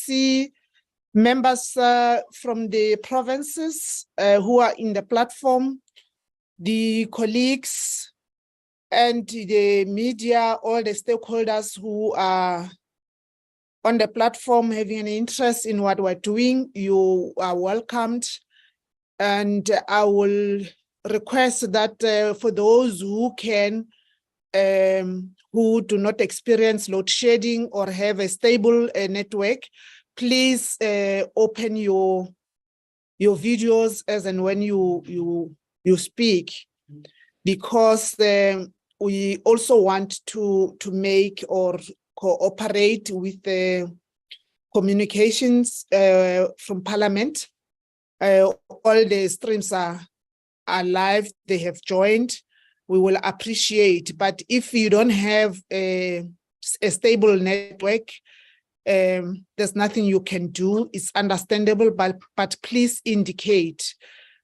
see members from the provinces who are in the platform, the colleagues and the media, all the stakeholders who are on the platform having an interest in what we're doing. You are welcomed. And I will request that for those who can, who do not experience load shedding or have a stable network, please open your videos as and when you speak, because we also want to make or cooperate with the communications from Parliament. All the streams are live, they have joined. We will appreciate, but if you don't have a stable network, there's nothing you can do. It's understandable, but please indicate.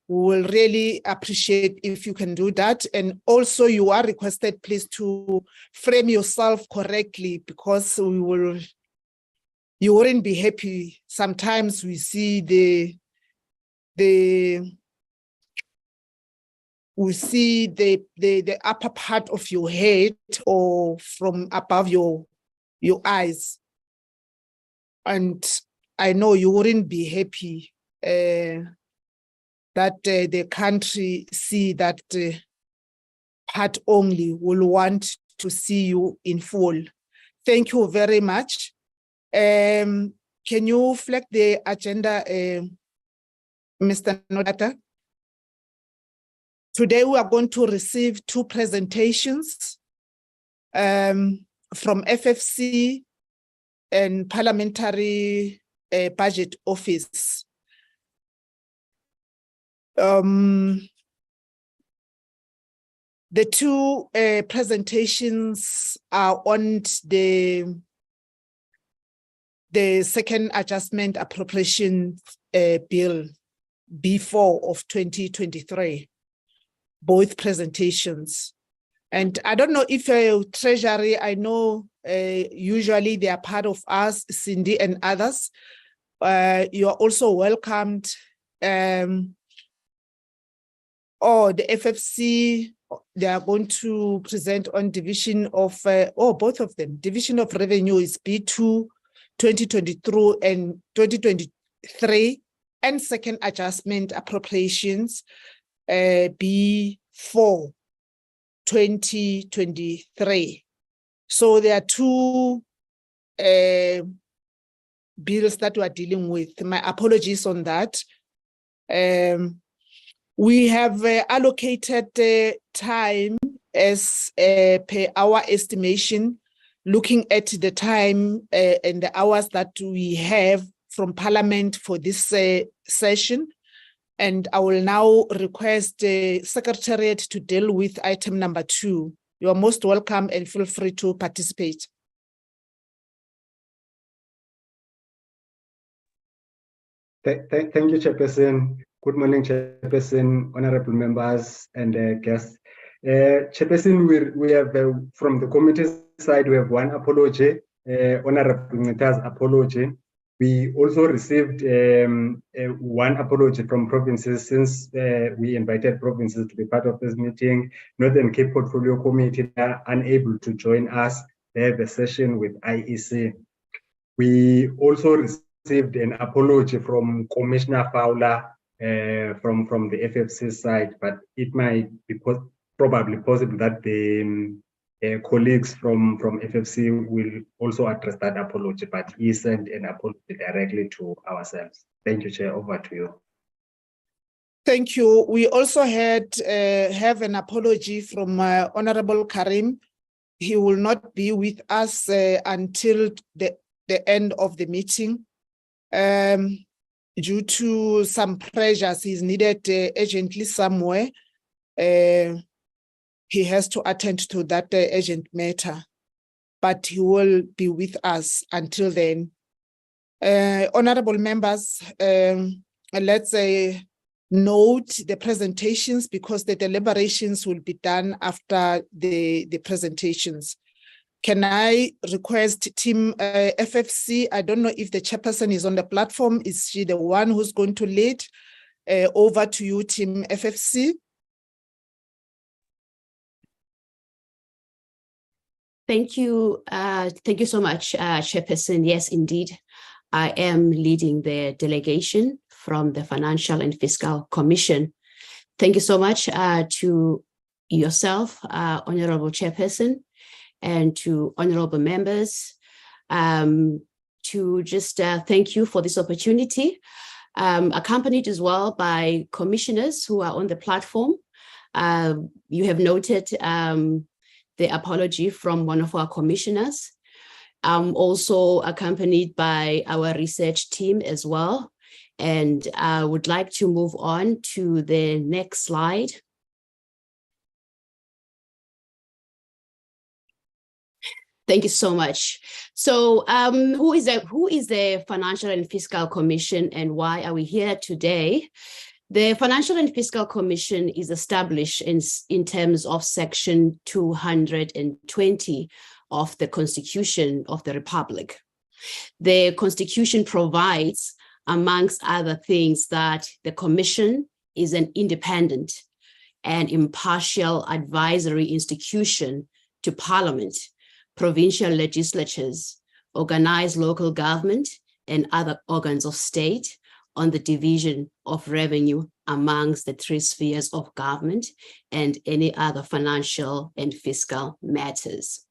We will really appreciate if you can do that. And also you are requested, please, to frame yourself correctly, because you wouldn't be happy. Sometimes we see the upper part of your head or from above your eyes. And I know you wouldn't be happy that the country see that part only. Will want to see you in full. Thank you very much. Can you flag the agenda, Mr. Nodata? Today we are going to receive 2 presentations from FFC and Parliamentary Budget Office. The 2 presentations are on the second adjustment appropriation bill B4 of 2023, both presentations. And I don't know if Treasury, I know usually they are part of us, Cindy and others. You are also welcomed. The FFC, they are going to present on division of, both of them. Division of revenue is B2 2022 and 2023, and second adjustment appropriations B4 2023. So there are 2 bills that we are dealing with. My apologies on that. We have allocated time as per our estimation, looking at the time and the hours that we have from Parliament for this session. And I will now request the Secretariat to deal with item number 2. You are most welcome and feel free to participate. Thank you, Chairperson. Good morning, Chairperson, honorable members and guests. Chairperson, we have from the committee side, we have 1 apology, Honorable Ngita's apology. We also received 1 apology from provinces, since we invited provinces to be part of this meeting. Northern Cape Portfolio Committee are unable to join us. They have a session with IEC. We also received an apology from Commissioner Fowler from the FFC side, but it might be probably possible that the colleagues from FFC will also address that apology, but he sent an apology directly to ourselves. Thank you, Chair. Over to you. Thank you. We also have an apology from Honorable Karim. He will not be with us until the end of the meeting. Due to some pressures, he's needed urgently somewhere. He has to attend to that urgent matter, but he will be with us until then. Honorable members, let's note the presentations, because the deliberations will be done after the presentations. Can I request Team FFC? I don't know if the chairperson is on the platform. Is she the one who's going to lead? Over to you, Team FFC. Thank you. Thank you so much, Chairperson. Yes, indeed. I am leading the delegation from the Financial and Fiscal Commission. Thank you so much to yourself, Honorable Chairperson, and to honorable members, to just thank you for this opportunity, accompanied as well by commissioners who are on the platform. You have noted the apology from one of our commissioners. I'm also accompanied by our research team as well. And I would like to move on to the next slide. Thank you so much. So who is the Financial and Fiscal Commission, and why are we here today? The Financial and Fiscal Commission is established in terms of Section 220 of the Constitution of the Republic. The Constitution provides, amongst other things, that the Commission is an independent and impartial advisory institution to Parliament, provincial legislatures, organized local government, and other organs of state on the division of revenue amongst the three spheres of government and any other financial and fiscal matters.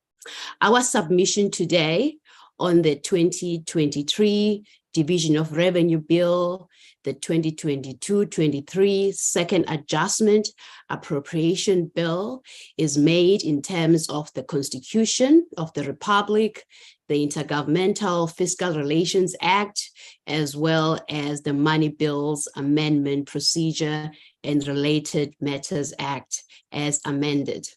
Our submission today on the 2023 Division of Revenue Bill, the 2022-23 Second Adjustment Appropriation Bill is made in terms of the Constitution of the Republic, the Intergovernmental Fiscal Relations Act, as well as the Money Bills Amendment Procedure and Related Matters Act as amended.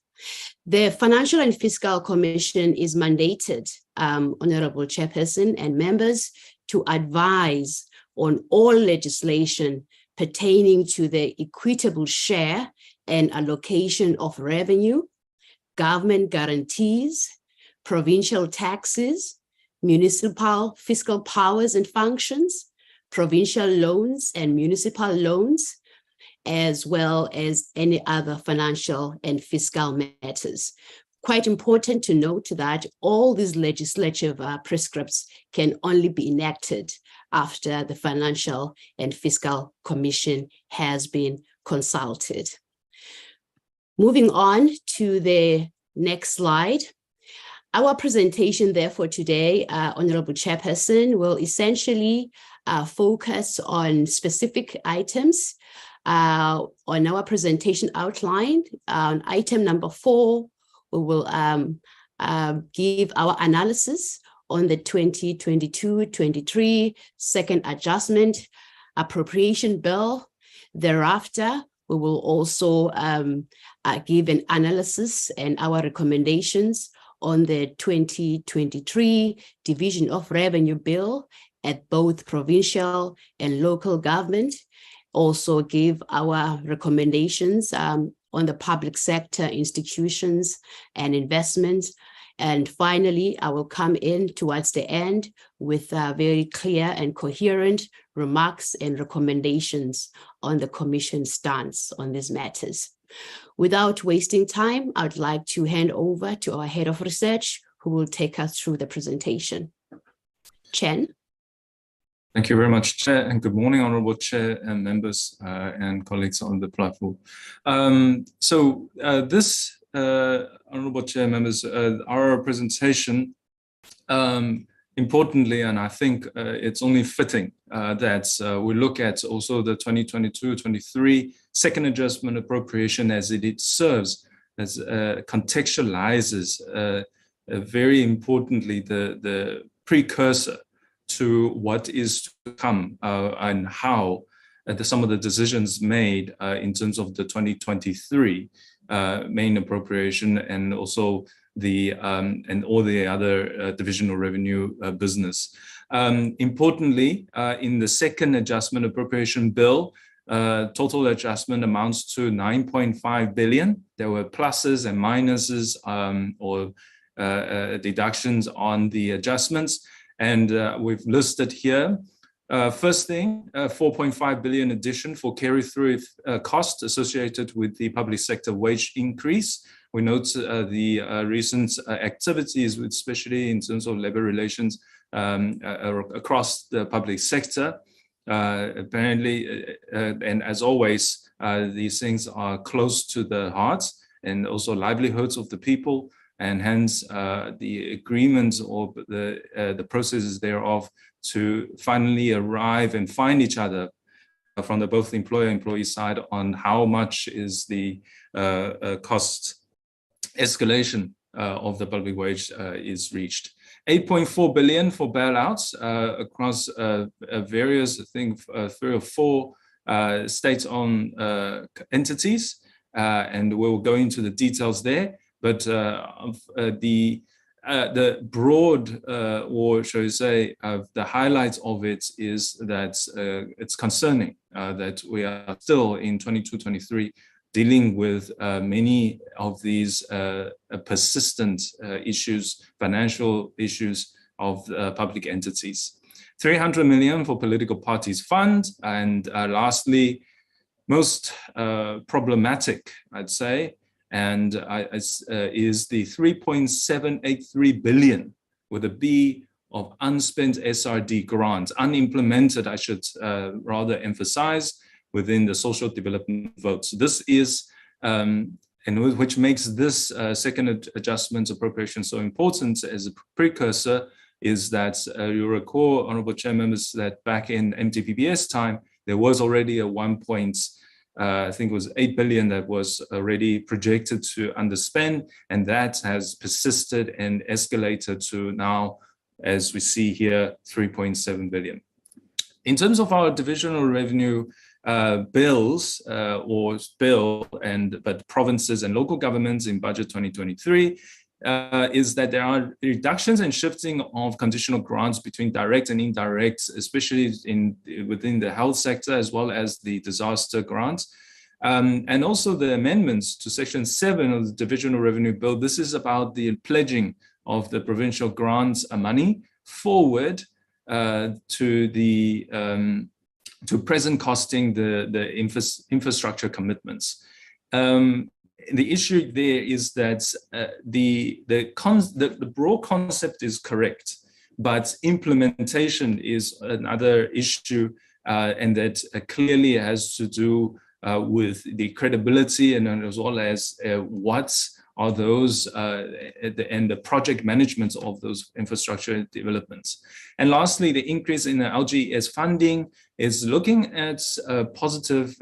The Financial and Fiscal Commission is mandated, Honorable Chairperson and members, to advise on all legislation pertaining to the equitable share and allocation of revenue, government guarantees, provincial taxes, municipal fiscal powers and functions, provincial loans and municipal loans, as well as any other financial and fiscal matters. Quite important to note that all these legislative prescripts can only be enacted after the Financial and Fiscal Commission has been consulted. Moving on to the next slide. Our presentation, therefore, today, Honorable Chairperson, will essentially focus on specific items on our presentation outline. On item number 4, we will give our analysis on the 2022-23 Second Adjustment Appropriation Bill. Thereafter, we will also give an analysis and our recommendations on the 2023 Division of Revenue Bill at both provincial and local government. Also give our recommendations on the public sector institutions and investments. And finally, I will come in towards the end with very clear and coherent remarks and recommendations on the Commission's stance on these matters. Without wasting time, I'd like to hand over to our Head of Research, who will take us through the presentation. Chen. Thank you very much, Chair, and good morning, Honourable Chair and members and colleagues on the platform. Honourable Chair, members, our presentation, importantly, and I think it's only fitting that we look at also the 2022-23 Second Adjustment Appropriation as it serves as contextualizes very importantly the precursor to what is to come and how some of the decisions made in terms of the 2023 main appropriation and also the and all the other divisional revenue business. Importantly, in the Second Adjustment Appropriation Bill, total adjustment amounts to 9.5 billion. There were pluses and minuses deductions on the adjustments. And we've listed here. First thing, 4.5 billion addition for carry-through costs associated with the public sector wage increase. We note the recent activities, especially in terms of labor relations across the public sector. Apparently, and as always, these things are close to the hearts and also livelihoods of the people, and hence the agreements or the processes thereof to finally arrive and find each other from both the employer-employee side on how much is the cost escalation of the public wage is reached. 8.4 billion for bailouts across various, I think, 3 or 4 state-owned entities, and we'll go into the details there. But the broad, or shall we say, the highlight of it is that it's concerning that we are still in 22-23 dealing with many of these persistent issues, financial issues of public entities. 300 million for political parties fund, and lastly, most problematic, I'd say, and is the 3.783 billion with a B of unspent SRD grants, unimplemented, I should rather emphasize, within the social development votes. This is, and which makes this second adjustment appropriation so important as a precursor, is that you recall, Honorable Chair members, that back in MTPPS time, there was already a I think it was 8 billion that was already projected to underspend, and that has persisted and escalated to now, as we see here, 3.7 billion. In terms of our divisional revenue bills but provinces and local governments in budget 2023, is that there are reductions and shifting of conditional grants between direct and indirect, especially within the health sector, as well as the disaster grants. And also the amendments to Section 7 of the Divisional Revenue Bill. This is about the pledging of the provincial grants money forward to the to present costing the infrastructure commitments. The issue there is that the broad concept is correct, but implementation is another issue, and that clearly has to do with the credibility and as well as what are those and the project management of those infrastructure developments. And lastly, the increase in the LGES funding is looking at positive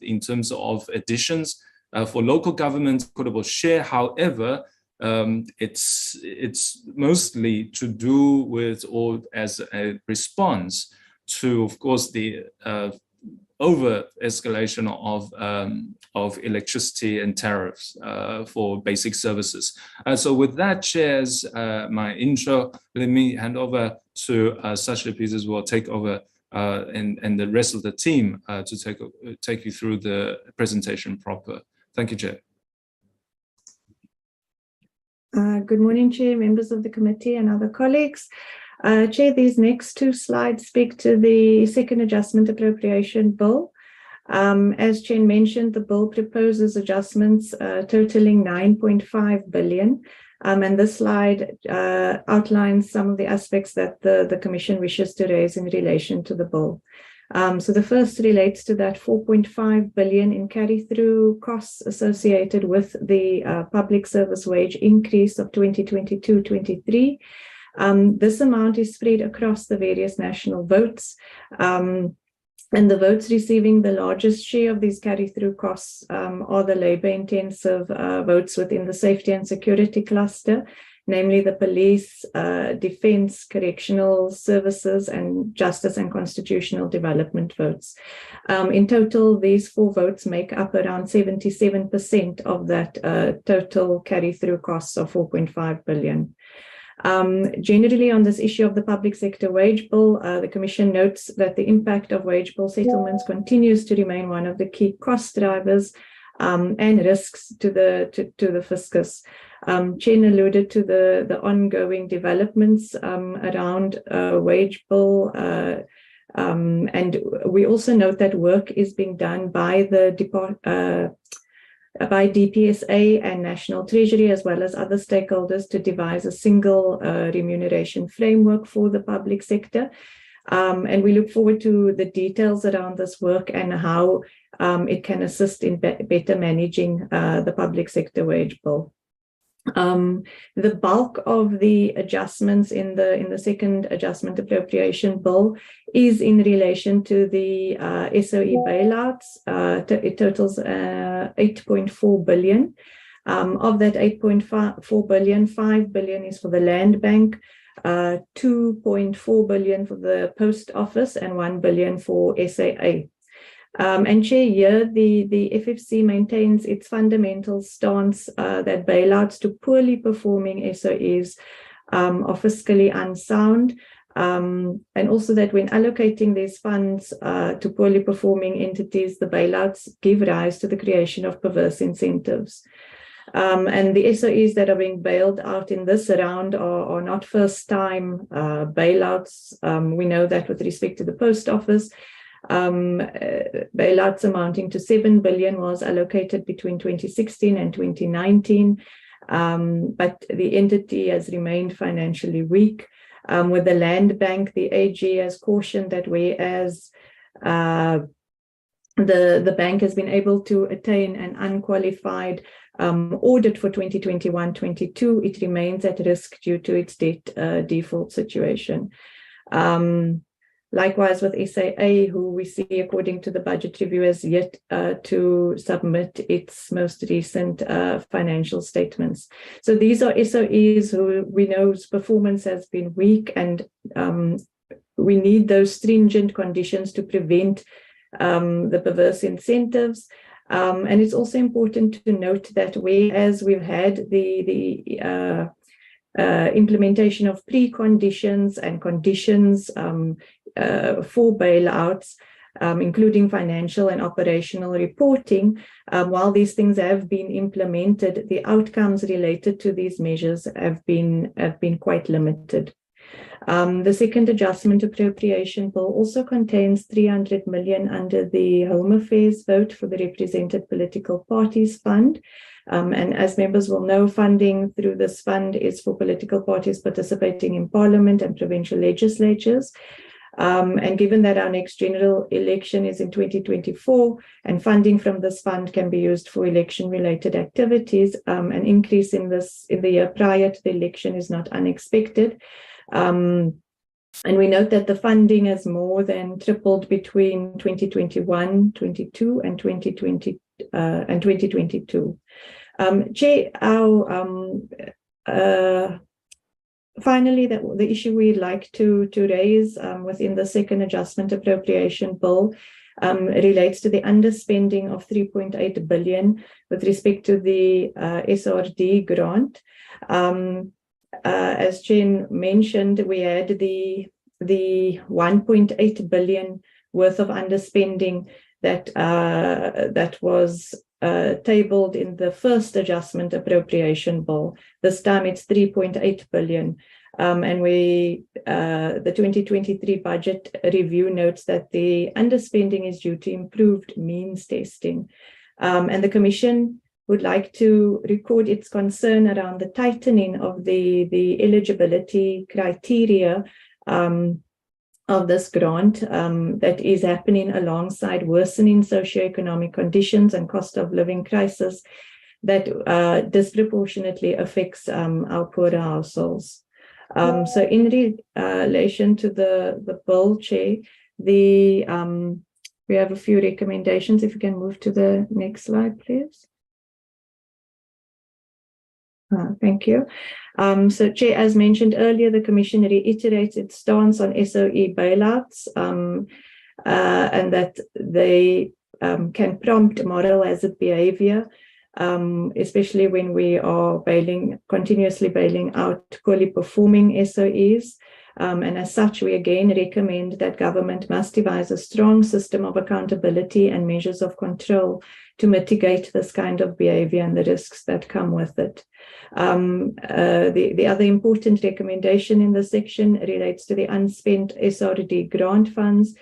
in terms of additions for local government equitable share. However, it's mostly to do with, or as a response to, of course, the over escalation of electricity and tariffs for basic services. So with that, Chair's my intro, let me hand over to Sasha Peters, who will take over and the rest of the team to take you through the presentation proper. Thank you, Chair. Good morning, Chair, members of the committee and other colleagues. Chair, these next 2 slides speak to the second adjustment appropriation bill. As Chair mentioned, the bill proposes adjustments totaling 9.5 billion. And this slide outlines some of the aspects that the Commission wishes to raise in relation to the bill. So the first relates to that 4.5 billion in carry-through costs associated with the public service wage increase of 2022-23. This amount is spread across the various national votes, and the votes receiving the largest share of these carry-through costs are the labor-intensive votes within the safety and security cluster, namely the police, defense, correctional services, and justice and constitutional development votes. In total, these 4 votes make up around 77% of that total carry-through costs of 4.5 billion. Generally, on this issue of the public sector wage bill, the Commission notes that the impact of wage bill settlements continues to remain one of the key cost drivers and risks to the fiscus. Chen alluded to the ongoing developments around wage bill, and we also note that work is being done by by DPSA and National Treasury, as well as other stakeholders, to devise a single remuneration framework for the public sector. And we look forward to the details around this work and how it can assist in better managing the public sector wage bill. The bulk of the adjustments in the second adjustment appropriation bill is in relation to the SOE bailouts. It totals 8.4 billion. Of that 8.4 billion, 5 billion is for the Land Bank, 2.4 billion for the Post Office, and 1 billion for SAA. And Chair, here the FFC maintains its fundamental stance that bailouts to poorly performing SOEs are fiscally unsound, and also that when allocating these funds to poorly performing entities, the bailouts give rise to the creation of perverse incentives. And the SOEs that are being bailed out in this round are not first-time bailouts. We know that with respect to the Post Office, bailouts amounting to 7 billion was allocated between 2016 and 2019, but the entity has remained financially weak. With the Land Bank, the AG has cautioned that whereas the bank has been able to attain an unqualified audit for 2021-22, it remains at risk due to its debt default situation. Likewise with SAA, who we see according to the budget review has yet to submit its most recent financial statements. So these are SOEs who we know's performance has been weak, and we need those stringent conditions to prevent the perverse incentives. And it's also important to note that whereas we've had the implementation of preconditions and conditions for bailouts, including financial and operational reporting, while these things have been implemented, the outcomes related to these measures have been quite limited. The second adjustment appropriation bill also contains 300 million under the Home Affairs vote for the Represented Political Parties Fund. And as members will know, funding through this fund is for political parties participating in Parliament and provincial legislatures. And given that our next general election is in 2024 and funding from this fund can be used for election-related activities, an increase in the year prior to the election is not unexpected. And we note that the funding has more than tripled between 2021, 22, and 2020 and 2022. Chair, finally, the issue we'd like to raise within the second adjustment appropriation bill relates to the underspending of 3.8 billion with respect to the SRD grant. As Chen mentioned, we had the 1.8 billion worth of underspending that was tabled in the first adjustment appropriation bill. This time it's 3.8 billion. And the 2023 budget review notes that the underspending is due to improved means testing. And the Commission would like to record its concern around the tightening of the eligibility criteria of this grant that is happening alongside worsening socioeconomic conditions and cost of living crisis that disproportionately affects our poorer households. So in relation to the bill, Chair, we have a few recommendations. If you can move to the next slide, please. Thank you. So, Chair, as mentioned earlier, the Commission reiterates its stance on SOE bailouts and that they can prompt moral hazard behavior, especially when we are continuously bailing out poorly performing SOEs. And as such, we again recommend that government must devise a strong system of accountability and measures of control to mitigate this kind of behavior and the risks that come with it. The other important recommendation in this section relates to the unspent SRD grant funds.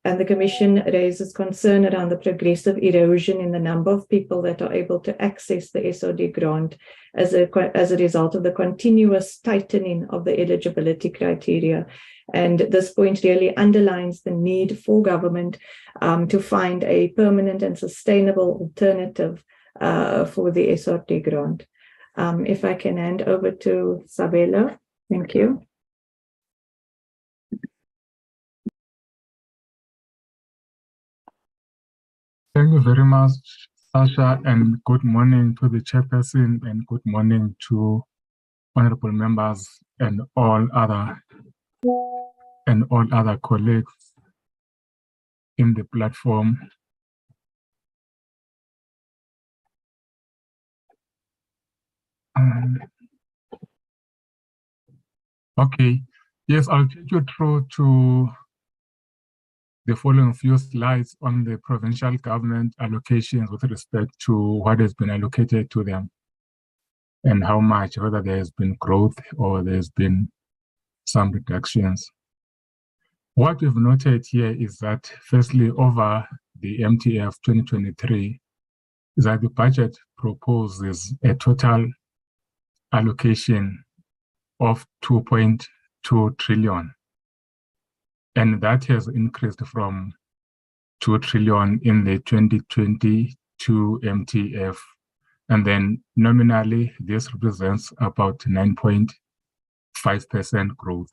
And the Commission raises concern around the progressive erosion in the number of people that are able to access the SRD grant as a result of the continuous tightening of the eligibility criteria. And this point really underlines the need for government to find a permanent and sustainable alternative for the SRD grant. If I can hand over to Sabelo. Thank you. Thank you very much, Sasha, and good morning to the chairperson and good morning to honorable members and all other colleagues in the platform. Okay, yes, I'll take you through to the following few slides on the provincial government allocations with respect to what has been allocated to them and how much, whether there has been growth or there's been some reductions. What we've noted here is that, firstly, over the MTF 2023, is that the budget proposes a total allocation of 2.2 trillion. And that has increased from 2 trillion in the 2022 MTF. And then nominally, this represents about 9.5% growth.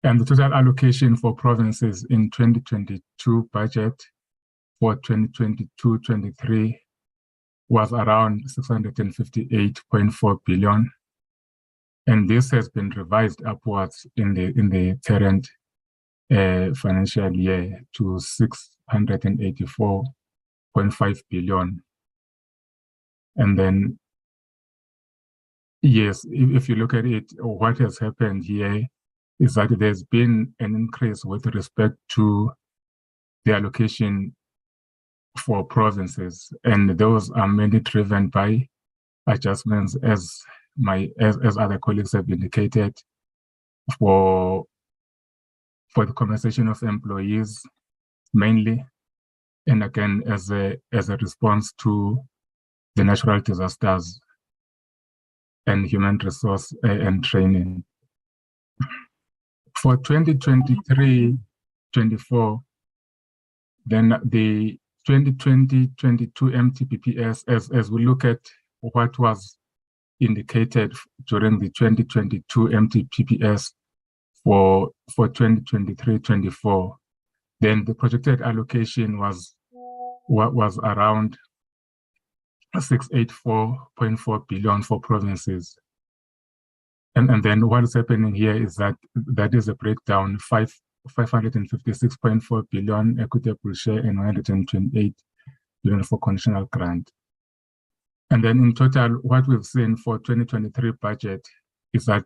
And the total allocation for provinces in 2022 budget for 2022-23 was around 658.4 billion. And this has been revised upwards in the current financial year to 684.5 billion. And then, yes, if you look at it, what has happened here is that there's been an increase with respect to the allocation for provinces, and those are mainly driven by adjustments as other colleagues have indicated, for the compensation of employees mainly, and again as a response to the natural disasters and human resource and training. For 2023-24, then the 2020-22 MTPPS, as we look at what was indicated during the 2022 MTPPS for 2023-24, then the projected allocation was around 684.4 billion for provinces. And then what is happening here is that is a breakdown: 556.4 billion equitable share and 128 billion for conditional grant. And then in total, what we've seen for 2023 budget is that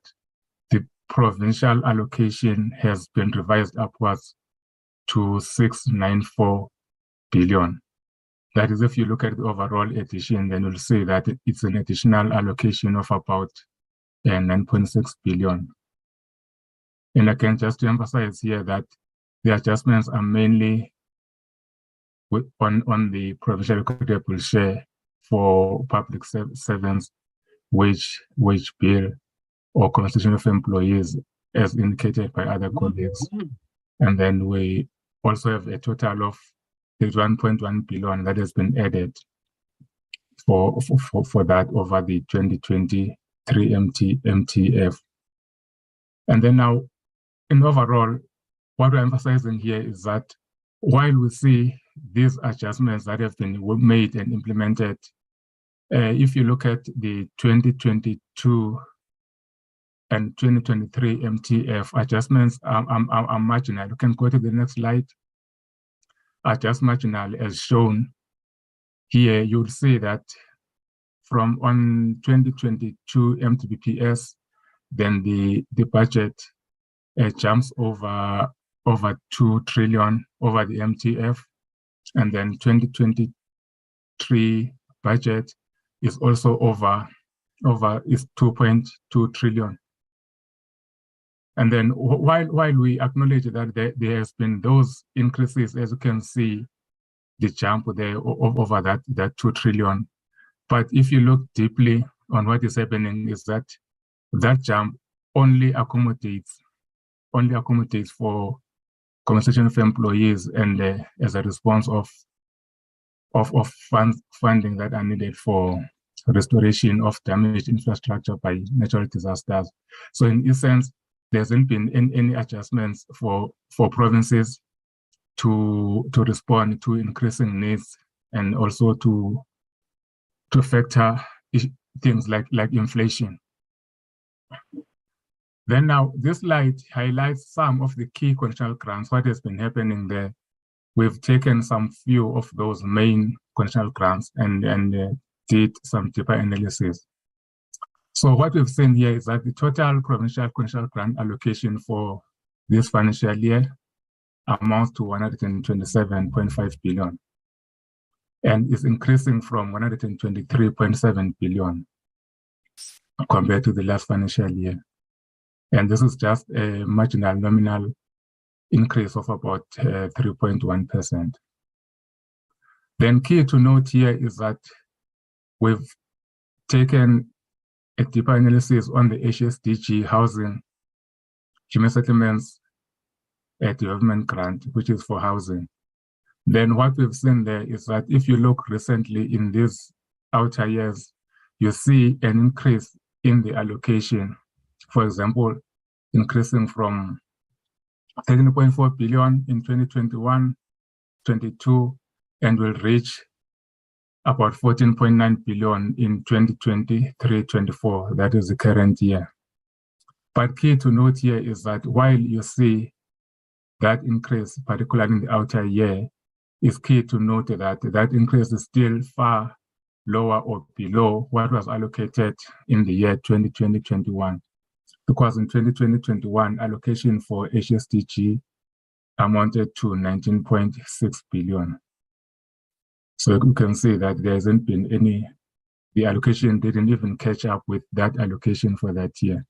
the provincial allocation has been revised upwards to 694 billion. That is, if you look at the overall addition, then you'll see that it's an additional allocation of about 9.6 billion. And again, just to emphasize here that the adjustments are mainly on the provincial equitable share for public servants, wage bill, or compensation of employees, as indicated by other colleagues. And then we also have a total of 1.1 billion that has been added for that over the 2023 MTF. And then now, in overall, what we're emphasizing here is that while we see these adjustments that have been made and implemented, if you look at the 2022 and 2023 MTF adjustments are marginal. You can go to the next slide. Are just marginal as shown here. You'll see that from on 2022 MTPPS, then the budget jumps over 2 trillion over the MTF, and then 2023 budget is also over is 2.2 trillion. And then while we acknowledge that there has been those increases, as you can see, the jump there over that 2 trillion. But if you look deeply on what is happening, is that jump only accommodates for compensation of employees and as a response of funding that are needed for restoration of damaged infrastructure by natural disasters. So in essence, there hasn't been any adjustments for provinces to respond to increasing needs, and also to factor things like inflation. Then now this slide highlights some of the key conditional grants, what has been happening there. We've taken some few of those main conditional grants and did some deeper analysis. So what we've seen here is that the total provincial conditional grant allocation for this financial year amounts to 127.5 billion and is increasing from 123.7 billion compared to the last financial year. And this is just a marginal nominal increase of about 3.1%. Then key to note here is that we've taken a deeper analysis on the HSDG housing human settlements development grant, which is for housing. Then what we've seen there is that if you look recently in these outer years, you see an increase in the allocation. For example, increasing from 13.4 billion in 2021-22 and will reach about 14.9 billion in 2023-24. That is the current year. But key to note here is that while you see that increase, particularly in the outer year, it's key to note that that increase is still far lower or below what was allocated in the year 2020-21. Because in 2020-21, allocation for HSDG amounted to 19.6 billion. So you can see that there hasn't been the allocation didn't even catch up with that allocation for that year.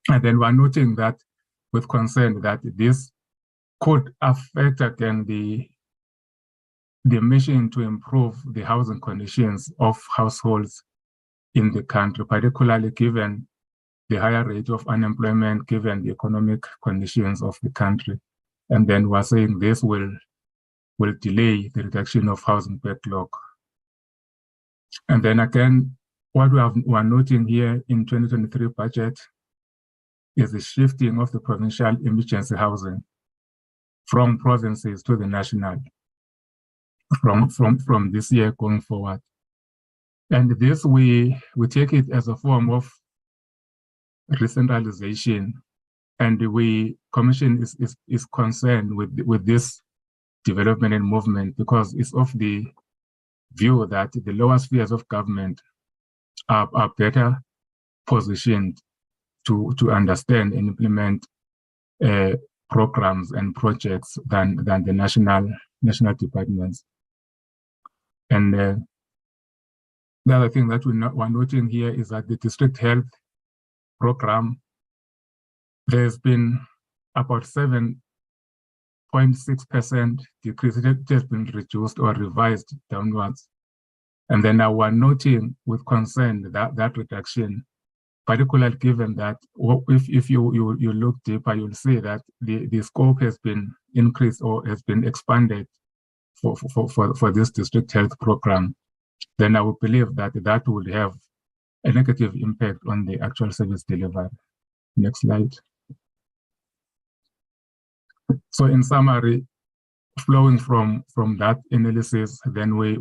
And then we're noting that with concern that this could affect again the mission to improve the housing conditions of households in the country, particularly given the higher rate of unemployment, given the economic conditions of the country. And then we're saying this will delay the reduction of housing backlog. And then again, what we're noting here in 2023 budget is the shifting of the provincial emergency housing from provinces to the national from this year going forward. And this we take it as a form of decentralization, and the Commission is concerned with this development and movement because it's of the view that the lower spheres of government are better positioned to understand and implement programs and projects than the national departments. And the other thing that we're noting here is that the district health program, there's been about 7.6% decrease. It has been reduced or revised downwards. And then now we're noting with concern that reduction, particularly given that if you look deeper, you'll see that the scope has been increased or has been expanded for this district health program. Then I would believe that would have a negative impact on the actual service delivery. Next slide. So in summary, flowing from that analysis, then we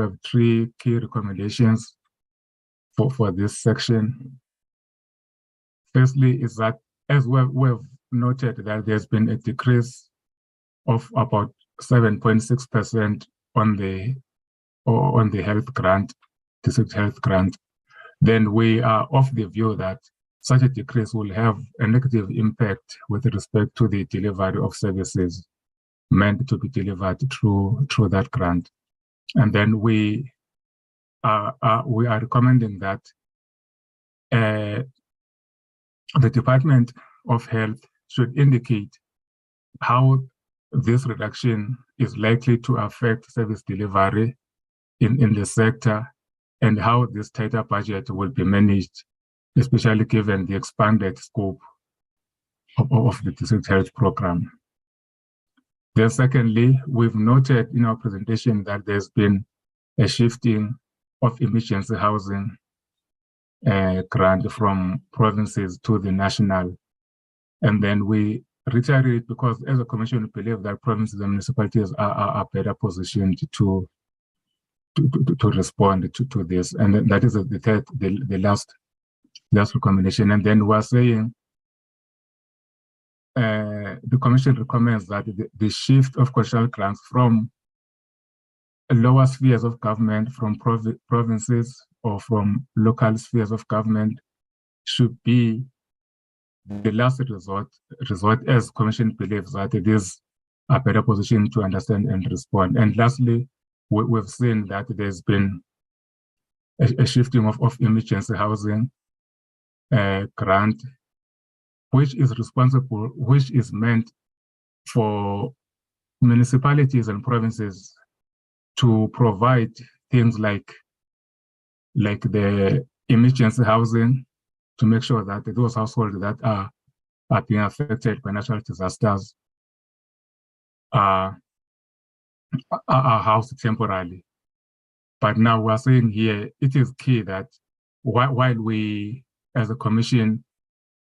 have three key recommendations for this section. Firstly, is that as we've noted that there's been a decrease of about 7.6% on the health grant, district health grant. Then we are of the view that such a decrease will have a negative impact with respect to the delivery of services meant to be delivered through that grant. And then we are recommending that the Department of Health should indicate how this reduction is likely to affect service delivery in the sector and how this tighter budget will be managed, especially given the expanded scope of the district health program. Then secondly, we've noted in our presentation that there's been a shifting of emergency housing grant from provinces to the national. And then we reiterate, because as a commission, we believe that provinces and municipalities are better positioned to respond to this. And that is the last recommendation. And then we're saying the commission recommends that the shift of constitutional grants from lower spheres of government, from provinces or from local spheres of government, should be the last resort, as commission believes that it is a better position to understand and respond. And lastly, we've seen that there's been a shifting of emergency housing grant, which is meant for municipalities and provinces to provide things like the emergency housing, to make sure that those households that are being affected by natural disasters are housed temporarily. But now we're saying here, it is key that while we, as a commission,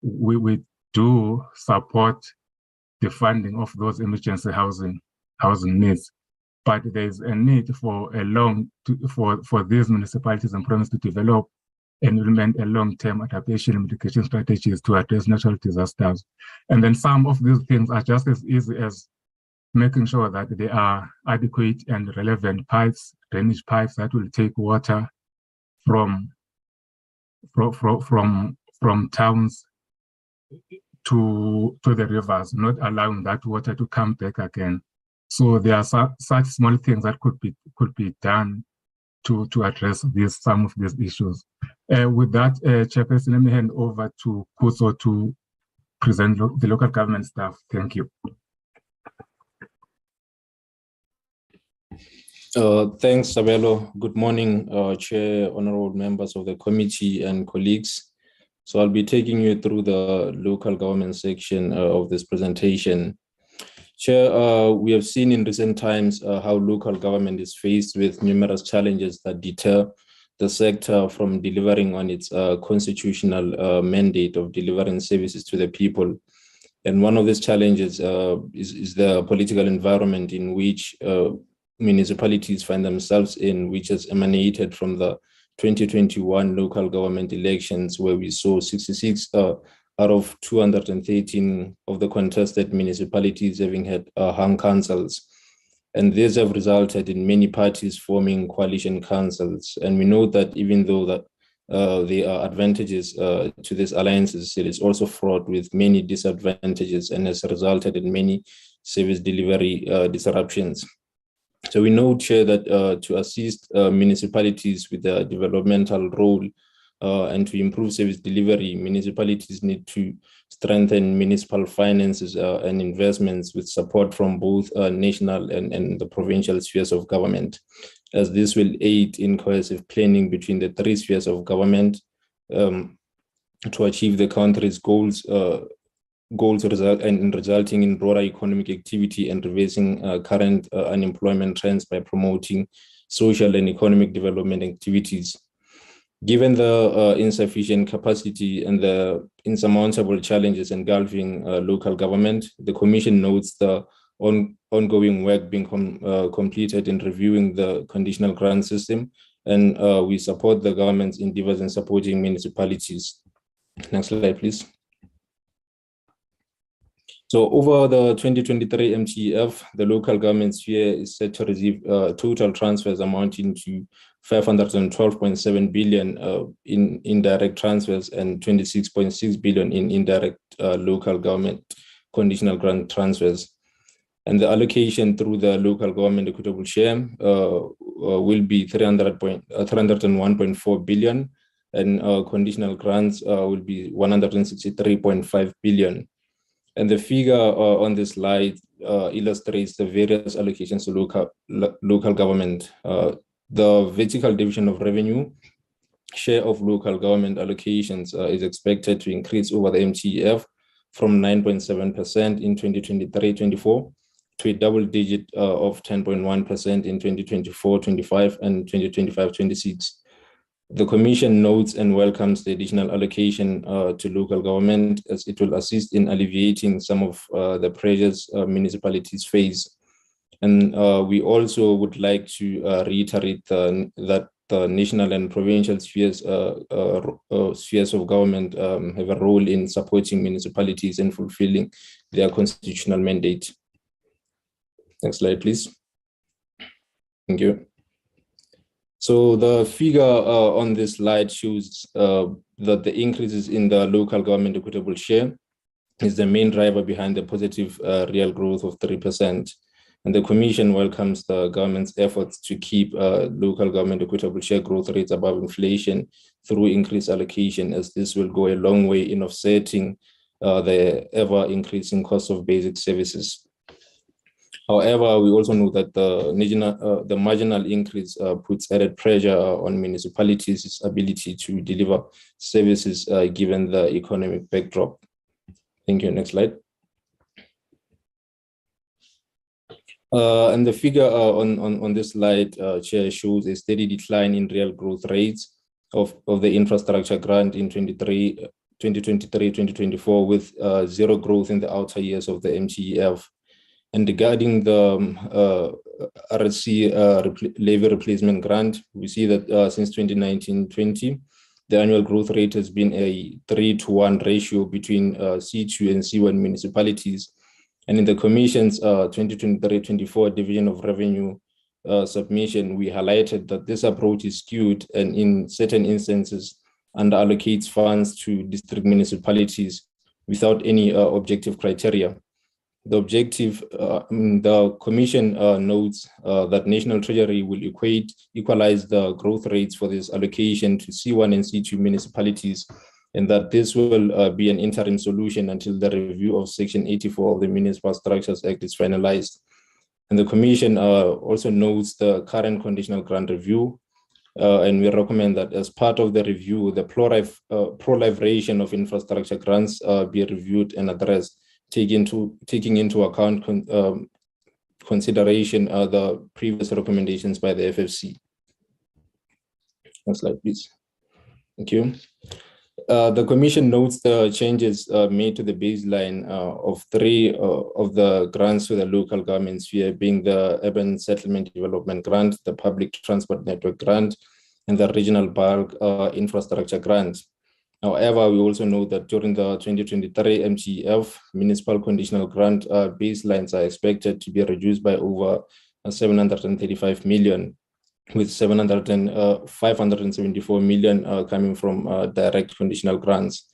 we do support the funding of those emergency housing needs, but there's a need for these municipalities and provinces to develop and implement a long-term adaptation and mitigation strategies to address natural disasters. And then some of these things are just as easy as making sure that there are adequate and relevant pipes, drainage pipes that will take water from towns to the rivers, not allowing that water to come back again. So there are such small things that could be done to address some of these issues. With that, Chairperson, let me hand over to Kuso to present the local government staff. Thank you. Thanks, Sabelo. Good morning, Chair, honorable members of the committee and colleagues. So I'll be taking you through the local government section of this presentation. Chair, we have seen in recent times how local government is faced with numerous challenges that deter the sector from delivering on its constitutional mandate of delivering services to the people. And one of these challenges is the political environment in which municipalities find themselves in, which has emanated from the 2021 local government elections, where we saw 66 out of 213 of the contested municipalities having had hung councils. And these have resulted in many parties forming coalition councils. And we know that even though that there are advantages to these alliances, it is also fraught with many disadvantages and has resulted in many service delivery disruptions. So we know, Chair, that to assist municipalities with their developmental role and to improve service delivery, municipalities need to strengthen municipal finances and investments with support from both national and the provincial spheres of government, as this will aid in cohesive planning between the three spheres of government to achieve the country's goals resulting in broader economic activity and reversing current unemployment trends by promoting social and economic development activities. Given the insufficient capacity and the insurmountable challenges engulfing local government, the Commission notes the ongoing work being completed in reviewing the conditional grant system, and we support the government's endeavors in supporting municipalities. Next slide, please. So over the 2023 MTF, the local government sphere is set to receive total transfers amounting to 512.7 billion in indirect transfers and 26.6 billion in indirect local government conditional grant transfers. And the allocation through the local government equitable share will be 301.4 billion, and conditional grants will be 163.5 billion. And the figure on this slide illustrates the various allocations to local government. The vertical division of revenue share of local government allocations is expected to increase over the MTEF from 9.7% in 2023-24 to a double digit of 10.1% in 2024-25 and 2025-26. The Commission notes and welcomes the additional allocation to local government, as it will assist in alleviating some of the pressures municipalities face. And we also would like to reiterate that the national and provincial spheres of government have a role in supporting municipalities and fulfilling their constitutional mandate. Next slide, please. Thank you. So the figure on this slide shows that the increases in the local government equitable share is the main driver behind the positive real growth of 3%. And the Commission welcomes the government's efforts to keep local government equitable share growth rates above inflation through increased allocation, as this will go a long way in offsetting the ever-increasing cost of basic services. However, we also know that the marginal increase puts added pressure on municipalities' ability to deliver services given the economic backdrop. Thank you. Next slide. And the figure on this slide, Chair, shows a steady decline in real growth rates of the infrastructure grant in 2023-2024, with zero growth in the outer years of the MTEF. And regarding the RSC levy replacement grant, we see that since 2019-20, the annual growth rate has been a 3-to-1 ratio between C2 and C1 municipalities. And in the Commission's 2023-24 Division of Revenue submission, we highlighted that this approach is skewed and in certain instances underallocates funds to district municipalities without any objective criteria. The Commission notes that National Treasury will equalize the growth rates for this allocation to C1 and C2 municipalities, and that this will be an interim solution until the review of Section 84 of the Municipal Structures Act is finalized. And the Commission also notes the current conditional grant review, and we recommend that as part of the review, the proliferation of infrastructure grants be reviewed and addressed, taking into account consideration the previous recommendations by the FFC. Next slide, please. Thank you. The Commission notes the changes made to the baseline of three of the grants to the local government sphere, being the Urban Settlement Development Grant, the Public Transport Network Grant, and the Regional Bulk Infrastructure Grant. However, we also know that during the 2023 MTEF, municipal conditional grant baselines are expected to be reduced by over 735 million, with 574 million coming from direct conditional grants.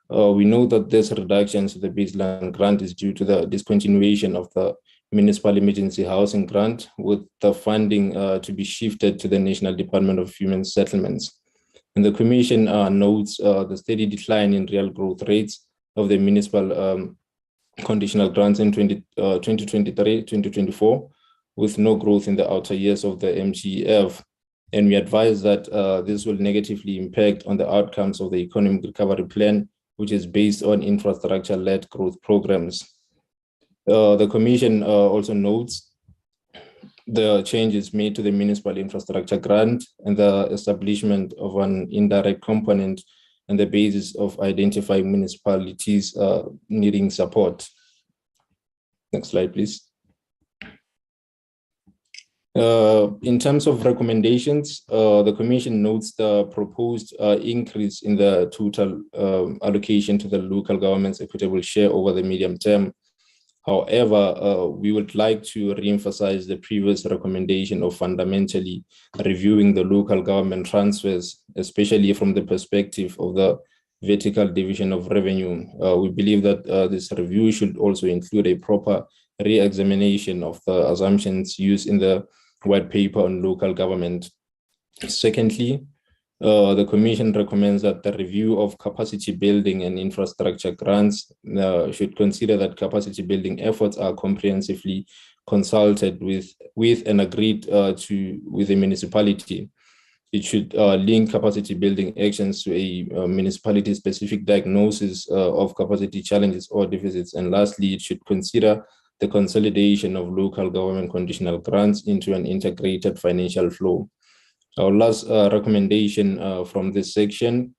We know that this reduction to the baseline grant is due to the discontinuation of the Municipal Emergency Housing Grant, with the funding to be shifted to the National Department of Human Settlements. And the Commission notes the steady decline in real growth rates of the municipal conditional grants in 2023-2024, with no growth in the outer years of the MTEF. And we advise that this will negatively impact on the outcomes of the Economic Recovery Plan, which is based on infrastructure-led growth programs. The Commission also notes the changes made to the municipal infrastructure grant and the establishment of an indirect component and the basis of identifying municipalities needing support. Next slide, please. In terms of recommendations, the Commission notes the proposed increase in the total allocation to the local government's equitable share over the medium term. However, we would like to re-emphasize the previous recommendation of fundamentally reviewing the local government transfers, especially from the perspective of the vertical division of revenue. We believe that this review should also include a proper re-examination of the assumptions used in the white paper on local government. Secondly, the Commission recommends that the review of capacity building and infrastructure grants should consider that capacity building efforts are comprehensively consulted with and agreed to with the municipality. It should link capacity building actions to a municipality-specific diagnosis of capacity challenges or deficits. And lastly, it should consider the consolidation of local government conditional grants into an integrated financial flow. Our last recommendation from this section,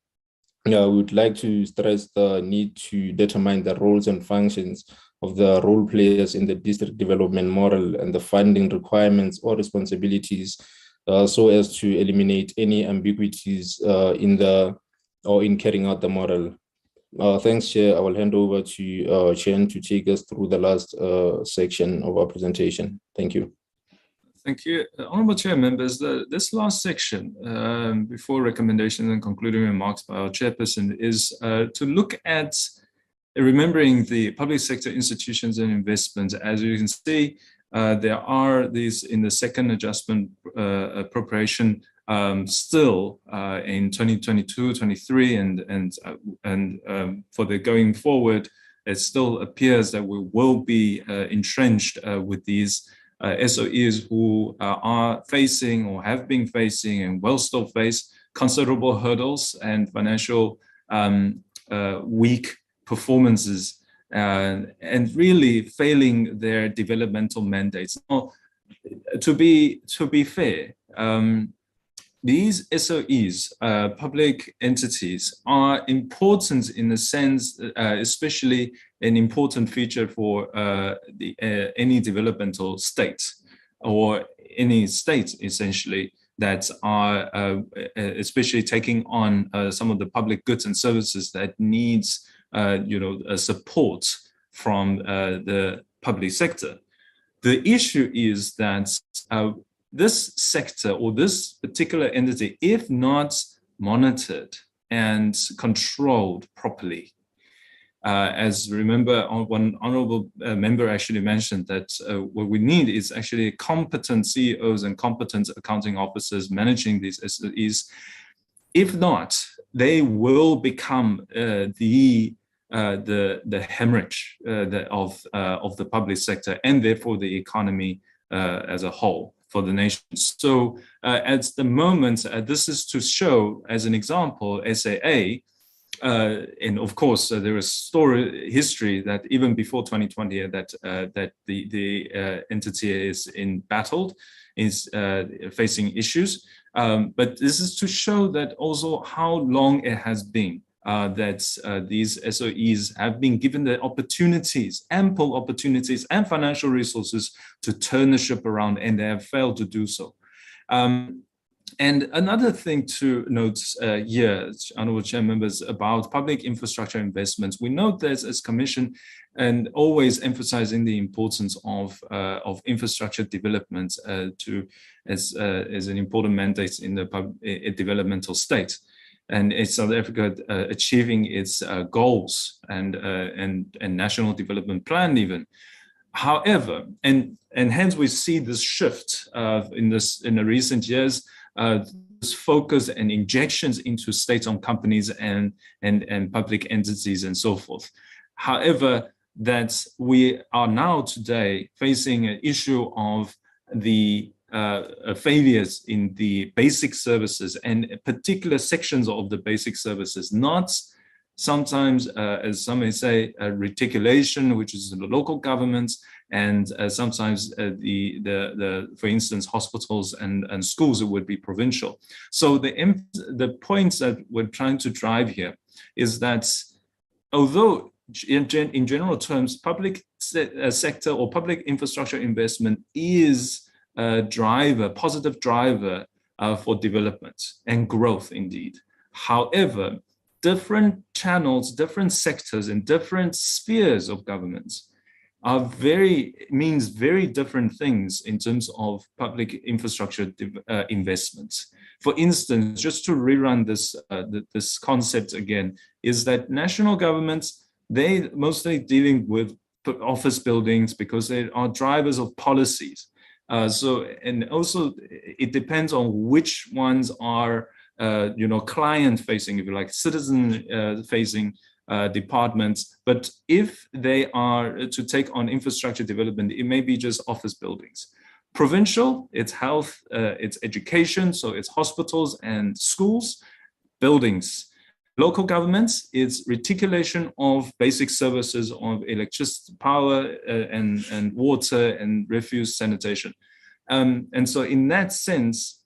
we would like to stress the need to determine the roles and functions of the role players in the district development model and the funding requirements or responsibilities so as to eliminate any ambiguities in carrying out the model. Thanks, Chair. I will hand over to Chen to take us through the last section of our presentation. Thank you. Thank you. Honorable Chair, members, this last section, before recommendations and concluding remarks by our chairperson, is to look at remembering the public sector institutions and investments. As you can see, there are these in the second adjustment appropriation still in 2022, 23, and for the going forward, it still appears that we will be entrenched with these SOEs who are facing or have been facing and will still face considerable hurdles and financial weak performances and really failing their developmental mandates. Now, to be fair, these SOEs, public entities, are important in the sense, especially an important feature for any developmental state or any state, essentially, that are especially taking on some of the public goods and services that needs, support from the public sector. The issue is that this sector or this particular entity, if not monitored and controlled properly, as remember, one honorable member actually mentioned that what we need is actually competent CEOs and competent accounting officers managing these SOEs. If not, they will become the hemorrhage of the public sector and therefore the economy as a whole for the nation. So at the moment, this is to show, as an example, SAA, and of course there is history that even before 2020 that the entity is embattled, is facing issues. But this is to show that also how long it has been that these SOEs have been given the opportunities, ample opportunities and financial resources to turn the ship around, and they have failed to do so. And another thing to note here, honorable chair members, about public infrastructure investments, we note that as Commission and always emphasizing the importance of infrastructure development as an important mandate in the developmental state. And it's South Africa achieving its goals and national development plan even. However, and hence we see this shift in the recent years, this focus and injections into state-owned companies and public entities and so forth. However, that we are now today facing an issue of the failures in the basic services and particular sections of the basic services, not sometimes, as some may say, reticulation, which is the local governments, and sometimes for instance, hospitals and schools, it would be provincial. So the points that we're trying to drive here is that although in general terms, public sector or public infrastructure investment is a driver, positive driver for development and growth indeed. However, different channels, different sectors, and different spheres of governments means very different things in terms of public infrastructure investments. For instance, just to rerun this concept again, is that national governments, they mostly dealing with office buildings because they are drivers of policies. And also it depends on which ones are, client-facing, if you like, citizen-facing departments. But if they are to take on infrastructure development, it may be just office buildings. Provincial, it's health, it's education, so it's hospitals and schools, buildings. Local governments, it's reticulation of basic services of electricity, power, and water, and refuse sanitation. And so in that sense,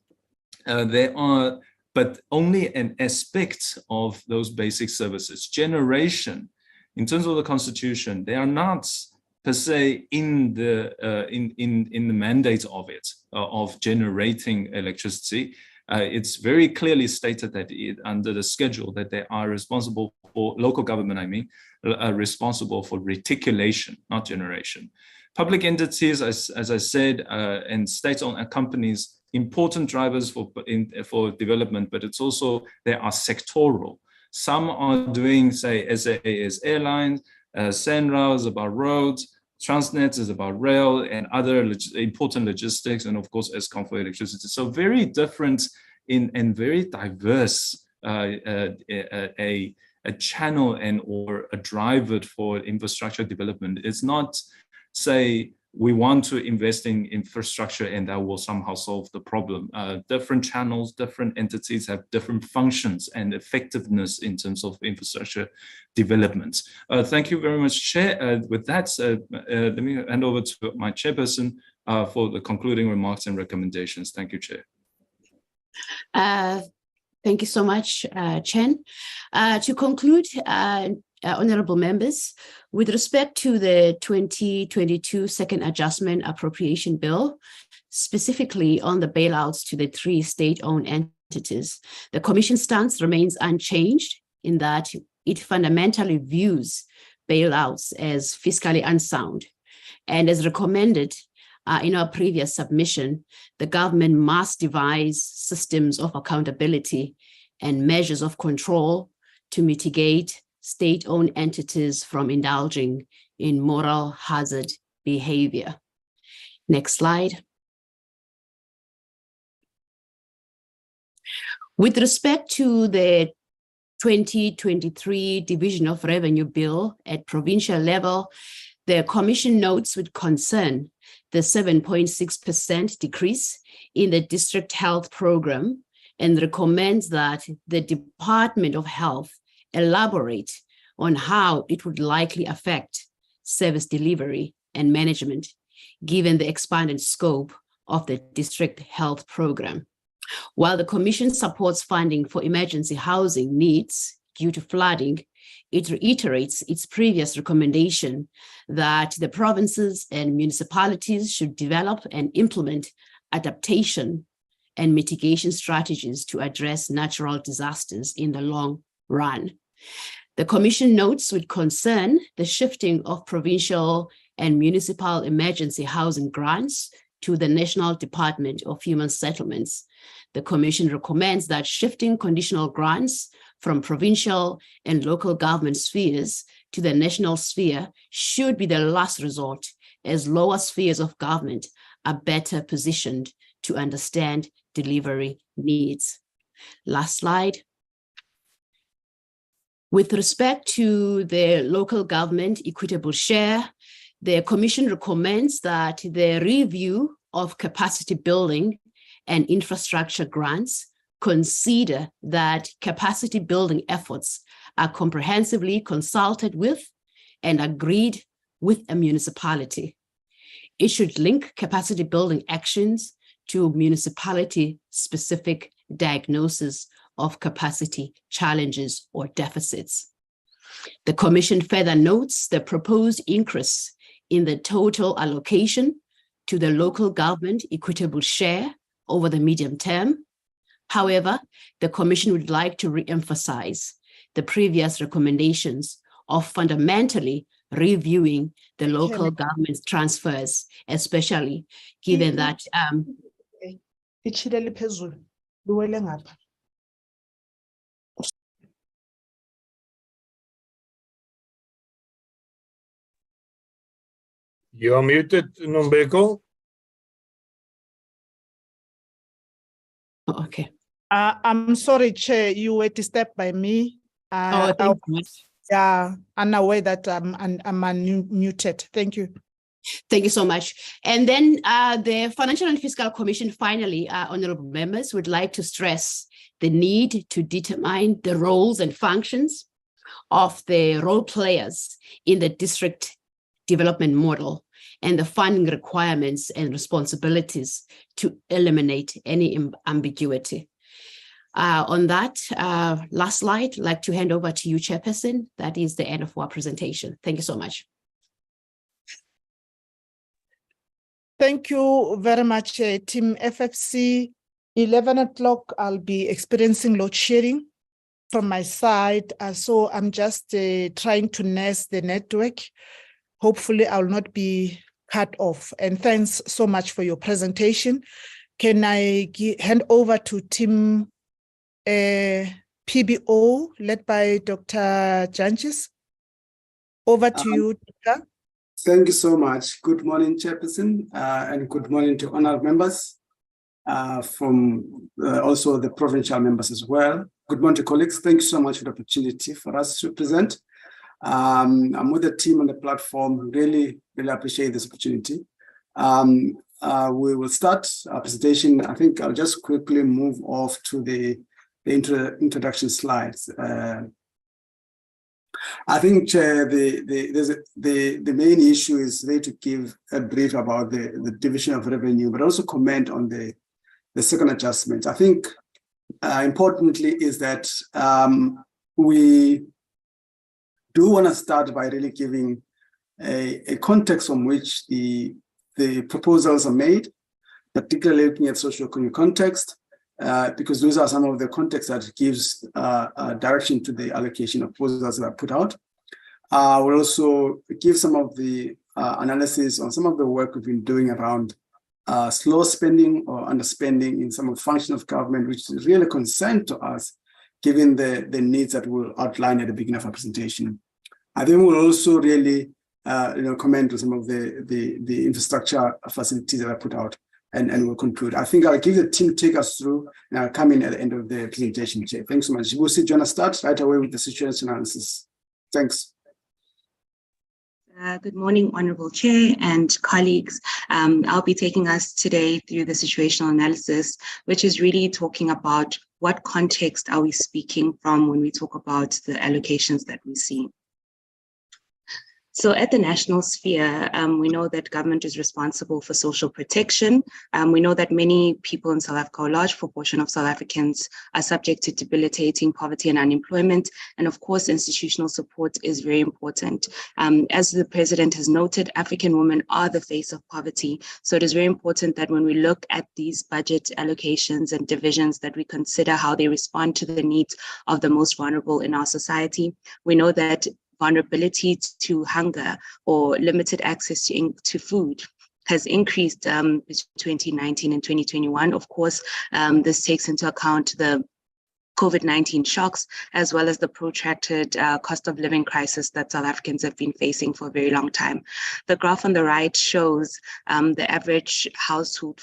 there are, but only an aspect of those basic services. Generation, in terms of the Constitution, they are not per se in the mandate of it, of generating electricity. It's very clearly stated that under the schedule that they are responsible for, local government, I mean, responsible for reticulation, not generation. Public entities, as I said, and state-owned companies, important drivers for development, but it's also, they are sectoral. Some are doing, say, SAA is airlines, Senra is about roads, Transnet is about rail and other important logistics, and of course, ESCOM for electricity. So very different and very diverse a channel and or a driver for infrastructure development. It's not, say, we want to invest in infrastructure and that will somehow solve the problem. Different channels, different entities have different functions and effectiveness in terms of infrastructure development. Thank you very much, Chair. With that, let me hand over to my chairperson for the concluding remarks and recommendations. Thank you, Chair. Thank you so much, Chen. To conclude, honorable members, with respect to the 2022 Second Adjustment Appropriation Bill, specifically on the bailouts to the 3 state-owned entities, the Commission stance remains unchanged in that it fundamentally views bailouts as fiscally unsound. And as recommended in our previous submission, the government must devise systems of accountability and measures of control to mitigate state-owned entities from indulging in moral hazard behavior. Next slide. With respect to the 2023 Division of Revenue Bill at provincial level, the Commission notes with concern the 7.6% decrease in the district health program and recommends that the Department of Health elaborate on how it would likely affect service delivery and management, given the expanded scope of the district health program. While the Commission supports funding for emergency housing needs due to flooding, it reiterates its previous recommendation that the provinces and municipalities should develop and implement adaptation and mitigation strategies to address natural disasters in the long run. The Commission notes with concern the shifting of provincial and municipal emergency housing grants to the National Department of Human Settlements. The Commission recommends that shifting conditional grants from provincial and local government spheres to the national sphere should be the last resort, as lower spheres of government are better positioned to understand delivery needs. Last slide. With respect to the local government equitable share, the Commission recommends that the review of capacity building and infrastructure grants consider that capacity building efforts are comprehensively consulted with and agreed with a municipality. It should link capacity building actions to municipality-specific diagnosis of capacity challenges or deficits. The Commission further notes the proposed increase in the total allocation to the local government equitable share over the medium term. However, the Commission would like to re-emphasize the previous recommendations of fundamentally reviewing the local government's transfers, especially given that Ichilele phezulu, luwele ngapha. You are muted, Nombeko. Oh, okay. I'm sorry, Chair, you were disturbed by me. Thank you. Yeah, unaware that I'm unmuted. Thank you. Thank you so much. And then the Financial and Fiscal Commission, finally, honorable members, would like to stress the need to determine the roles and functions of the role players in the district development model and the funding requirements and responsibilities to eliminate any ambiguity. On that last slide, I'd like to hand over to you, Chairperson. That is the end of our presentation. Thank you so much. Thank you very much, Team FFC. 11 o'clock, I'll be experiencing load shedding from my side. So I'm just trying to nurse the network. Hopefully, I'll not be cut off. And thanks so much for your presentation. Can I hand over to Team PBO, led by Dr. Janchis? Over to you, Dr. Thank you so much. Good morning, Chairperson, and good morning to honored members from also the provincial members as well. Good morning to colleagues. Thank you so much for the opportunity for us to present. I'm with the team on the platform. Really appreciate this opportunity. We will start our presentation. I think I'll just quickly move off to the introduction slides. I think, Chair, the main issue is there to give a brief about the division of revenue, but also comment on the second adjustment. I think importantly is that we do want to start by really giving a context from which the proposals are made, particularly looking at socio-economic context, because those are some of the context that gives direction to the allocation of proposals that are put out. We'll also give some of the analysis on some of the work we've been doing around slow spending or underspending in some of the functions of government, which is really a concern to us, given the needs that we'll outline at the beginning of our presentation. I think we'll also really comment on some of the infrastructure facilities that are put out. And we'll conclude. I think I'll give the team to take us through, and I'll come in at the end of the presentation, Chair. Thanks so much. We'll see, do you want to start right away with the situation analysis? Thanks. Good morning, Honorable Chair and colleagues. I'll be taking us today through the situational analysis, which is really talking about what context are we speaking from when we talk about the allocations that we see. So at the national sphere, we know that government is responsible for social protection. We know that many people in South Africa, a large proportion of South Africans, are subject to debilitating poverty and unemployment. And of course, institutional support is very important. As the President has noted, African women are the face of poverty. So it is very important that when we look at these budget allocations and divisions, that we consider how they respond to the needs of the most vulnerable in our society. We know that vulnerability to hunger or limited access to food has increased between 2019 and 2021. Of course, this takes into account the COVID-19 shocks, as well as the protracted cost of living crisis that South Africans have been facing for a very long time. The graph on the right shows the average household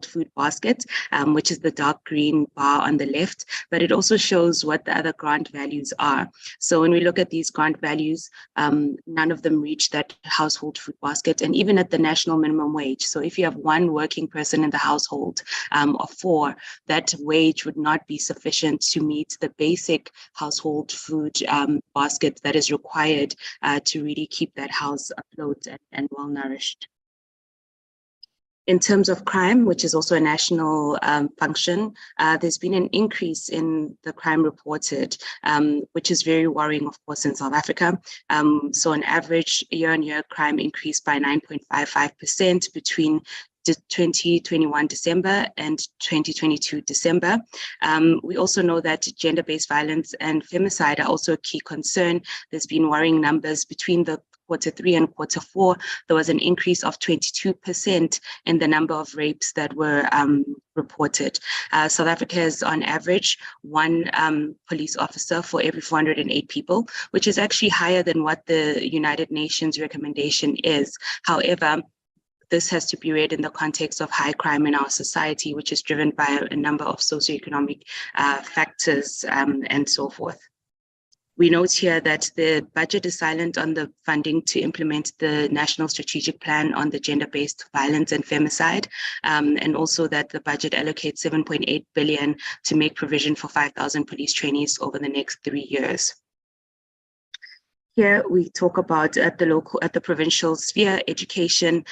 food basket, which is the dark green bar on the left, but it also shows what the other grant values are. So when we look at these grant values, none of them reach that household food basket, and even at the national minimum wage. So if you have one working person in the household of 4, that wage would not be sufficient to meet the basic household food basket that is required to really keep that house afloat and well nourished. In terms of crime, which is also a national function, there's been an increase in the crime reported, which is very worrying, of course, in South Africa. So on average, year-on-year crime increased by 9.55% between 2021 December and 2022 December. We also know that gender-based violence and femicide are also a key concern. There's been worrying numbers between the Q3 and Q4. There was an increase of 22% in the number of rapes that were reported. South Africa has on average one police officer for every 408 people, which is actually higher than what the United Nations recommendation is. However, this has to be read in the context of high crime in our society, which is driven by a number of socioeconomic factors and so forth. We note here that the budget is silent on the funding to implement the National Strategic Plan on the gender-based violence and femicide, and also that the budget allocates 7.8 billion to make provision for 5,000 police trainees over the next 3 years. Here we talk about at the provincial sphere, education.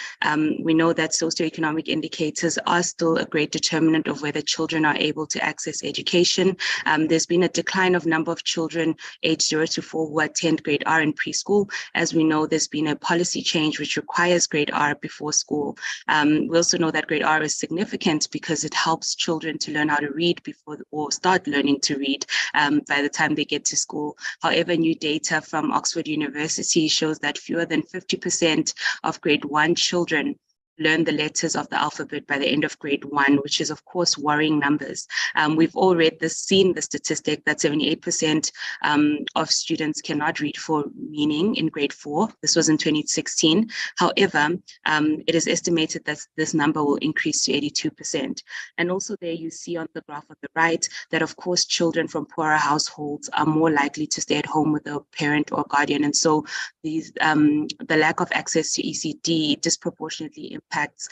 We know that socioeconomic indicators are still a great determinant of whether children are able to access education. There's been a decline of number of children aged 0 to 4 who attend grade R in preschool. As we know, there's been a policy change which requires grade R before school. We also know that grade R is significant because it helps children to learn how to read before or start learning to read by the time they get to school. However, new data from Oxford University shows that fewer than 50% of grade 1 children learn the letters of the alphabet by the end of grade 1, which is of course worrying numbers. We've all seen the statistic that 78% of students cannot read for meaning in grade 4. This was in 2016. However, it is estimated that this number will increase to 82%. And also there you see on the graph on the right that of course children from poorer households are more likely to stay at home with a parent or guardian. And so these the lack of access to ECD disproportionately impacts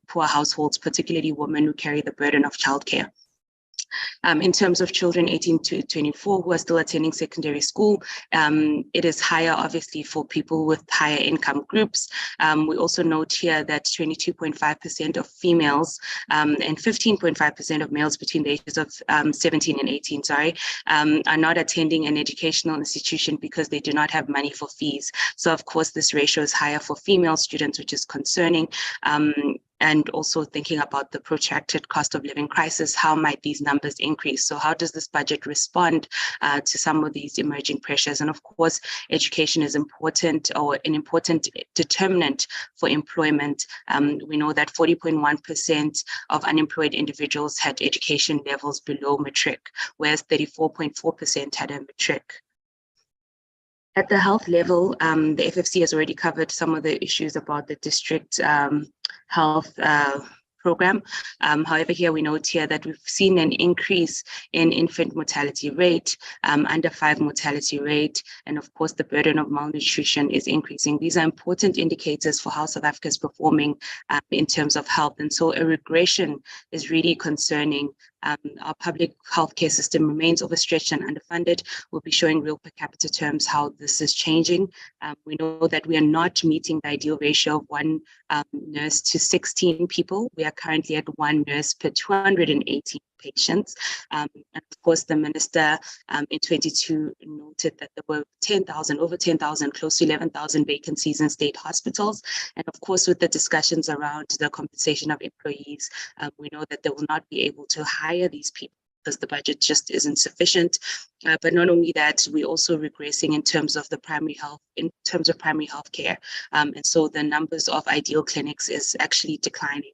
poor households, particularly women who carry the burden of childcare. In terms of children 18 to 24 who are still attending secondary school, it is higher obviously for people with higher income groups. We also note here that 22.5% of females and 15.5% of males between the ages of 17 and 18, are not attending an educational institution because they do not have money for fees. So of course this ratio is higher for female students, which is concerning. And also thinking about the protracted cost of living crisis, how might these numbers increase? So how does this budget respond to some of these emerging pressures? And of course, education is important, or an important determinant for employment. We know that 40.1% of unemployed individuals had education levels below matric, whereas 34.4% had a matric. At the health level, the FFC has already covered some of the issues about the district health program. However, here we note here that we've seen an increase in infant mortality rate, under 5 mortality rate, and of course the burden of malnutrition is increasing. These are important indicators for how South Africa is performing in terms of health. And so a regression is really concerning. Our public healthcare system remains overstretched and underfunded. We'll be showing real per capita terms how this is changing. We know that we are not meeting the ideal ratio of 1 nurse to 16 people. We are currently at 1 nurse per 218 patients. And of course, the minister in 22 noted that there were over 10,000, close to 11,000 vacancies in state hospitals. And of course, with the discussions around the compensation of employees, we know that they will not be able to hire these people because the budget just isn't sufficient. But not only that, we're also regressing in terms of the primary health care. And so the numbers of ideal clinics is actually declining.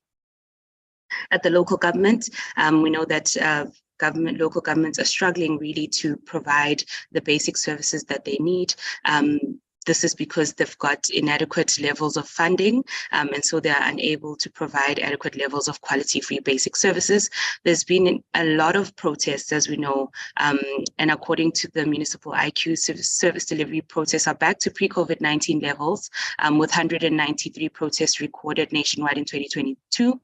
At the local government, we know that local governments are struggling really to provide the basic services that they need. This is because they've got inadequate levels of funding, and so they're unable to provide adequate levels of quality-free basic services. There's been a lot of protests, as we know, and according to the municipal IQ, service delivery protests are back to pre-COVID-19 levels, with 193 protests recorded nationwide in 2022.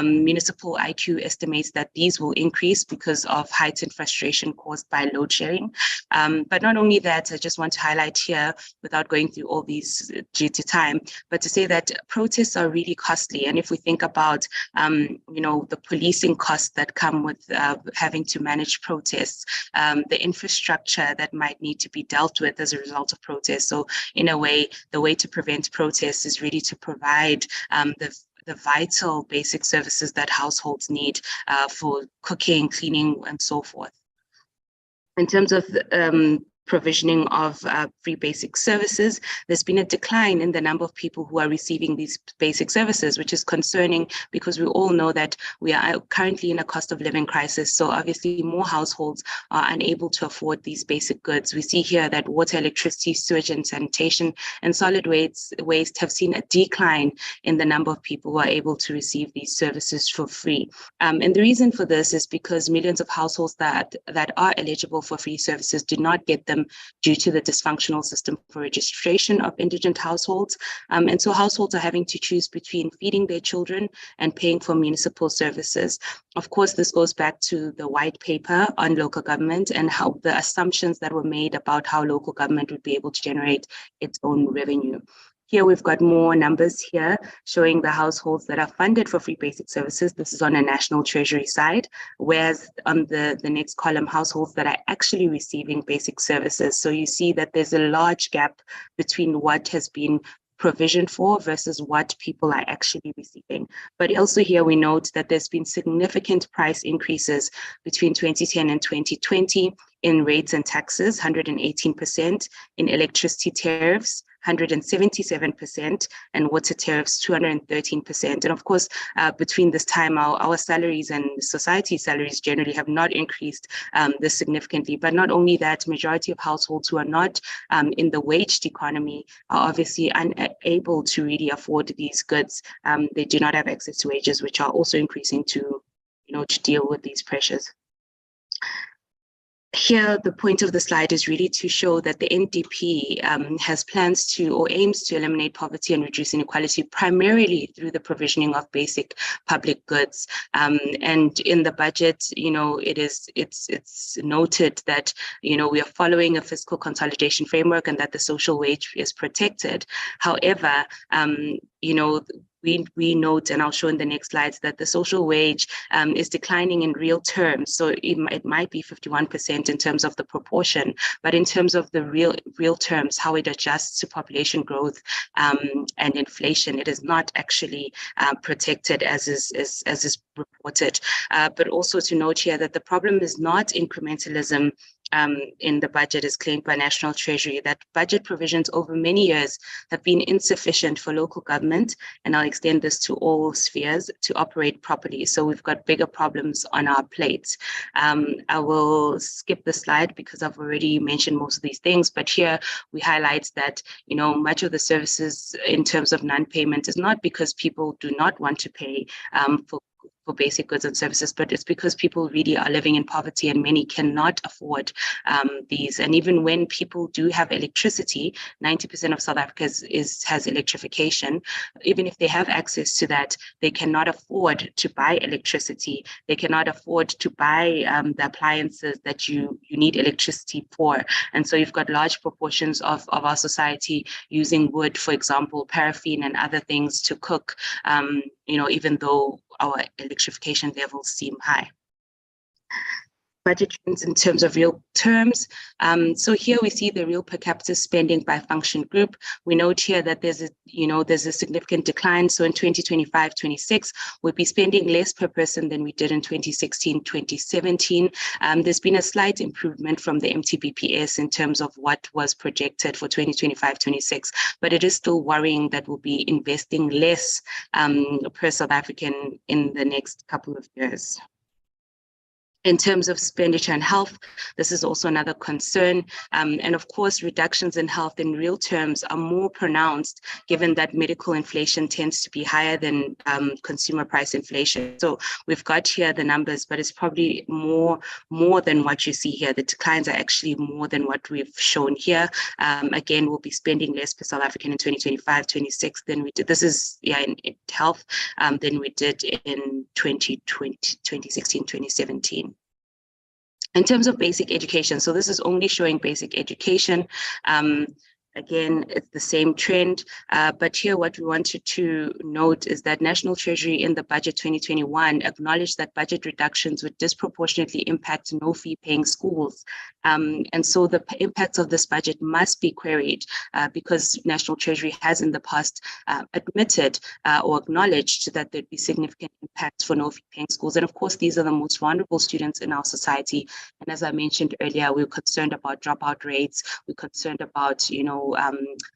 Municipal IQ estimates that these will increase because of heightened frustration caused by load sharing. But not only that, I just want to highlight here, without going through all these due to time, but to say that protests are really costly. And if we think about, the policing costs that come with having to manage protests, the infrastructure that might need to be dealt with as a result of protests. So in a way, the way to prevent protests is really to provide the the vital basic services that households need for cooking, cleaning, and so forth. In terms of provisioning of free basic services, there's been a decline in the number of people who are receiving these basic services, which is concerning because we all know that we are currently in a cost of living crisis. So obviously more households are unable to afford these basic goods. We see here that water, electricity, sewage and sanitation and solid waste have seen a decline in the number of people who are able to receive these services for free. And the reason for this is because millions of households that are eligible for free services do not get them due to the dysfunctional system for registration of indigent households. And so households are having to choose between feeding their children and paying for municipal services. Of course, this goes back to the white paper on local government and how the assumptions that were made about how local government would be able to generate its own revenue. Here we've got more numbers here showing the households that are funded for free basic services. This is on a national treasury side, whereas on the next column, households that are actually receiving basic services. So you see that there's a large gap between what has been provisioned for versus what people are actually receiving. But also here we note that there's been significant price increases between 2010 and 2020 in rates and taxes, 118%, in electricity tariffs, 177%, and water tariffs, 213%. And of course, between this time, our salaries and society salaries generally have not increased this significantly. But not only that, majority of households who are not in the waged economy are obviously unable to really afford these goods. They do not have access to wages, which are also increasing to deal with these pressures. Here, the point of the slide is really to show that the NDP has plans to or aims to eliminate poverty and reduce inequality primarily through the provisioning of basic public goods. And in the budget, it's noted that we are following a fiscal consolidation framework and that the social wage is protected. However, we note, and I'll show in the next slides, that the social wage is declining in real terms. So it might be 51% in terms of the proportion, but in terms of the real terms, how it adjusts to population growth and inflation, it is not actually protected as is reported. But also to note here that the problem is not incrementalism in the budget as claimed by National Treasury, that budget provisions over many years have been insufficient for local government, and I'll extend this to all spheres, to operate properly. So we've got bigger problems on our plate. I will skip the slide because I've already mentioned most of these things, but here we highlight that much of the services in terms of non-payment is not because people do not want to pay for basic goods and services, but it's because people really are living in poverty and many cannot afford these. And even when people do have electricity, 90% of South Africa has electrification. Even if they have access to that, they cannot afford to buy electricity. They cannot afford to buy the appliances that you need electricity for. And so you've got large proportions of our society using wood, for example, paraffin and other things to cook, even though our electrification levels seem high. Budget trends in terms of real terms. So here we see the real per capita spending by function group. We note here that there's a significant decline. So in 2025-26, we'll be spending less per person than we did in 2016-2017. There's been a slight improvement from the MTBPS in terms of what was projected for 2025-26, but it is still worrying that we'll be investing less per South African in the next couple of years. In terms of expenditure and health, this is also another concern. And of course, reductions in health in real terms are more pronounced given that medical inflation tends to be higher than consumer price inflation. So we've got here the numbers, but it's probably more than what you see here. The declines are actually more than what we've shown here. Again, we'll be spending less per South African in 2025-26 than we did. This is in health than we did in 2016-2017. In terms of basic education, so this is only showing basic education. Again, it's the same trend, but here what we wanted to note is that National Treasury in the budget 2021 acknowledged that budget reductions would disproportionately impact no-fee paying schools. And so the impacts of this budget must be queried because National Treasury has in the past admitted or acknowledged that there'd be significant impacts for no-fee paying schools. And of course, these are the most vulnerable students in our society. And as I mentioned earlier, we're concerned about dropout rates. We're concerned about,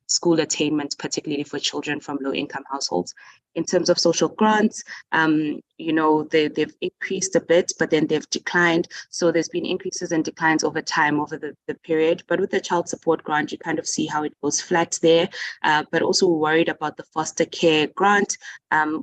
school attainment, particularly for children from low-income households. In terms of social grants, they've increased a bit, but then they've declined. So there's been increases and declines over time over the period. But with the child support grant, you kind of see how it goes flat there. But also worried about the foster care grant.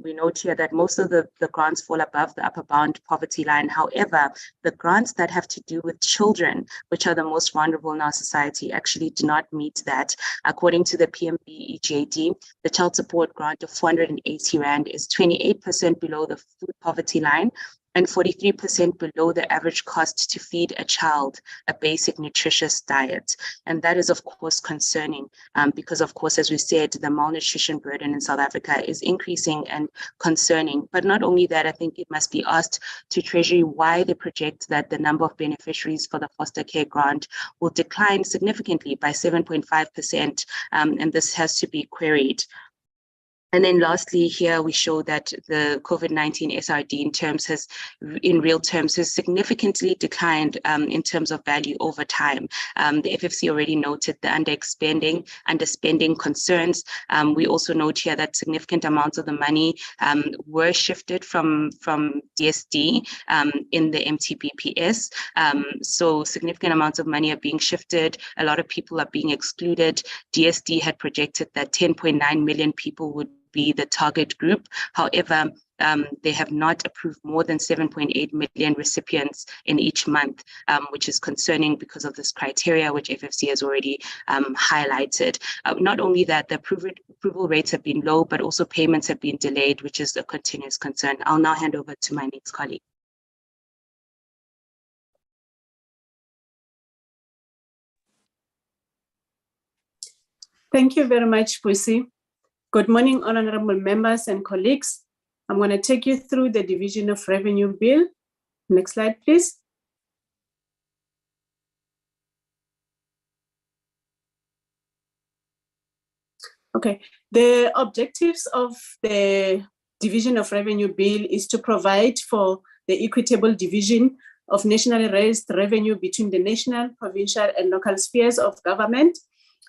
We note here that most of the grants fall above the upper bound poverty line. However, the grants that have to do with children, which are the most vulnerable in our society, actually do not meet that. According to the PMB EJD, the child support grant of 480 Rand is 28% below the food poverty line and 43% below the average cost to feed a child a basic nutritious diet. And that is, of course, concerning because, of course, as we said, the malnutrition burden in South Africa is increasing and concerning. But not only that, I think it must be asked to Treasury why they project that the number of beneficiaries for the foster care grant will decline significantly by 7.5%. And this has to be queried. And then lastly, here we show that the COVID-19 SRD in real terms has significantly declined in terms of value over time. The FFC already noted the underspending concerns. We also note here that significant amounts of the money were shifted from DSD in the MTBPS. So significant amounts of money are being shifted. A lot of people are being excluded. DSD had projected that 10.9 million people would be the target group. However, they have not approved more than 7.8 million recipients in each month, which is concerning because of this criteria, which FFC has already highlighted. Not only that, the approval rates have been low, but also payments have been delayed, which is a continuous concern. I'll now hand over to my next colleague. Thank you very much, Pusi. Good morning, honorable members and colleagues. I'm going to take you through the Division of Revenue Bill. Next slide, please. Okay, the objectives of the Division of Revenue Bill is to provide for the equitable division of nationally raised revenue between the national, provincial, and local spheres of government,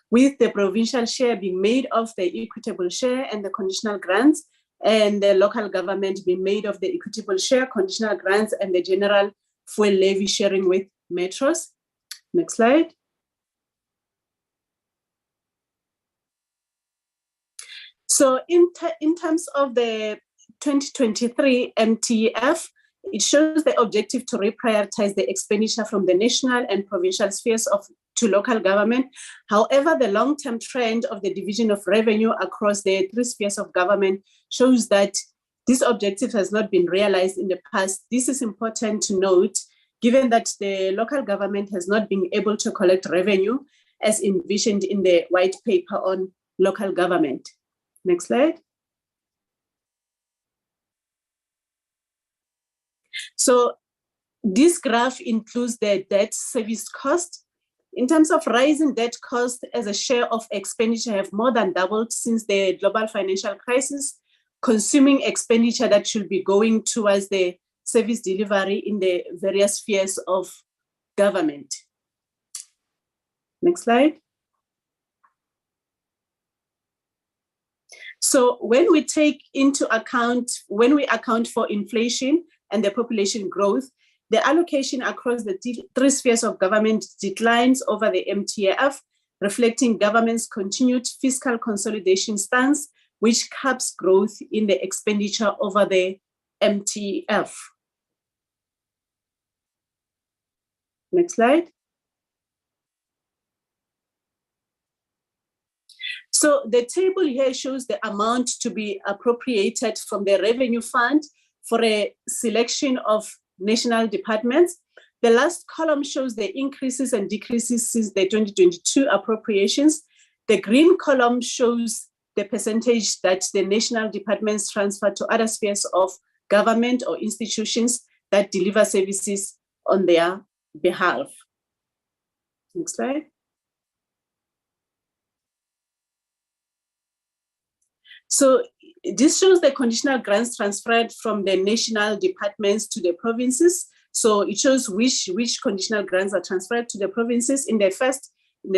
with the provincial share being made of the equitable share and the conditional grants, and the local government being made of the equitable share, conditional grants, and the general fuel levy sharing with metros. Next slide. So in terms of the 2023 MTF, it shows the objective to reprioritize the expenditure from the national and provincial spheres to local government. However, the long-term trend of the division of revenue across the three spheres of government shows that this objective has not been realized in the past. This is important to note, given that the local government has not been able to collect revenue as envisioned in the white paper on local government. Next slide. So this graph includes the debt service cost. In terms of rising debt cost as a share of expenditure have more than doubled since the global financial crisis, consuming expenditure that should be going towards the service delivery in the various spheres of government. Next slide. So when we account for inflation and the population growth, the allocation across the three spheres of government declines over the MTF, reflecting government's continued fiscal consolidation stance, which caps growth in the expenditure over the MTF. Next slide. So the table here shows the amount to be appropriated from the revenue fund for a selection of national departments. The last column shows the increases and decreases since the 2022 appropriations. The green column shows the percentage that the national departments transfer to other spheres of government or institutions that deliver services on their behalf. Next slide. So this shows the conditional grants transferred from the national departments to the provinces. So it shows which conditional grants are transferred to the provinces in the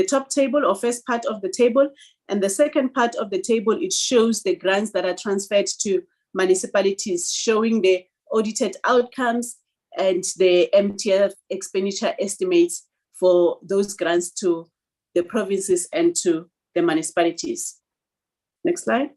top table or first part of the table. And the second part of the table, it shows the grants that are transferred to municipalities, showing the audited outcomes and the MTF expenditure estimates for those grants to the provinces and to the municipalities. Next slide.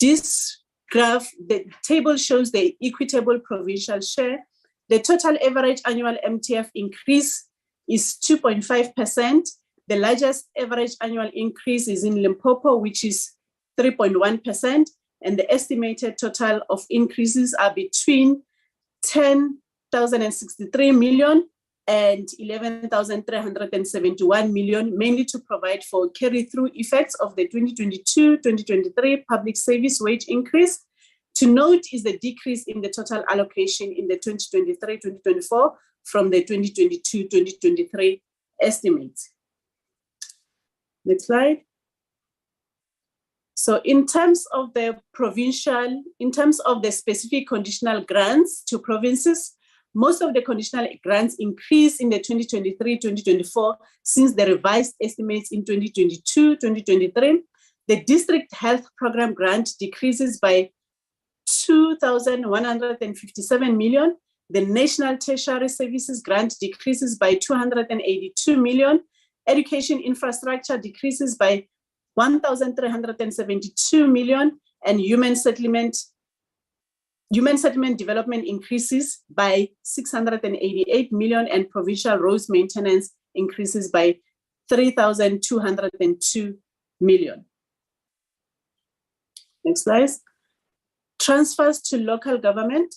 This graph, the table shows the equitable provincial share. The total average annual MTF increase is 2.5%. The largest average annual increase is in Limpopo, which is 3.1%. And the estimated total of increases are between 10,063 million and 11,371 million, mainly to provide for carry-through effects of the 2022-2023 public service wage increase. To note is the decrease in the total allocation in the 2023-2024 from the 2022-2023 estimates. Next slide. So in terms of the specific conditional grants to provinces, most of the conditional grants increase in the 2023-2024 since the revised estimates in 2022-2023. The district health program grant decreases by 2,157 million. The national tertiary services grant decreases by 282 million. Education infrastructure decreases by 1,372 million, and human settlement development increases by 688 million, and provincial roads maintenance increases by 3,202 million. Next slide. Transfers to local government.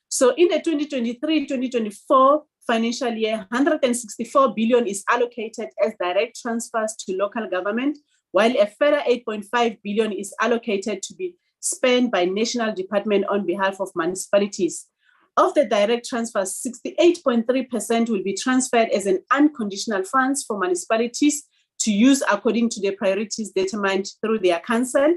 So in the 2023-2024 financial year, 164 billion is allocated as direct transfers to local government, while a further 8.5 billion is allocated to be spent by national department on behalf of municipalities. Of the direct transfers, 68.3% will be transferred as an unconditional funds for municipalities to use according to the priorities determined through their council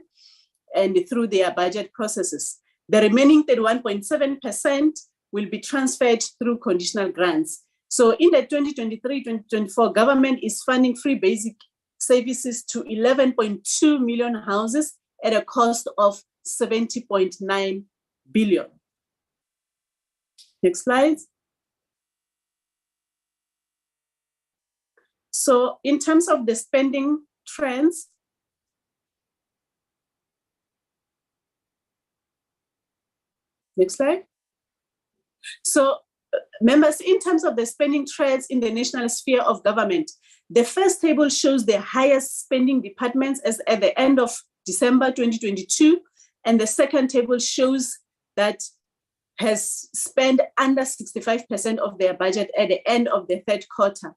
and through their budget processes. The remaining 31.7% will be transferred through conditional grants. So in the 2023-2024, government is funding free basic services to 11.2 million houses at a cost of 70.9 billion. Next slide. So in terms of the spending trends, next slide. So members, in terms of the spending trends in the national sphere of government, the first table shows the highest spending departments as at the end of December 2022, and the second table shows that has spent under 65% of their budget at the end of the third quarter.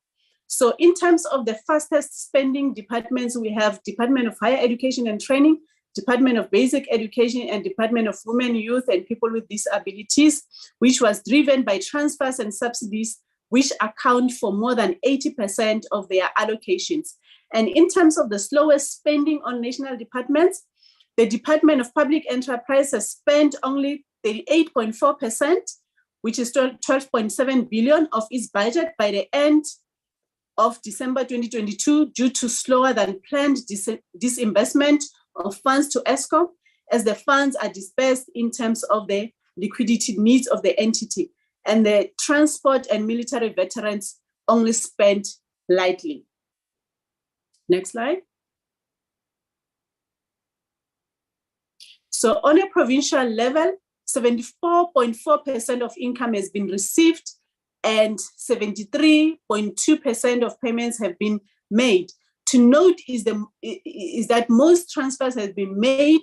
So in terms of the fastest spending departments, we have Department of Higher Education and Training, Department of Basic Education, and Department of Women, Youth, and People with Disabilities, which was driven by transfers and subsidies, which account for more than 80% of their allocations. And in terms of the slowest spending on national departments, the Department of Public Enterprise has spent only 38.4%, which is 12.7 billion of its budget by the end of December 2022, due to slower than planned disinvestment of funds to ESCOM, as the funds are dispersed in terms of the liquidity needs of the entity. And the transport and military veterans only spent lightly. Next slide. So on a provincial level, 74.4% of income has been received and 73.2% of payments have been made. To note is that most transfers have been made,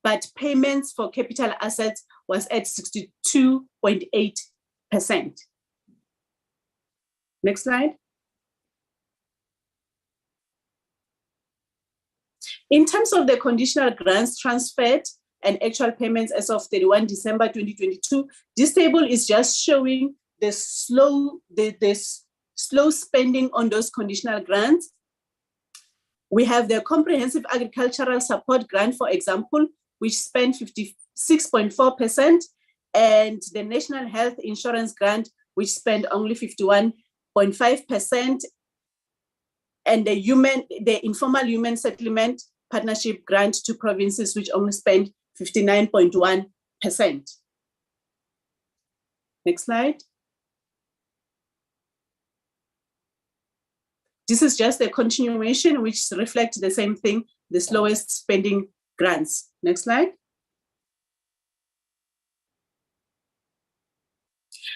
but payments for capital assets was at 62.8%. Next slide. In terms of the conditional grants transferred and actual payments as of 31 December 2022, this table is just showing the slow spending on those conditional grants. We have the Comprehensive Agricultural Support Grant, for example, which spent 56.4%, and the National Health Insurance Grant, which spent only 51.5%, and the Informal Human Settlement Partnership Grant to provinces, which only spent 59.1%. Next slide. This is just a continuation which reflects the same thing, the slowest spending grants. Next slide.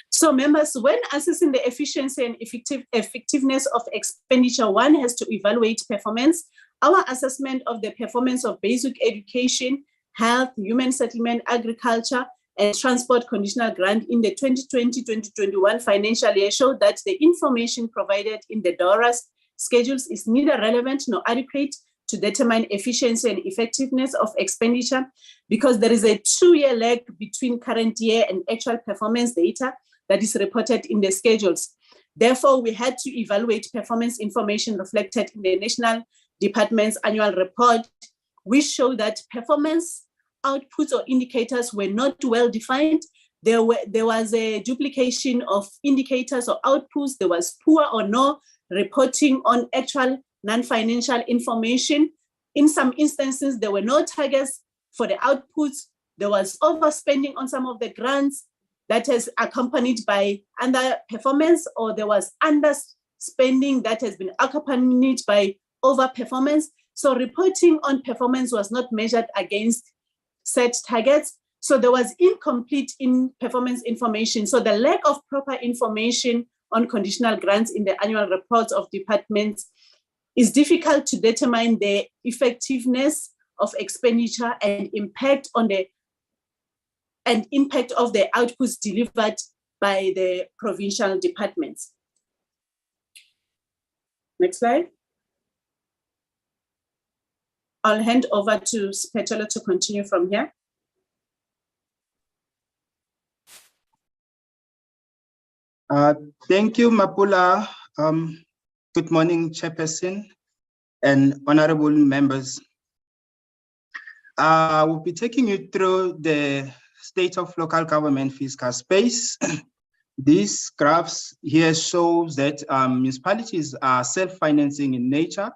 So members, when assessing the efficiency and effectiveness of expenditure, one has to evaluate performance. Our assessment of the performance of basic education, health, human settlement, agriculture, and transport conditional grant in the 2020-2021 financial year showed that the information provided in the DORA's schedules is neither relevant nor adequate to determine efficiency and effectiveness of expenditure, because there is a 2-year lag between current year and actual performance data that is reported in the schedules. Therefore, we had to evaluate performance information reflected in the National Department's annual report, which showed that performance outputs or indicators were not well defined. There was a duplication of indicators or outputs. There was poor or no reporting on actual non-financial information. In some instances, there were no targets for the outputs. There was overspending on some of the grants that is accompanied by underperformance, or there was underspending that has been accompanied by overperformance. So reporting on performance was not measured against set targets. So there was incomplete performance information. So the lack of proper information on conditional grants in the annual reports of departments is difficult to determine the effectiveness of expenditure and impact of the outputs delivered by the provincial departments. Next slide. I'll hand over to Spetola to continue from here. Thank you, Mapula. Good morning, Chairperson and honorable members. I will be taking you through the state of local government fiscal space. These graphs here shows that municipalities are self-financing in nature,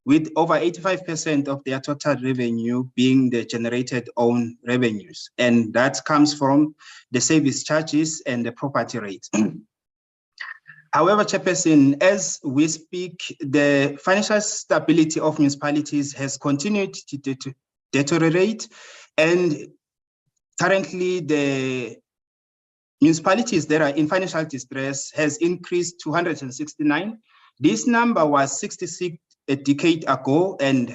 with over 85% of their total revenue being the generated own revenues. And that comes from the service charges and the property rates. However, Chairperson, as we speak, the financial stability of municipalities has continued to deteriorate, and currently the municipalities that are in financial distress has increased to 169. This number was 66 a decade ago, and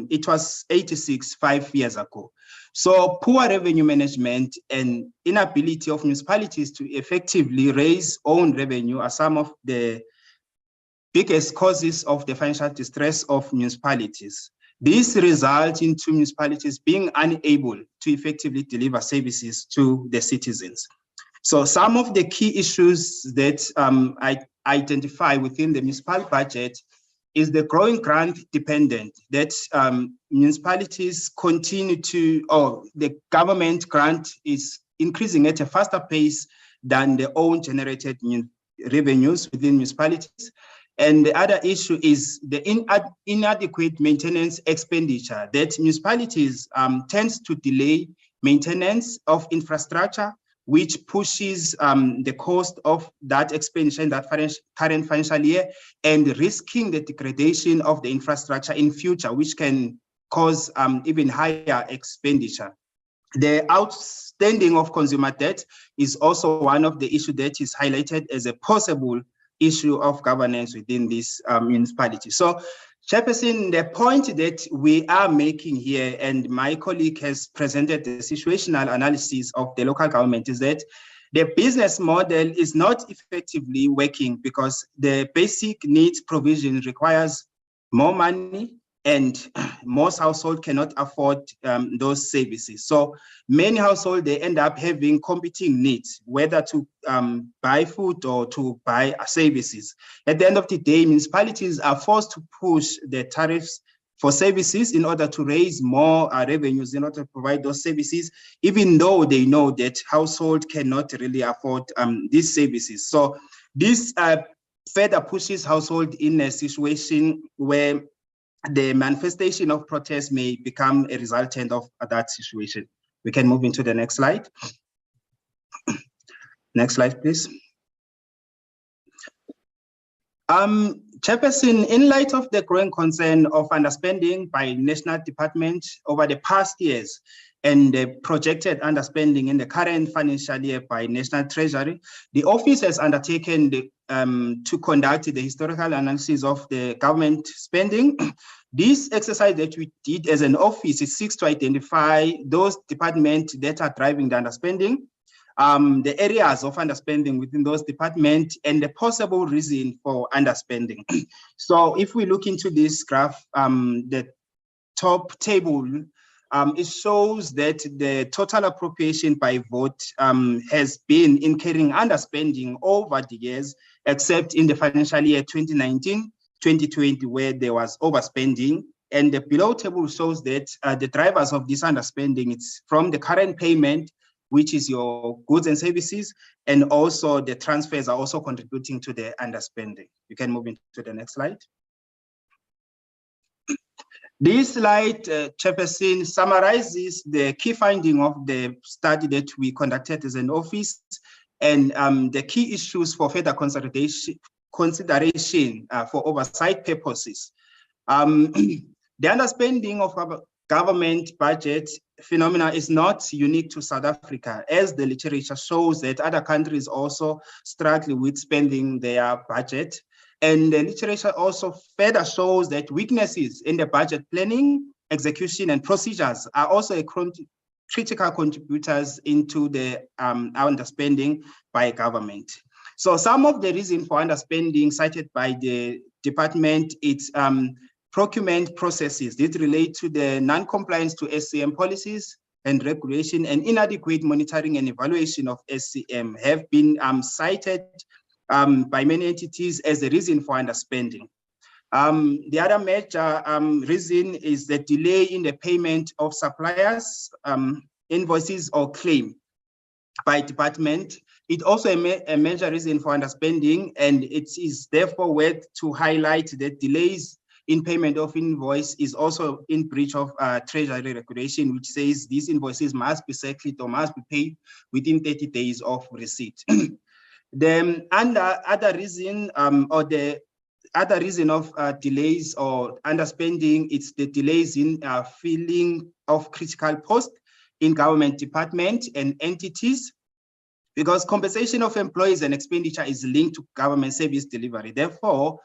it was 86 5 years ago. So poor revenue management and inability of municipalities to effectively raise own revenue are some of the biggest causes of the financial distress of municipalities. This results into municipalities being unable to effectively deliver services to the citizens. So some of the key issues that I identify within the municipal budget is the growing grant dependent, that municipalities continue to, or the government grant is increasing at a faster pace than the own generated revenues within municipalities. And the other issue is the inadequate maintenance expenditure, that municipalities tends to delay maintenance of infrastructure, which pushes the cost of that expenditure in that current financial year, and risking the degradation of the infrastructure in future, which can cause even higher expenditure. The outstanding of consumer debt is also one of the issues that is highlighted as a possible issue of governance within this municipality. So, Chairperson, the point that we are making here, and my colleague has presented the situational analysis of the local government, is that the business model is not effectively working because the basic needs provision requires more money, and most households cannot afford those services. So many households, they end up having competing needs, whether to buy food or to buy services. At the end of the day, municipalities are forced to push the tariffs for services in order to raise more revenues in order to provide those services, even though they know that households cannot really afford these services. So this further pushes households in a situation where the manifestation of protest may become a resultant of that situation. We can move into the next slide. Next slide, please. Chairperson, in light of the growing concern of underspending by national departments over the past years and the projected underspending in the current financial year by National Treasury, the office has undertaken to conduct the historical analysis of the government spending. This exercise that we did as an office, it seeks to identify those departments that are driving the underspending, the areas of underspending within those departments, and the possible reason for underspending. So if we look into this graph, the top table, it shows that the total appropriation by vote has been incurring underspending over the years, except in the financial year 2019-2020, where there was overspending. And the below table shows that the drivers of this underspending, it's from the current payment, which is your goods and services, and also the transfers are also contributing to the underspending. You can move into the next slide. This slide, Chairperson, summarizes the key finding of the study that we conducted as an office, and the key issues for further consideration for oversight purposes. The underspending of our government budget phenomena is not unique to South Africa, as the literature shows that other countries also struggle with spending their budget. And the literature also further shows that weaknesses in the budget planning, execution, and procedures are also critical contributors into the underspending by government. So some of the reasons for underspending cited by the department, it's procurement processes that relate to the non-compliance to SCM policies and regulation, and inadequate monitoring and evaluation of SCM have been cited by many entities as the reason for underspending. The other major reason is the delay in the payment of suppliers, invoices or claim by department. It also a major reason for underspending, and it is therefore worth to highlight that delays in payment of invoice is also in breach of Treasury regulation, which says these invoices must be settled or must be paid within 30 days of receipt. The other reason of delays or underspending, it's the delays in filling of critical posts in government departments and entities, because compensation of employees and expenditure is linked to government service delivery. Therefore,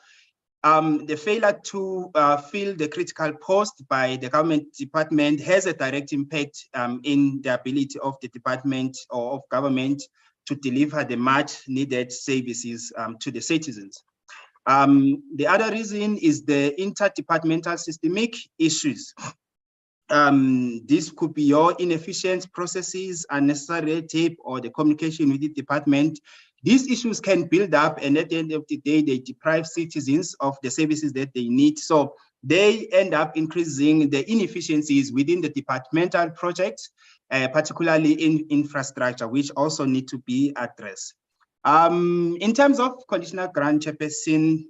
the failure to fill the critical post by the government department has a direct impact in the ability of the department or of government to deliver the much needed services to the citizens. The other reason is the interdepartmental systemic issues. This could be your inefficient processes, unnecessary tape, or the communication with the department. These issues can build up, and at the end of the day, they deprive citizens of the services that they need. So they end up increasing the inefficiencies within the departmental projects, particularly in infrastructure, which also need to be addressed. In terms of conditional grant, Chairperson,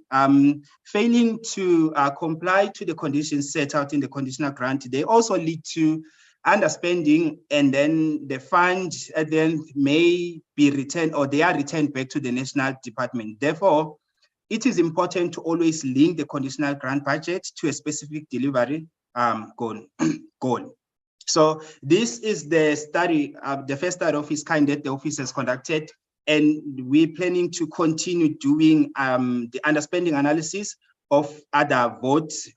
failing to comply to the conditions set out in the conditional grant, they also lead to underspending, and then the funds then may be returned, or they are returned back to the national department. Therefore, it is important to always link the conditional grant budget to a specific delivery goal. So this is the study, the first study of its kind that the office has conducted, and we're planning to continue doing the underspending analysis of other votes,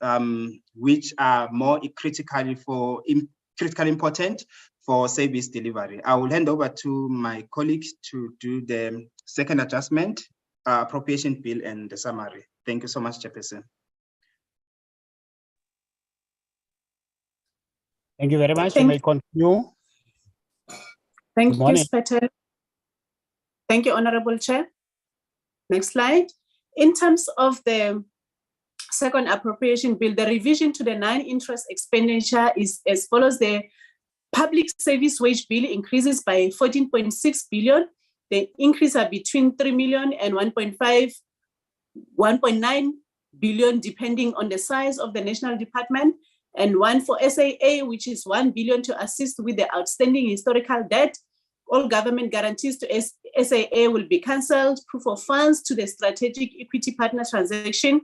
which are more critically important for service delivery. I will hand over to my colleagues to do the second adjustment, appropriation bill and the summary. Thank you so much, Chairperson. Thank you very much. You may continue. Thank you, Spetter. Thank you, Honorable Chair. Next slide. In terms of the second appropriation bill, the revision to the non-interest expenditure is as follows. The public service wage bill increases by 14.6 billion. The increase are between 3 million and 1.9 billion, depending on the size of the national department, and one for SAA, which is 1 billion to assist with the outstanding historical debt. All government guarantees to SAA will be cancelled. Proof of funds to the strategic equity partner transaction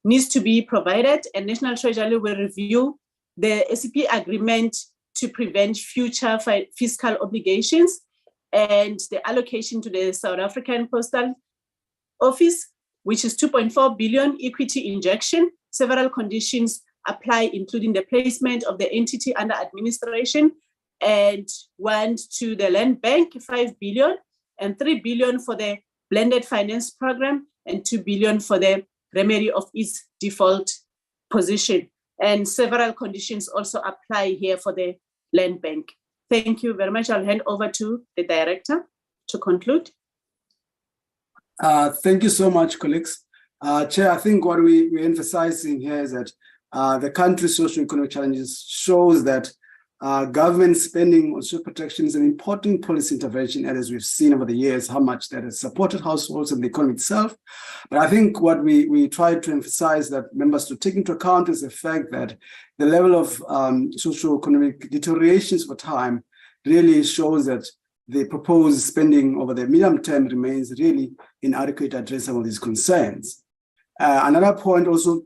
needs to be provided, and National Treasury will review the SCP agreement to prevent future fiscal obligations, and the allocation to the South African Postal Office, which is 2.4 billion equity injection. Several conditions apply, including the placement of the entity under administration, and one to the land bank, 5 billion, and 3 billion for the blended finance program, and 2 billion for the remedy of its default position. And several conditions also apply here for the land bank. Thank you very much. I'll hand over to the director to conclude. Thank you so much, colleagues. Chair, I think what we're emphasizing here is that the country's socio-economic challenges shows that government spending on social protection is an important policy intervention, and as we've seen over the years, how much that has supported households and the economy itself. But I think what we try to emphasize that members to take into account is the fact that the level of socio-economic deteriorations over time really shows that the proposed spending over the medium term remains really inadequate to address some of these concerns. Another point also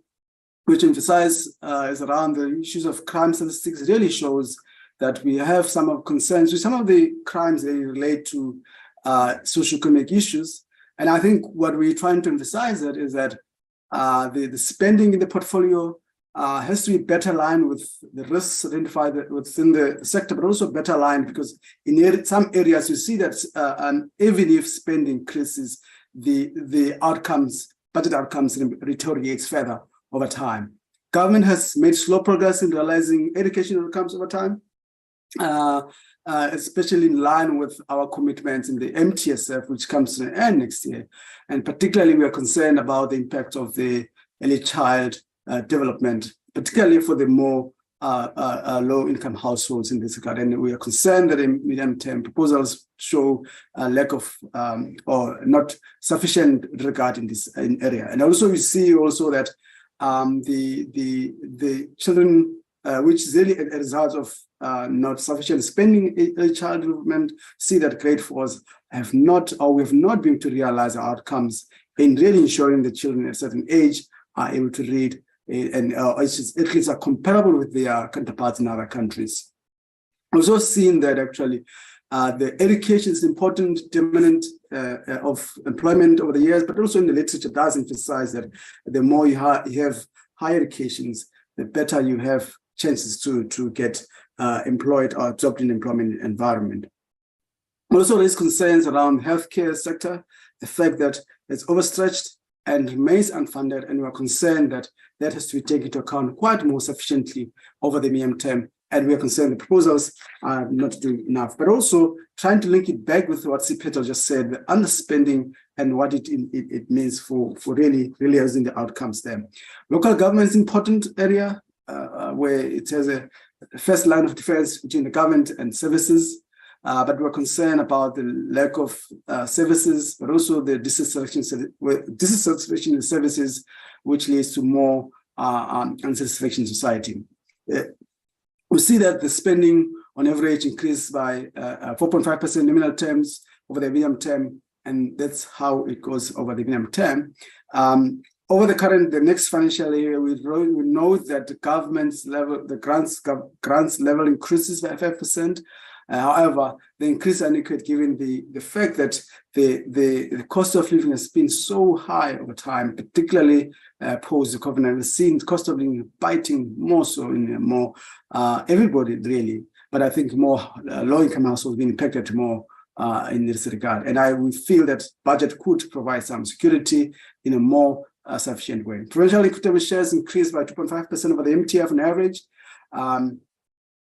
which emphasize is around the issues of crime statistics. Really shows that we have some of concerns with some of the crimes that relate to socioeconomic issues. And I think what we're trying to emphasize that is that the spending in the portfolio has to be better aligned with the risks identified within the sector, but also better aligned, because in some areas you see that even if spending increases, the outcomes, budget outcomes deteriorates further over time. Government has made slow progress in realizing education outcomes over time, especially in line with our commitments in the MTSF, which comes to an end next year. And particularly, we are concerned about the impact of the early child development, particularly for the more low-income households in this regard. And we are concerned that in medium-term proposals show a lack of or not sufficient regard in this area. And also, we see also that the children, which is really a result of not sufficient spending in child development, see that grade fours have not, or we have not been to realize the outcomes in really ensuring that children at a certain age are able to read and at least are comparable with their counterparts in other countries. Also seen that actually the education is important determinant of employment over the years, but also in the literature does emphasize that the more you have higher educations, the better you have chances to get employed or job in employment environment. Also raise concerns around healthcare sector, the fact that it's overstretched and remains unfunded, and we are concerned that that has to be taken into account quite more sufficiently over the medium term. And we are concerned the proposals are not doing enough, but also trying to link it back with what Siphetho just said, the underspending and what it means for really realizing the outcomes there. Local government is an important area where it has a first line of defense between the government and services, but we're concerned about the lack of services, but also the dissatisfaction in services, which leads to more unsatisfaction in society. We see that the spending on average increased by 4.5% nominal terms over the medium term, and that's how it goes over the medium term. Over the next financial year, we know that the government's level, the grants level increases by 5%. However, the increase is inadequate given the fact that the cost of living has been so high over time, particularly post the COVID. We've seen cost of living biting more so in more everybody really. but I think more low-income households being impacted more in this regard. And we feel that budget could provide some security in a more sufficient way. Provincial equitable shares increased by 2.5% over the MTF on average. And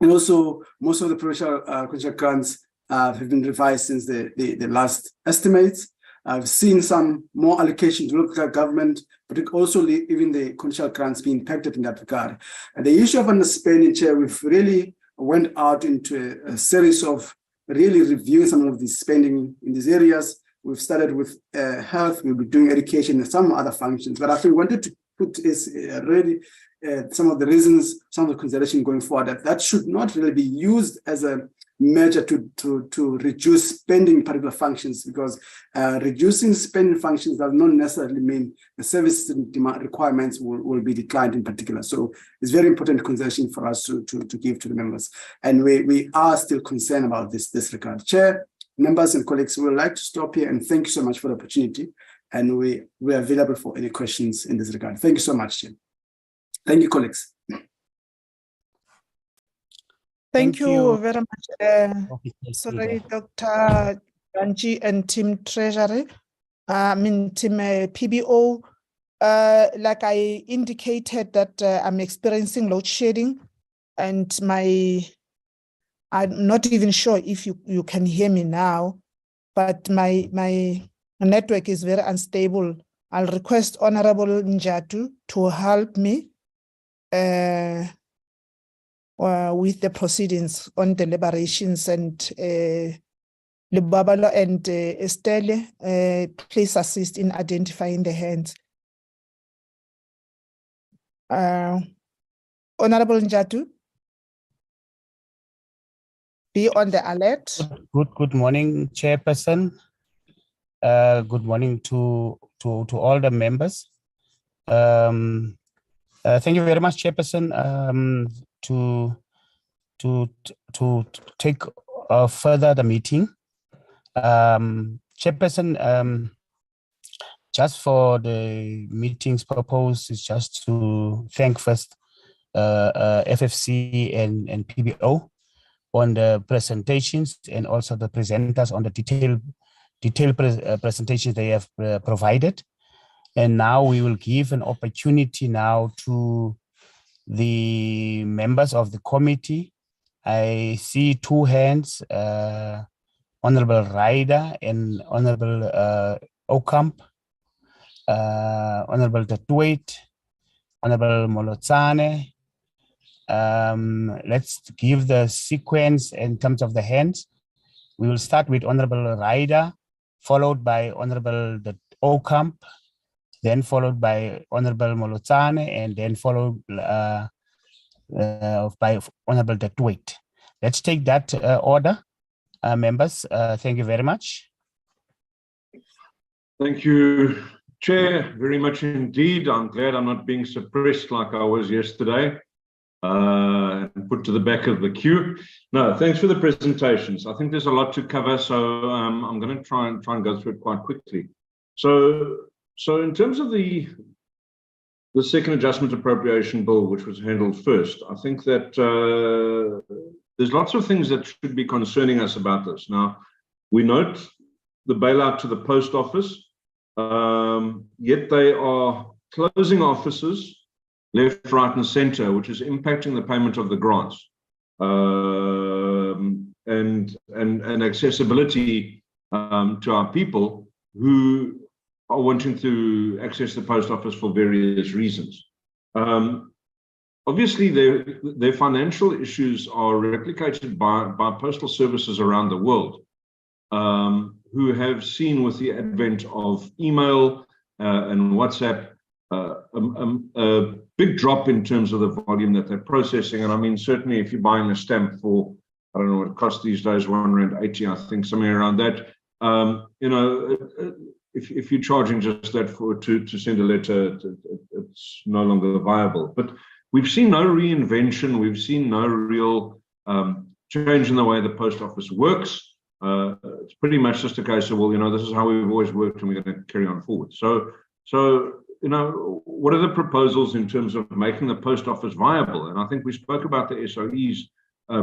also, most of the provincial grants have been revised since the last estimates. I've seen some more allocation to local government, but also even the conditional grants being impacted in that regard. And the issue of underspending, Chair, we've really went out into a series of really reviewing some of the spending in these areas. We've started with health, we'll be doing education and some other functions. But I think we wanted to put is really some of the reasons, some of the consideration going forward, that should not really be used as a measure to reduce spending particular functions, because reducing spending functions does not necessarily mean the service demand requirements will be declined in particular. So it's very important consideration for us to give to the members. And we are still concerned about this regard. Chair, members and colleagues, we would like to stop here and thank you so much for the opportunity. And we are available for any questions in this regard. Thank you so much, Chair. Thank you, colleagues. Thank you very much. Sorry, Dr. Ganji and Team Treasury, Team PBO. Like I indicated that I'm experiencing load shedding, and I'm not even sure if you can hear me now, but my network is very unstable. I'll request Honorable Njatu to help me with the proceedings on deliberations, and Libabalo and Estelle, please assist in identifying the hands. Honorable Njatu, be on the alert. Good morning, Chairperson. Good morning to all the members. Thank you very much, Chairperson, to take further the meeting. Chairperson, just for the meeting's purpose is just to thank first FFC and PBO on the presentations, and also the presenters on the detailed presentations they have provided. And now we will give an opportunity now to the members of the committee. I see two hands, Honorable Ryder and Honorable Okamp, Honorable Tatwait, Honorable Molotsane. Let's give the sequence in terms of the hands. We will start with Honorable Ryder, followed by Honorable Okamp, then followed by Honorable Molotsane, and then followed by Honorable Tatwait. Let's take that order, members. Thank you very much. Thank you, Chair, very much indeed. I'm glad I'm not being suppressed like I was yesterday and put to the back of the queue. No, thanks for the presentations. I think there's a lot to cover, so I'm going to try and go through it quite quickly. So in terms of the second adjustment appropriation bill, which was handled first, I think that there's lots of things that should be concerning us about this. Now, we note the bailout to the post office, yet they are closing offices left, right, and center, which is impacting the payment of the grants and accessibility to our people who are wanting to access the post office for various reasons. Obviously, their financial issues are replicated by postal services around the world, who have seen with the advent of email and WhatsApp a big drop in terms of the volume that they're processing. And I mean, certainly if you're buying a stamp for, I don't know what it costs these days, R1.80, I think, somewhere around that, you know, if you're charging just that to send a letter, it's no longer viable. But we've seen no reinvention. We've seen no real change in the way the post office works. It's pretty much just a case of, well, you know, this is how we've always worked and we're going to carry on forward. So you know, what are the proposals in terms of making the post office viable? And I think we spoke about the SOEs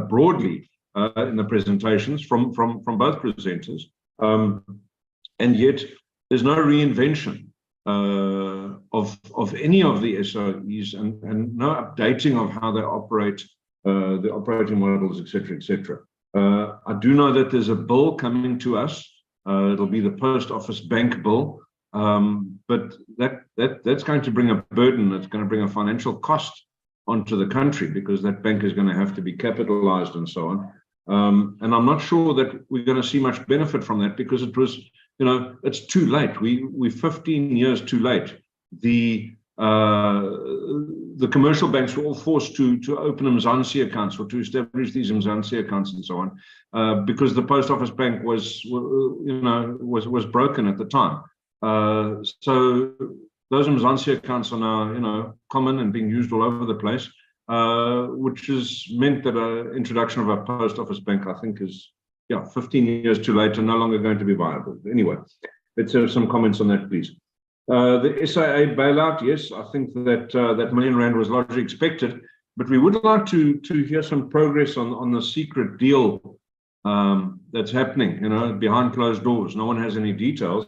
broadly in the presentations from both presenters, and yet there's no reinvention of any of the SOEs and no updating of how they operate, the operating models, etc., etc. I do know that there's a bill coming to us. It'll be the Post Office Bank Bill, but that's going to bring a burden. It's going to bring a financial cost onto the country because that bank is going to have to be capitalized and so on. And I'm not sure that we're going to see much benefit from that because it was, it's too late. We're 15 years too late. The commercial banks were all forced to open Mzansi accounts or to establish these Mzansi accounts and so on, because the Post Office Bank was broken at the time. So those Mzansi accounts are now, common and being used all over the place, which has meant that an introduction of a Post Office Bank, I think, is 15 years too late and no longer going to be viable. Anyway, let's have some comments on that, please. The SIA bailout, yes, I think that that R1 million was largely expected, but we would like to hear some progress on the secret deal that's happening, behind closed doors. No one has any details.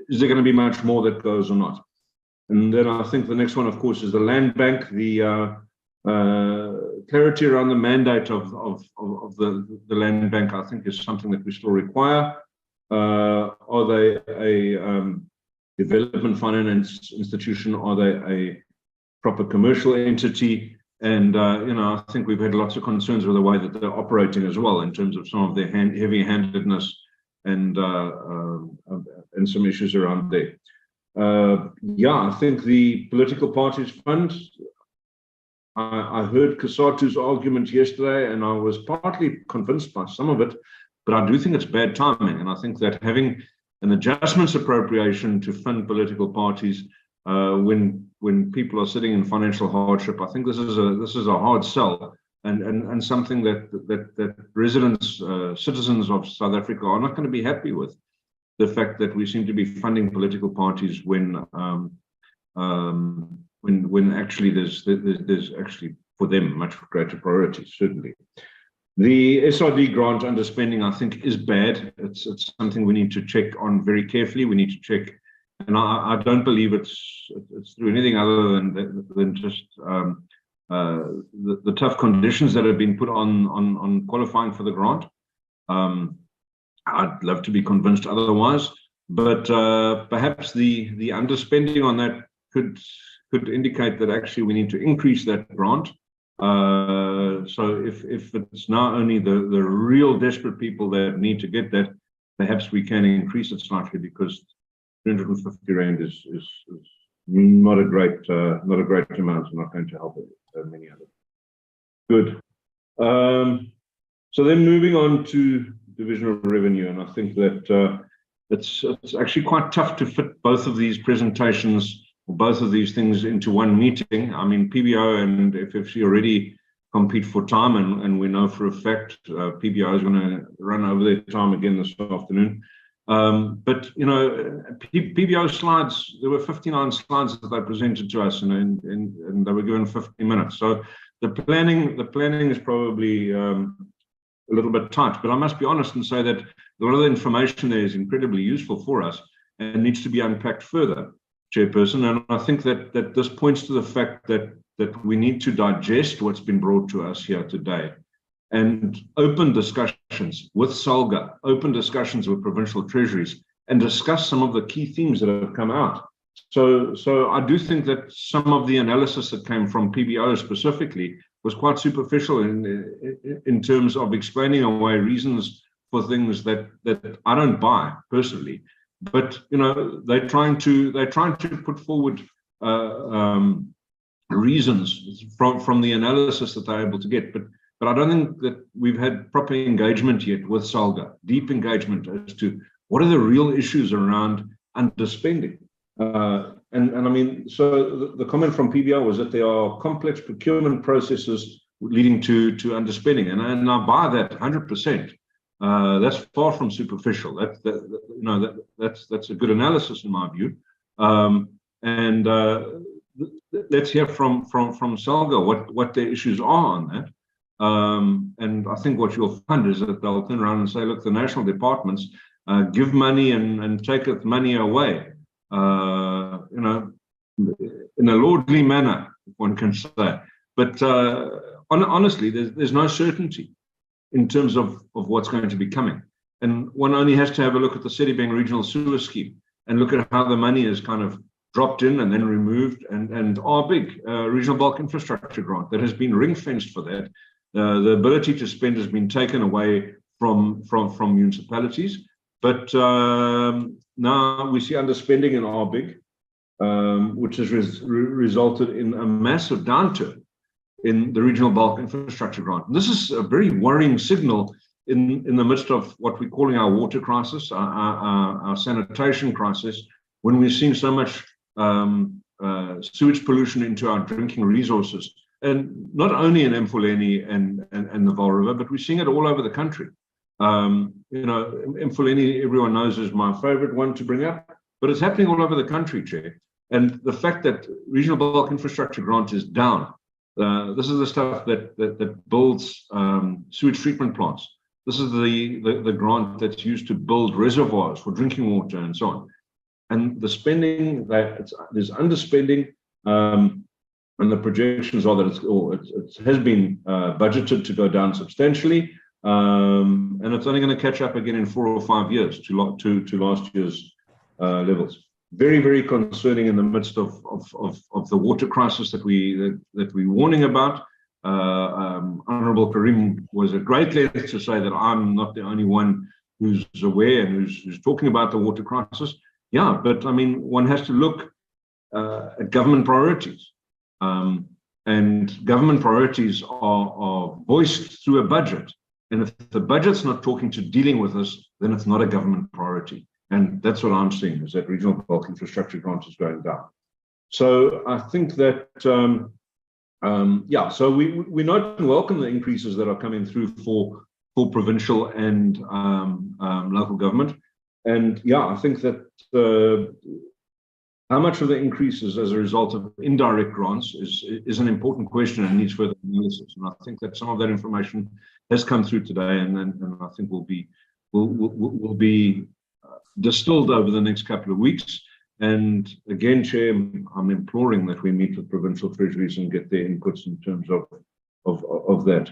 Is there going to be much more that goes or not? And then I think the next one, of course, is the Land Bank. The clarity around the mandate of the Land Bank, I think, is something that we still require. Are they a development finance institution? Are they a proper commercial entity? And, I think we've had lots of concerns with the way that they're operating as well in terms of some of their heavy-handedness and some issues around there. I think the political parties fund, I heard Kasatu's argument yesterday, and I was partly convinced by some of it, but I do think it's bad timing. And I think that having an adjustments appropriation to fund political parties when people are sitting in financial hardship, I think this is a hard sell and something that residents, citizens of South Africa are not going to be happy with. The fact that we seem to be funding political parties when actually there's actually for them much greater priorities, certainly. The SRD grant underspending, I think, is bad. It's something we need to check on very carefully. We need to check, and I don't believe it's through anything other than just the tough conditions that have been put on qualifying for the grant. I'd love to be convinced otherwise, but perhaps the underspending on that could indicate that actually we need to increase that grant. So if it's now only the real desperate people that need to get that, perhaps we can increase it slightly, because 350 Rand is not a great amount. It's not going to help many others. Good. So then moving on to division of revenue, and I think that it's actually quite tough to fit both of these presentations or both of these things into one meeting. I mean, PBO and FFC already compete for time, and we know for a fact PBO is going to run over their time again this afternoon. But PBO slides, there were 59 slides that they presented to us, and they were given 15 minutes. So the planning is probably a little bit tight, but I must be honest and say that a lot of the information there is incredibly useful for us and needs to be unpacked further, Chairperson. And I think that this points to the fact that we need to digest what's been brought to us here today, and open discussions with SALGA, open discussions with provincial treasuries, and discuss some of the key themes that have come out. So I do think that some of the analysis that came from PBO specifically was quite superficial in terms of explaining away reasons for things that I don't buy personally. But they're trying to put forward reasons from the analysis that they're able to get. But I don't think that we've had proper engagement yet with SALGA, deep engagement as to what are the real issues around underspending. And I mean, so the comment from PBO was that there are complex procurement processes leading to underspending, and I buy that 100%. That's far from superficial. That's a good analysis in my view. And let's hear from SALGA what their issues are on that. And I think what you'll find is that they'll turn around and say, look, the national departments give money and taketh money away, in a lordly manner, if one can say. But honestly, there's no certainty in terms of what's going to be coming. And one only has to have a look at the Sedibeng Regional Sewer Scheme and look at how the money is kind of dropped in and then removed, and our big regional bulk infrastructure grant that has been ring-fenced for that. The ability to spend has been taken away from municipalities, but now we see underspending in our big, which has resulted in a massive downturn in the regional bulk infrastructure grant. And this is a very worrying signal in the midst of what we're calling our water crisis, our sanitation crisis, when we're seeing so much sewage pollution into our drinking resources, and not only in Mfuleni and the Vaal River, but we're seeing it all over the country. Mfuleni, everyone knows, is my favorite one to bring up, but it's happening all over the country, Chair. And the fact that regional bulk infrastructure grant is down, this is the stuff that builds sewage treatment plants. This is the grant that's used to build reservoirs for drinking water and so on. And the spending, there's underspending, and the projections are that it has been budgeted to go down substantially, and it's only going to catch up again in 4 or 5 years to last year's levels. Very, very concerning in the midst of the water crisis that we're warning about. Honourable Karim was at great length to say that I'm not the only one who's aware and who's talking about the water crisis. Yeah, but I mean, one has to look at government priorities, and government priorities are voiced through a budget. And if the budget's not talking to dealing with us, then it's not a government priority. And that's what I'm seeing, is that regional bulk infrastructure grant is going down. So I think that, so we note and welcome the increases that are coming through for provincial and local government. And yeah, I think that how much of the increases as a result of indirect grants is an important question and needs further analysis. And I think that some of that information has come through today, and I think will be distilled over the next couple of weeks. And again, Chair, I'm imploring that we meet with provincial treasuries and get their inputs in terms of that.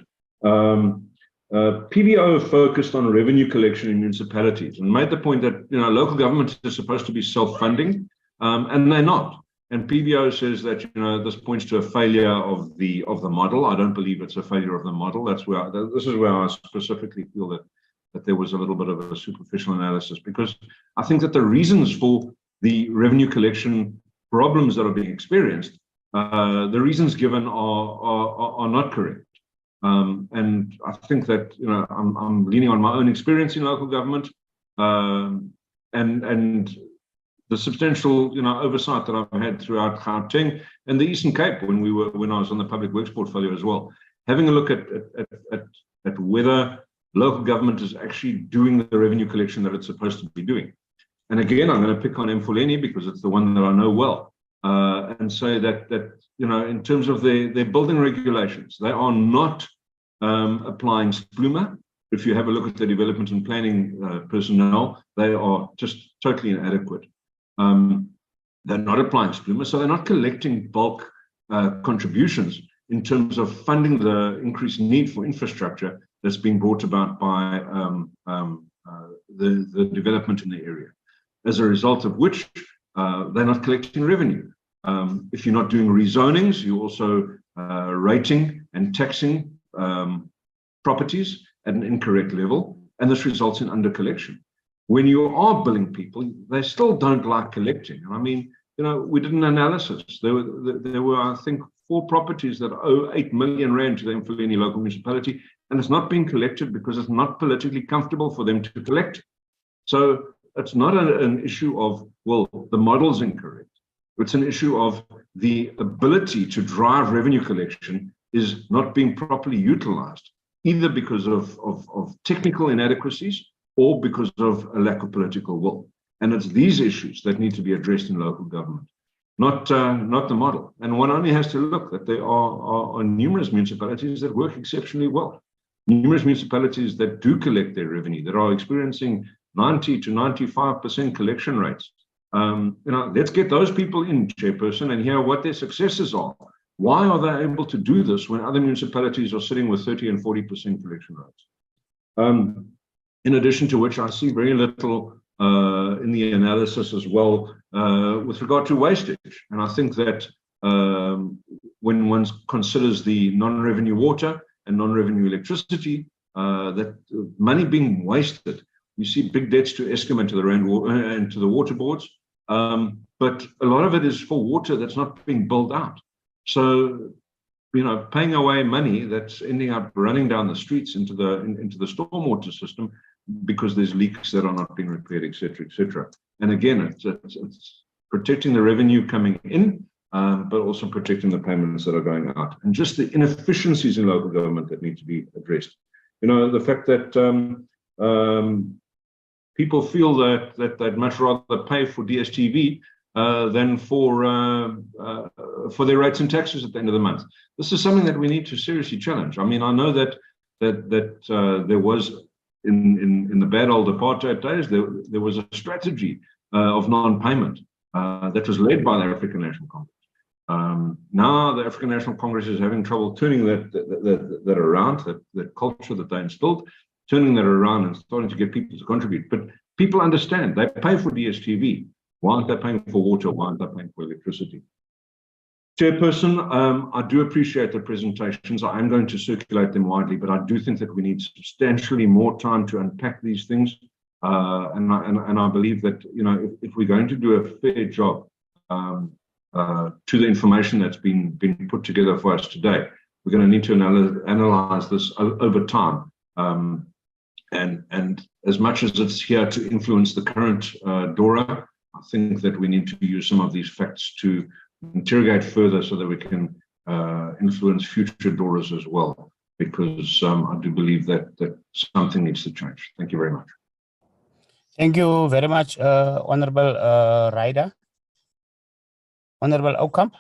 PBO focused on revenue collection in municipalities and made the point that local government is supposed to be self-funding, and they're not. And PBO says that this points to a failure of the model. I don't believe it's a failure of the model. This is where I specifically feel that there was a little bit of a superficial analysis, because I think that the reasons for the revenue collection problems that are being experienced, the reasons given are not correct. And I think that I'm leaning on my own experience in local government, and the substantial oversight that I've had throughout Gauteng and the Eastern Cape when I was on the public works portfolio as well, having a look at whether local government is actually doing the revenue collection that it's supposed to be doing. And again, I'm going to pick on Mfuleni because it's the one that I know well, and say that in terms of their building regulations, they are not applying SPLUMA. If you have a look at the development and planning personnel, they are just totally inadequate. They're not applying SPLUMA, so they're not collecting bulk contributions in terms of funding the increased need for infrastructure that's being brought about by the development in the area. As a result of which, they're not collecting revenue. If you're not doing rezonings, you're also rating and taxing properties at an incorrect level, and this results in under collection. When you are billing people, they still don't like collecting. I mean, we did an analysis. There were, I think, 4 properties that owe 8 million rand to the Mfuleni local municipality, and it's not being collected because it's not politically comfortable for them to collect. So it's not an issue of, well, the model's incorrect. It's an issue of the ability to drive revenue collection is not being properly utilized, either because of technical inadequacies or because of a lack of political will. And it's these issues that need to be addressed in local government. not the model. And one only has to look that there are numerous municipalities that work exceptionally well. Numerous municipalities that do collect their revenue, that are experiencing 90 to 95% collection rates. Let's get those people in, Chairperson, and hear what their successes are. Why are they able to do this when other municipalities are sitting with 30 and 40% collection rates? In addition to which, I see very little in the analysis as well with regard to wastage. And I think that when one considers the non-revenue water and non-revenue electricity, that money being wasted. You see big debts to Eskom and to the and to the water boards, but a lot of it is for water that's not being billed out. So, paying away money that's ending up running down the streets into the stormwater system because there's leaks that are not being repaired, etc., etc. And again, it's protecting the revenue coming in, but also protecting the payments that are going out, and just the inefficiencies in local government that need to be addressed. The fact that people feel that they'd much rather pay for DSTV than for their rates and taxes at the end of the month. This is something that we need to seriously challenge. I mean, I know that there was in the bad old apartheid days, there was a strategy of non-payment that was led by the African National Congress. Now the African National Congress is having trouble turning that around, that culture that they instilled, turning that around and starting to get people to contribute. But people understand, they pay for DSTV. Why aren't they paying for water? Why aren't they paying for electricity? Chairperson, I do appreciate the presentations. I am going to circulate them widely, but I do think that we need substantially more time to unpack these things. And I believe that, if we're going to do a fair job to the information that's been put together for us today, we're going to need to analyze this over time. And as much as it's here to influence the current DORA, I think that we need to use some of these facts to interrogate further so that we can influence future DORAs as well, because I do believe that something needs to change. Thank you very much. Thank you very much, Honorable Ryder. Honorable Oukamp.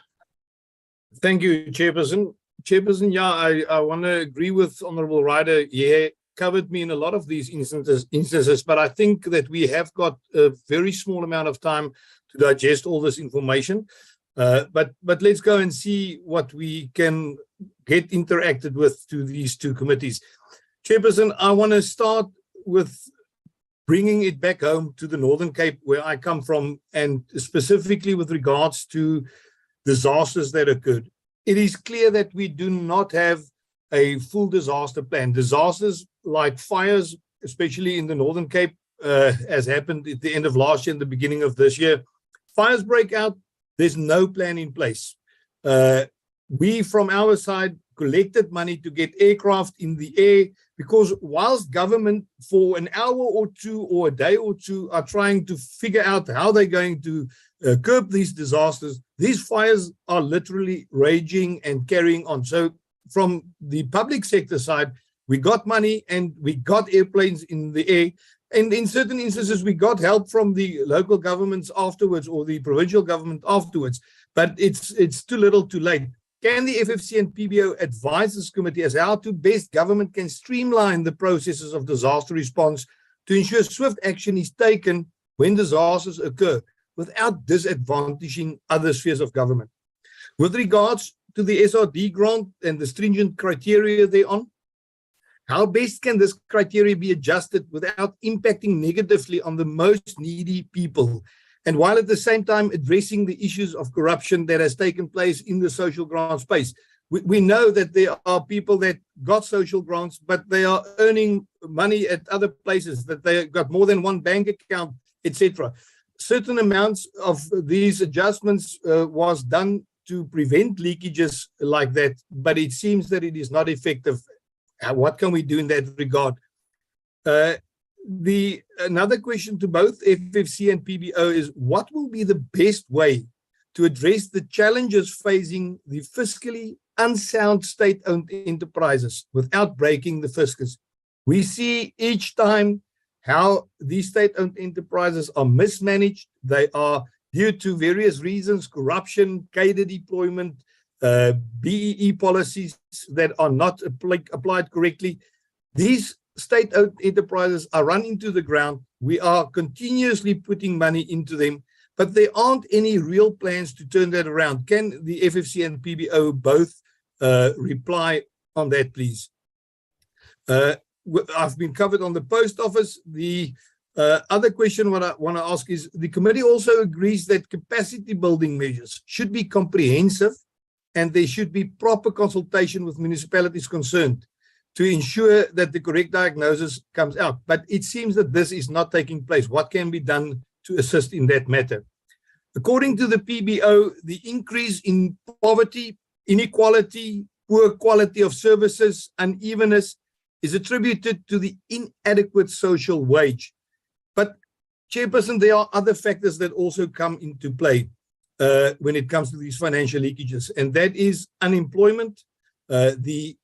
Thank you, Chairperson. Chairperson, yeah, I want to agree with Honorable Ryder. Yeah, covered me in a lot of these instances, but I think that we have got a very small amount of time to digest all this information. But let's go and see what we can get interacted with to these two committees. Chairperson, I want to start with bringing it back home to the Northern Cape, where I come from, and specifically with regards to disasters that occurred. It is clear that we do not have a full disaster plan. Disasters like fires, especially in the Northern Cape, as happened at the end of last year and the beginning of this year. Fires break out, there's no plan in place. We, from our side, collected money to get aircraft in the air, because whilst government for an hour or two or a day or two are trying to figure out how they're going to curb these disasters, these fires are literally raging and carrying on. So from the public sector side, we got money and we got airplanes in the air. And in certain instances, we got help from the local governments afterwards, or the provincial government afterwards, but it's too little too late. Can the FFC and PBO advise this committee as how to best government can streamline the processes of disaster response to ensure swift action is taken when disasters occur without disadvantaging other spheres of government? With regards to the SRD grant and the stringent criteria thereon, how best can this criteria be adjusted without impacting negatively on the most needy people, and while at the same time addressing the issues of corruption that has taken place in the social grant space? We know that there are people that got social grants, but they are earning money at other places, that they got more than one bank account, etc. Certain amounts of these adjustments was done to prevent leakages like that, but it seems that it is not effective. What can we do in that regard? Another question to both FFC and PBO is, what will be the best way to address the challenges facing the fiscally unsound state-owned enterprises without breaking the fiscus? We see each time how these state-owned enterprises are mismanaged. They are due to various reasons, corruption, cadre deployment, BEE policies that are not applied correctly. These state-owned enterprises are run into the ground. We are continuously putting money into them, but there aren't any real plans to turn that around. Can the FFC and PBO both reply on that, please? I've been covered on the post office. The other question what I want to ask is, the committee also agrees that capacity building measures should be comprehensive and there should be proper consultation with municipalities concerned to ensure that the correct diagnosis comes out. But it seems that this is not taking place. What can be done to assist in that matter? According to the PBO, the increase in poverty, inequality, poor quality of services, unevenness is attributed to the inadequate social wage. But, Chairperson, there are other factors that also come into play when it comes to these financial leakages, and that is unemployment, the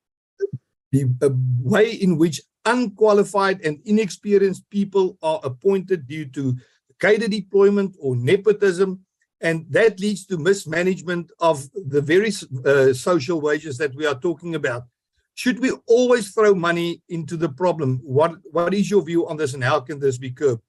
way in which unqualified and inexperienced people are appointed due to cadre deployment or nepotism, and that leads to mismanagement of the very social wages that we are talking about. Should we always throw money into the problem? What is your view on this, and how can this be curbed?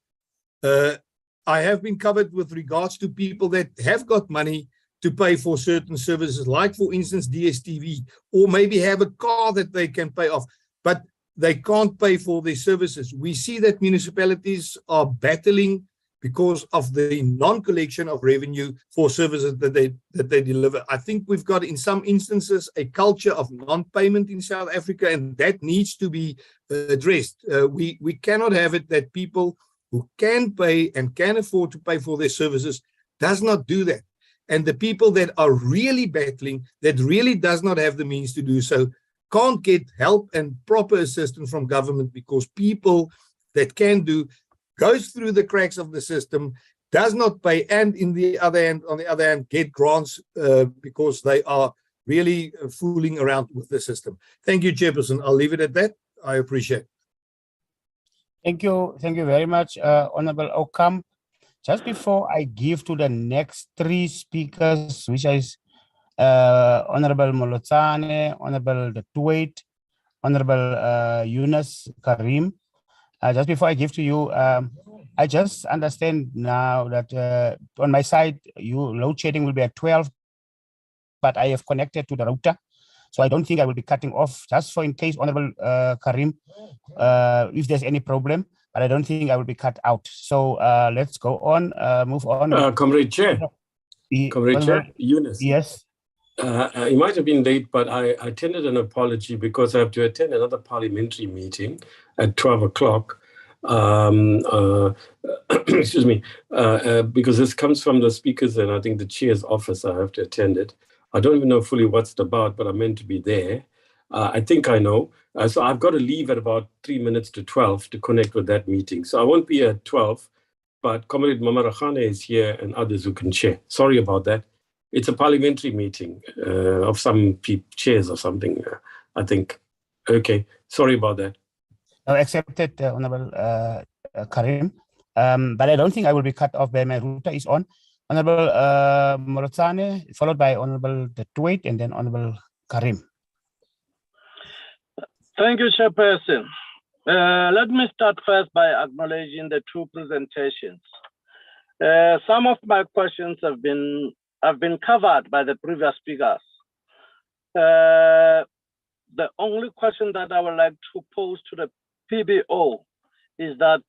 I have been covered with regards to people that have got money to pay for certain services, like, for instance, DSTV, or maybe have a car that they can pay off, but they can't pay for their services. We see that municipalities are battling because of the non-collection of revenue for services that they deliver. I think we've got, in some instances, a culture of non-payment in South Africa, and that needs to be addressed. We cannot have it that people who can pay and can afford to pay for their services does not do that. And the people that are really battling, that really does not have the means to do so, can't get help and proper assistance from government, because people that can do goes through the cracks of the system, does not pay, and on the other hand, get grants because they are really fooling around with the system. Thank you, Chairperson. I'll leave it at that. I appreciate it. Thank you very much, Honorable Okamp. Just before I give to the next three speakers, which is Honorable Molotsane, Honorable De Tuit, Honorable Yunus Karim, just before I give to you, I just understand now that on my side, load shedding will be at 12, but I have connected to the router. So I don't think I will be cutting off, just for in case, Honorable Karim, if there's any problem, but I don't think I will be cut out. So let's go on, move on. Comrade Chair, Comrade Chair, Yunus. Yes. You might have been late, but I attended an apology because I have to attend another parliamentary meeting at 12 o'clock. Excuse me, because this comes from the speakers and I think the chair's office. I have to attend it. I don't even know fully what's it about, but I'm meant to be there. I think I know. So I've got to leave at about 3 minutes to 12 to connect with that meeting. So I won't be at 12, but Comrade Mamarakhane is here and others who can chair. Sorry about that. It's a parliamentary meeting of some chairs or something, I think. Okay, sorry about that. Accepted, Honorable Karim. But I don't think I will be cut off by my router is on. Honorable Molotsane, followed by Honorable De Tuit, and then Honorable Karim. Thank you, Chairperson. Let me start first by acknowledging the two presentations. Some of my questions have been covered by the previous speakers. The only question that I would like to pose to the PBO is that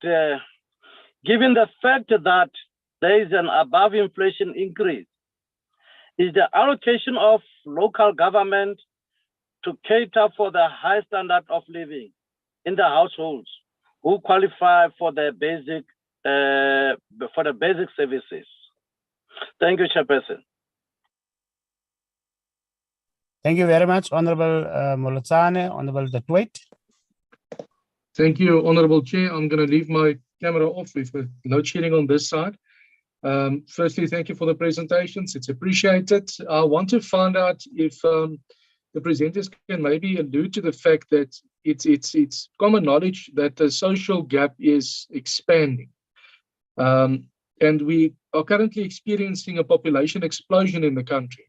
given the fact that there is an above inflation increase, is the allocation of local government to cater for the high standard of living in the households who qualify for the basic services? Thank you, Chairperson. Thank you very much, Honorable Molotsane. Honorable De Tuit. Thank you, Honorable Chair. I'm going to leave my camera off with load shedding on this side. Firstly, thank you for the presentations. It's appreciated. I want to find out if the presenters can maybe allude to the fact that it's common knowledge that the social gap is expanding. and we are currently experiencing a population explosion in the country.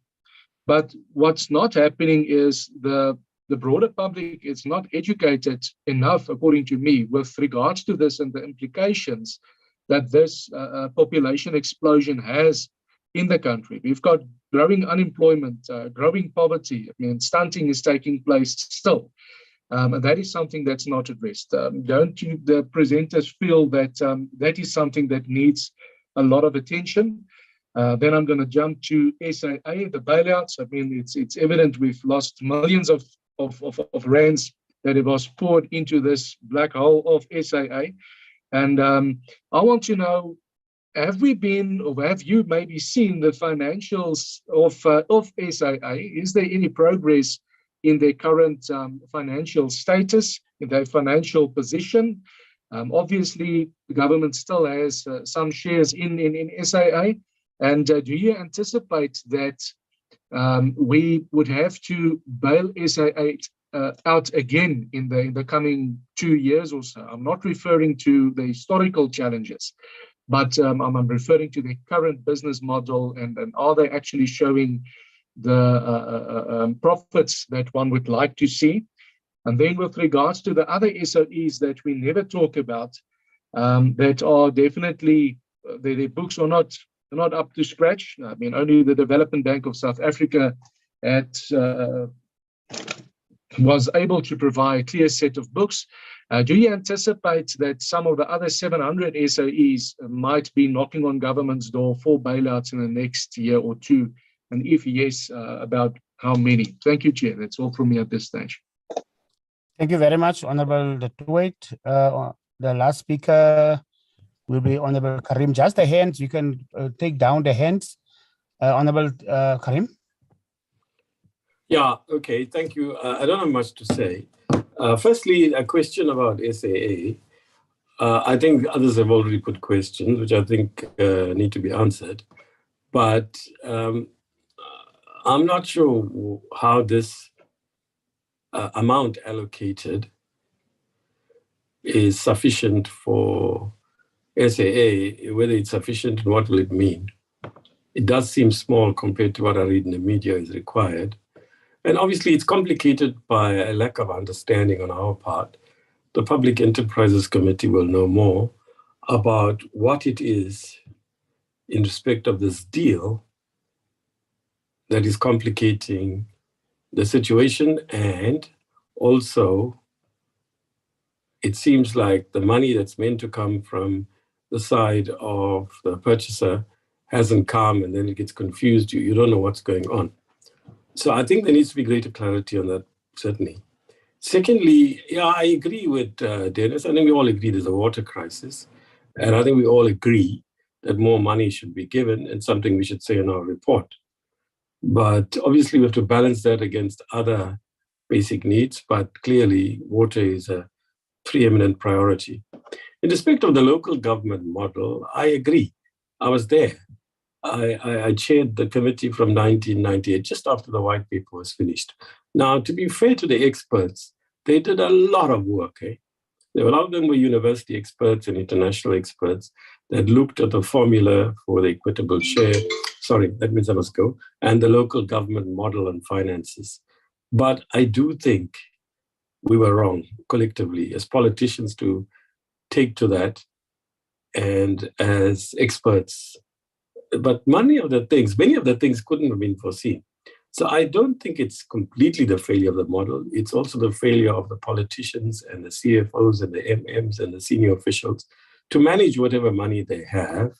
But what's not happening is the broader public is not educated enough, according to me, with regards to this and the implications that this population explosion has in the country. We've got growing unemployment, growing poverty. I mean, stunting is taking place still. And that is something that's not addressed. Don't you, the presenters, feel that that is something that needs a lot of attention? Then I'm going to jump to SAA, the bailouts. I mean, it's evident we've lost millions of rands that it was poured into this black hole of SAA. And I want to know, have we been, or have you maybe seen the financials of SAA? Is there any progress in their current financial status, in their financial position? Obviously, the government still has some shares in SAA. And do you anticipate that we would have to bail SAA out again in the coming 2 years or so? I'm not referring to the historical challenges, but I'm referring to the current business model, and are they actually showing the profits that one would like to see? And then with regards to the other SOEs that we never talk about, that are definitely, their books are not up to scratch. I mean, only the Development Bank of South Africa was able to provide a clear set of books. Do you anticipate that some of the other 700 SOEs might be knocking on government's door for bailouts in the next year or two? And if yes, about how many? Thank you, Chair. That's all from me at this stage. Thank you very much, Honorable Tuwait. The last speaker will be Honorable Karim. Just the hands, you can take down the hands. Honorable Karim. Yeah, okay, thank you. I don't have much to say. Firstly, a question about SAA. I think others have already put questions, which I think need to be answered. But I'm not sure how this amount allocated is sufficient for SAA. Whether it's sufficient, what will it mean? It does seem small compared to what I read in the media is required. And obviously, it's complicated by a lack of understanding on our part. The Public Enterprises Committee will know more about what it is in respect of this deal that is complicating the situation. And also, it seems like the money that's meant to come from the side of the purchaser hasn't come, and then it gets confused. You don't know what's going on. So I think there needs to be greater clarity on that, certainly. Secondly, yeah, I agree with Dennis. I think we all agree there's a water crisis. And I think we all agree that more money should be given, and something we should say in our report. But obviously, we have to balance that against other basic needs. But clearly, water is a preeminent priority. In respect of the local government model, I agree. I was there. I chaired the committee from 1998, just after the white paper was finished. Now, to be fair to the experts, they did a lot of work. A lot of them were university experts and international experts that looked at the formula for the equitable share. Sorry, that means I must go. And the local government model and finances. But I do think we were wrong collectively as politicians to take to that and as experts. But many of the things couldn't have been foreseen. So I don't think it's completely the failure of the model. It's also the failure of the politicians and the CFOs and the MMs and the senior officials to manage whatever money they have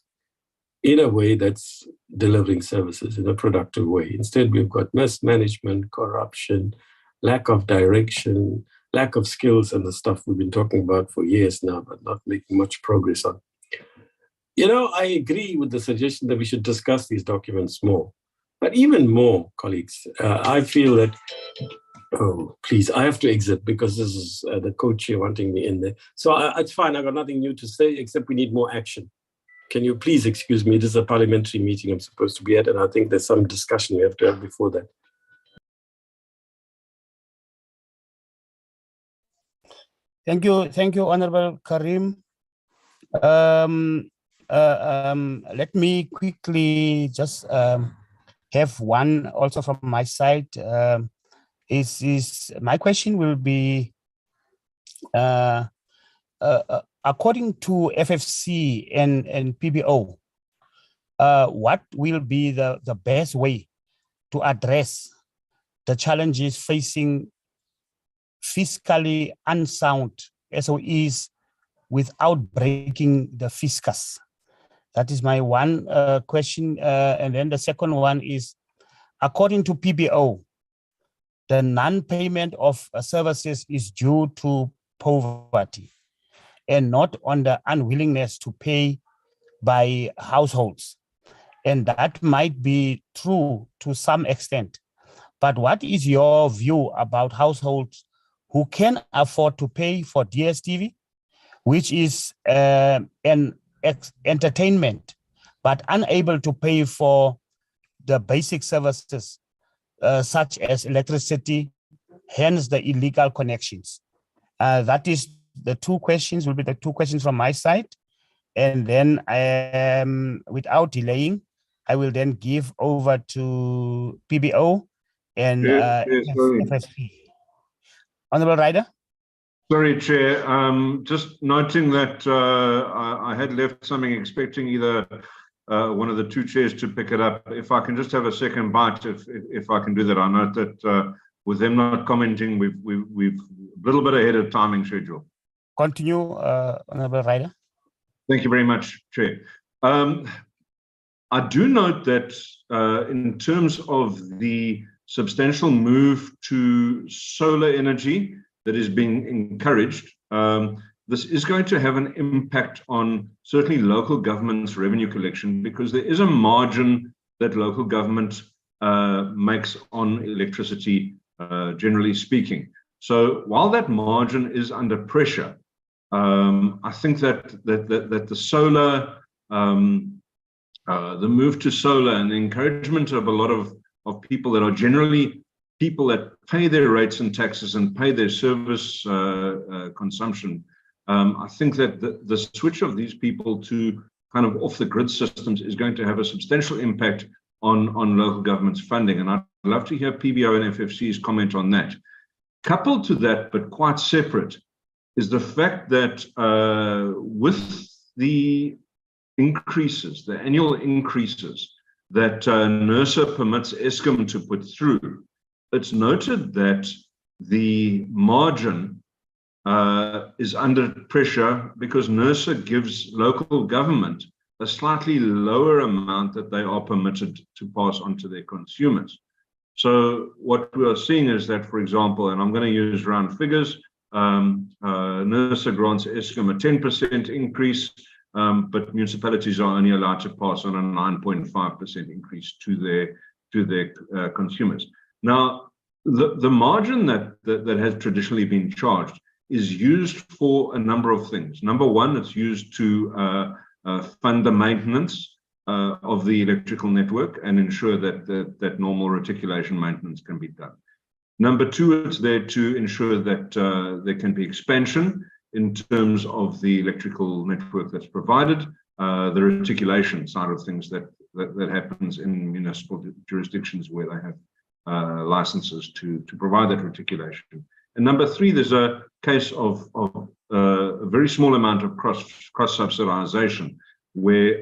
in a way that's delivering services in a productive way. Instead, we've got mismanagement, corruption, lack of direction, lack of skills, and the stuff we've been talking about for years now, but not making much progress on. You know, I agree with the suggestion that we should discuss these documents more. But even more, colleagues, I feel that, oh, please, I have to exit because this is the co-chair wanting me in there. So it's fine. I've got nothing new to say, except we need more action. Can you please excuse me? This is a parliamentary meeting I'm supposed to be at, and I think there's some discussion we have to have before that. Thank you, Honorable Karim. let me quickly just have one also from my side. Is my question will be according to FFC and PBO, what will be the best way to address the challenges facing fiscally unsound SOEs without breaking the fiscus? That is my one question. And then the second one is, according to PBO, the non-payment of services is due to poverty and not on the unwillingness to pay by households. And that might be true to some extent. But what is your view about households who can afford to pay for DSTV, which is an entertainment, but unable to pay for the basic services such as electricity, hence the illegal connections? That is the two questions, will be the two questions from my side. And then without delaying, I will then give over to PBO and FSP. Honorable Rider. Sorry, Chair. Just noting that I had left something expecting either one of the two chairs to pick it up. If I can just have a second bite, if I can do that. I note that with them not commenting, we've a little bit ahead of timing schedule. Continue, Honorable Rider. Thank you very much, Chair. I do note that in terms of the substantial move to solar energy that is being encouraged, this is going to have an impact on certainly local government's revenue collection, because there is a margin that local government makes on electricity, generally speaking. So while that margin is under pressure, I think that the solar, the move to solar and the encouragement of a lot of people that are generally people that pay their rates and taxes and pay their service consumption, I think that the switch of these people to kind of off-the-grid systems is going to have a substantial impact on local government's funding. And I'd love to hear PBO and FFC's comment on that. Coupled to that, but quite separate, is the fact that with the increases, the annual increases that NERSA permits Eskom to put through, it's noted that the margin is under pressure because NERSA gives local government a slightly lower amount that they are permitted to pass on to their consumers. So what we are seeing is that, for example, and I'm going to use round figures, NERSA grants Eskom a 10% increase, but municipalities are only allowed to pass on a 9.5% increase to their consumers. Now, the margin that has traditionally been charged is used for a number of things. Number one, it's used to fund the maintenance of the electrical network and ensure that normal reticulation maintenance can be done. Number two, it's there to ensure that there can be expansion in terms of the electrical network that's provided, the reticulation side of things that happens in municipal jurisdictions where they have licenses to provide that reticulation. And number three, there's a case of a very small amount of cross-subsidization where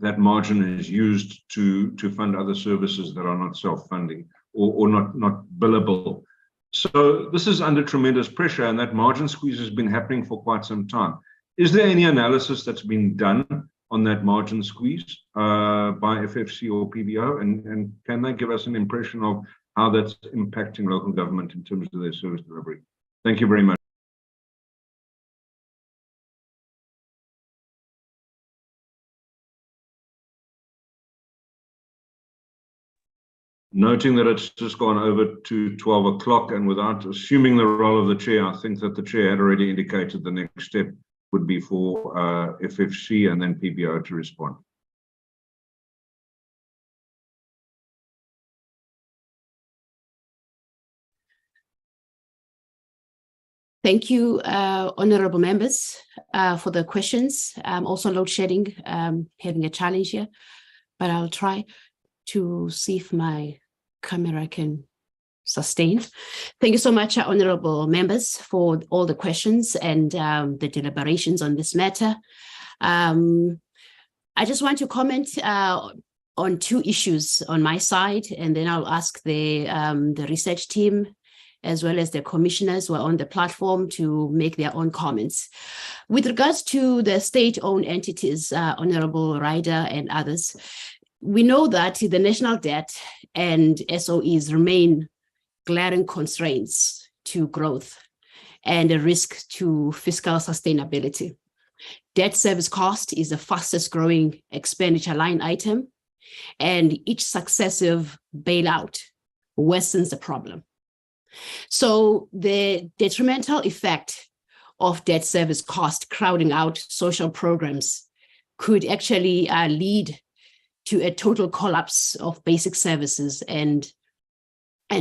that margin is used to fund other services that are not self-funding or not billable. So this is under tremendous pressure, and that margin squeeze has been happening for quite some time. Is there any analysis that's been done on that margin squeeze by FFC or PBO? And can they give us an impression of how that's impacting local government in terms of their service delivery? Thank you very much. Noting that it's just gone over to 12 o'clock, and without assuming the role of the chair, I think that the chair had already indicated the next step would be for FFC and then PBO to respond. Thank you, honorable members, for the questions. Also load shedding, having a challenge here, but I'll try to see if my camera can sustain. Thank you so much, honorable members, for all the questions and the deliberations on this matter. I just want to comment on two issues on my side, and then I'll ask the research team as well as the commissioners who are on the platform to make their own comments. With regards to the state-owned entities, Honorable Ryder and others, we know that the national debt and SOEs remain glaring constraints to growth and a risk to fiscal sustainability. Debt service cost is the fastest growing expenditure line item, and each successive bailout worsens the problem. So the detrimental effect of debt service cost crowding out social programs could actually lead to a total collapse of basic services and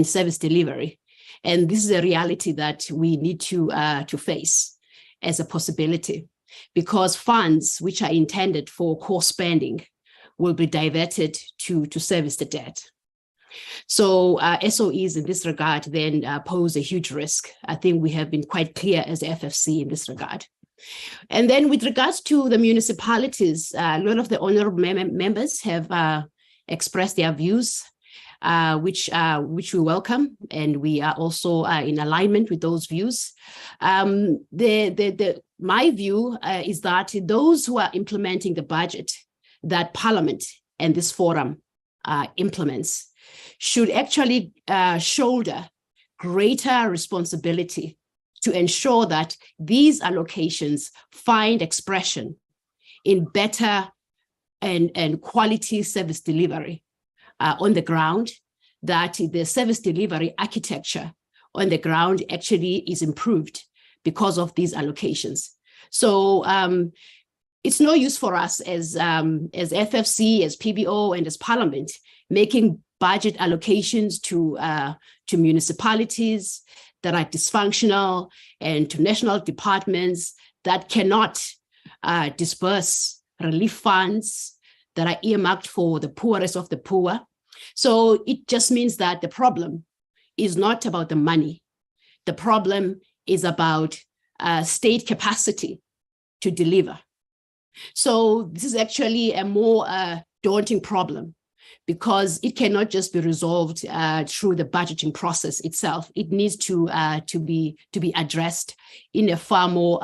service delivery. And this is a reality that we need to face as a possibility, because funds which are intended for core spending will be diverted to service the debt. So SOEs in this regard then pose a huge risk. I think we have been quite clear as FFC in this regard. And then with regards to the municipalities, a lot of the honorable members have expressed their views, which we welcome, and we are also in alignment with those views. My view is that those who are implementing the budget that Parliament and this forum implements should actually shoulder greater responsibility to ensure that these allocations find expression in better and quality service delivery on the ground, that the service delivery architecture on the ground actually is improved because of these allocations. So it's no use for us as FFC, as PBO, and as Parliament making budget allocations to municipalities that are dysfunctional and to national departments that cannot disperse relief funds that are earmarked for the poorest of the poor. So it just means that the problem is not about the money. The problem is about state capacity to deliver. So this is actually a more daunting problem, because it cannot just be resolved through the budgeting process itself. It needs to be addressed in a far more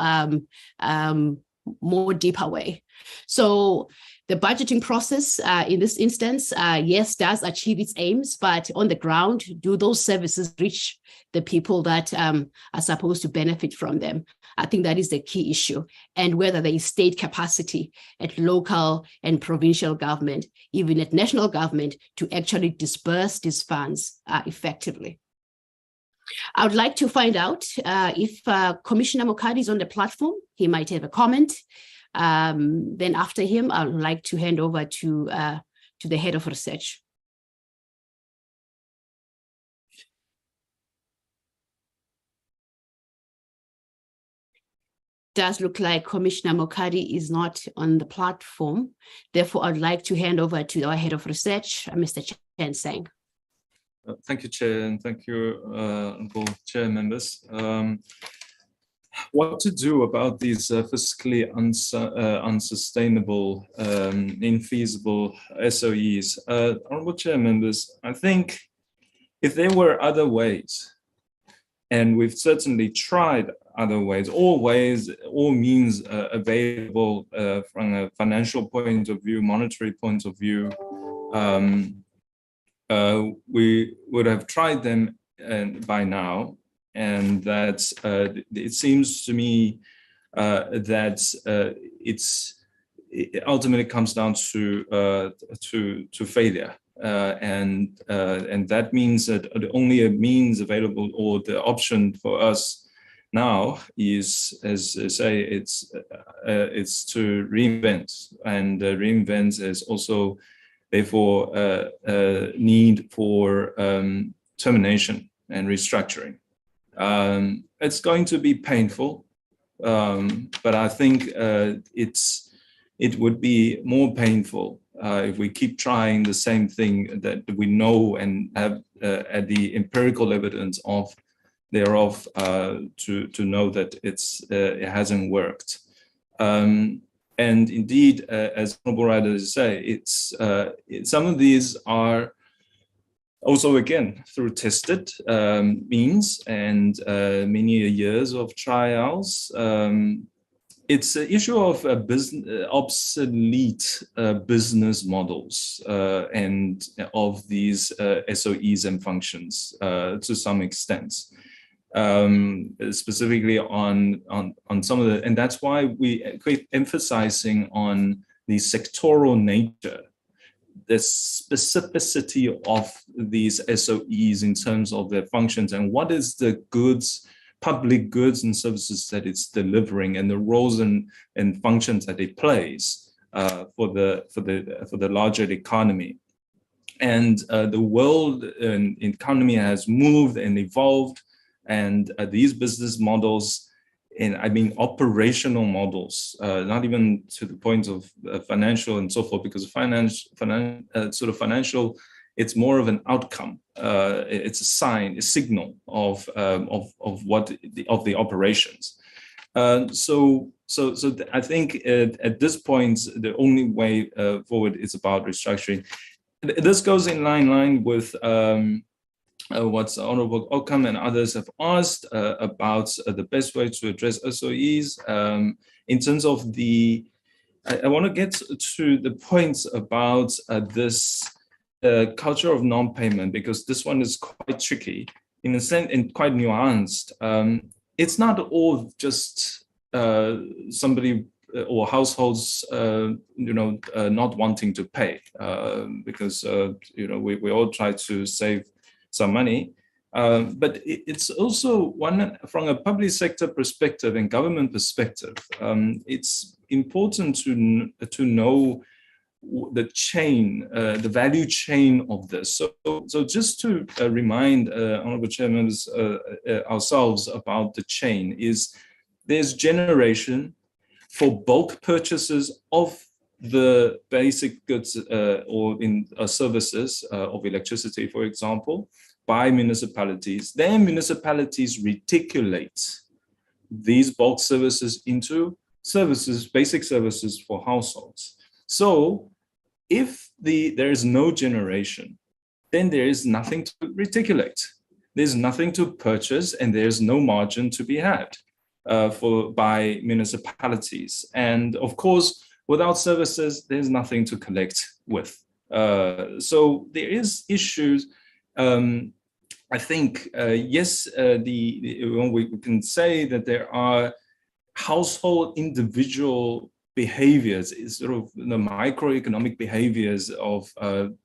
deeper way. So the budgeting process in this instance, yes, does achieve its aims, but on the ground, do those services reach the people that are supposed to benefit from them? I think that is the key issue, and whether there is state capacity at local and provincial government, even at national government, to actually disperse these funds effectively. I would like to find out if Commissioner Mokadi is on the platform. He might have a comment. Then after him, I would like to hand over to the head of research. Does look like Commissioner Mokadi is not on the platform. Therefore, I'd like to hand over to our head of research, Mr. Chen Sang. Thank you, Chair, and thank you, honorable Chair members. What to do about these fiscally unsustainable, infeasible SOEs? Honorable Chair members, I think if there were other ways, and we've certainly tried other ways, all means available from a financial point of view, monetary point of view, we would have tried them by now. And that it seems to me that it ultimately comes down to failure, and that means that the only means available, or the option for us now, is, as I say, it's to reinvent, and reinvent is also therefore a need for termination and restructuring. It's going to be painful, but I think it would be more painful if we keep trying the same thing that we know and have the empirical evidence thereof to know that it hasn't worked. And indeed, as Honorable Writers say, some of these are also, again, through tested means and many years of trials. It's an issue of obsolete business models and of these SOEs and functions to some extent. Specifically on some of the, and that's why we keep emphasizing on the sectoral nature, the specificity of these SOEs in terms of their functions and what is the public goods and services that it's delivering and the roles and functions that it plays for the larger economy. And the world and economy has moved and evolved. And these business models, and I mean operational models, not even to the point of financial and so forth, because financial, it's more of an outcome. It's a sign, a signal of the operations. So I think at this point the only way forward is about restructuring. This goes in line with what Honorable Ockham and others have asked about the best way to address SOEs. In terms of I want to get to the points about this culture of non-payment, because this one is quite tricky in a sense and quite nuanced. It's not all just somebody or households, not wanting to pay, because we all try to save some money, but it's also one from a public sector perspective and government perspective. It's important to know the chain, the value chain of this. So just to remind Honorable Chairmen ourselves about the chain is there's generation for bulk purchases of the basic goods or in services of electricity, for example, by municipalities. Then municipalities reticulate these bulk services into services, basic services for households. So if there is no generation, then there is nothing to reticulate. There's nothing to purchase and there's no margin to be had by municipalities. And of course, without services, there's nothing to collect with. So there is issues. I think, yes, we can say that there are household individual behaviors, sort of the microeconomic behaviors of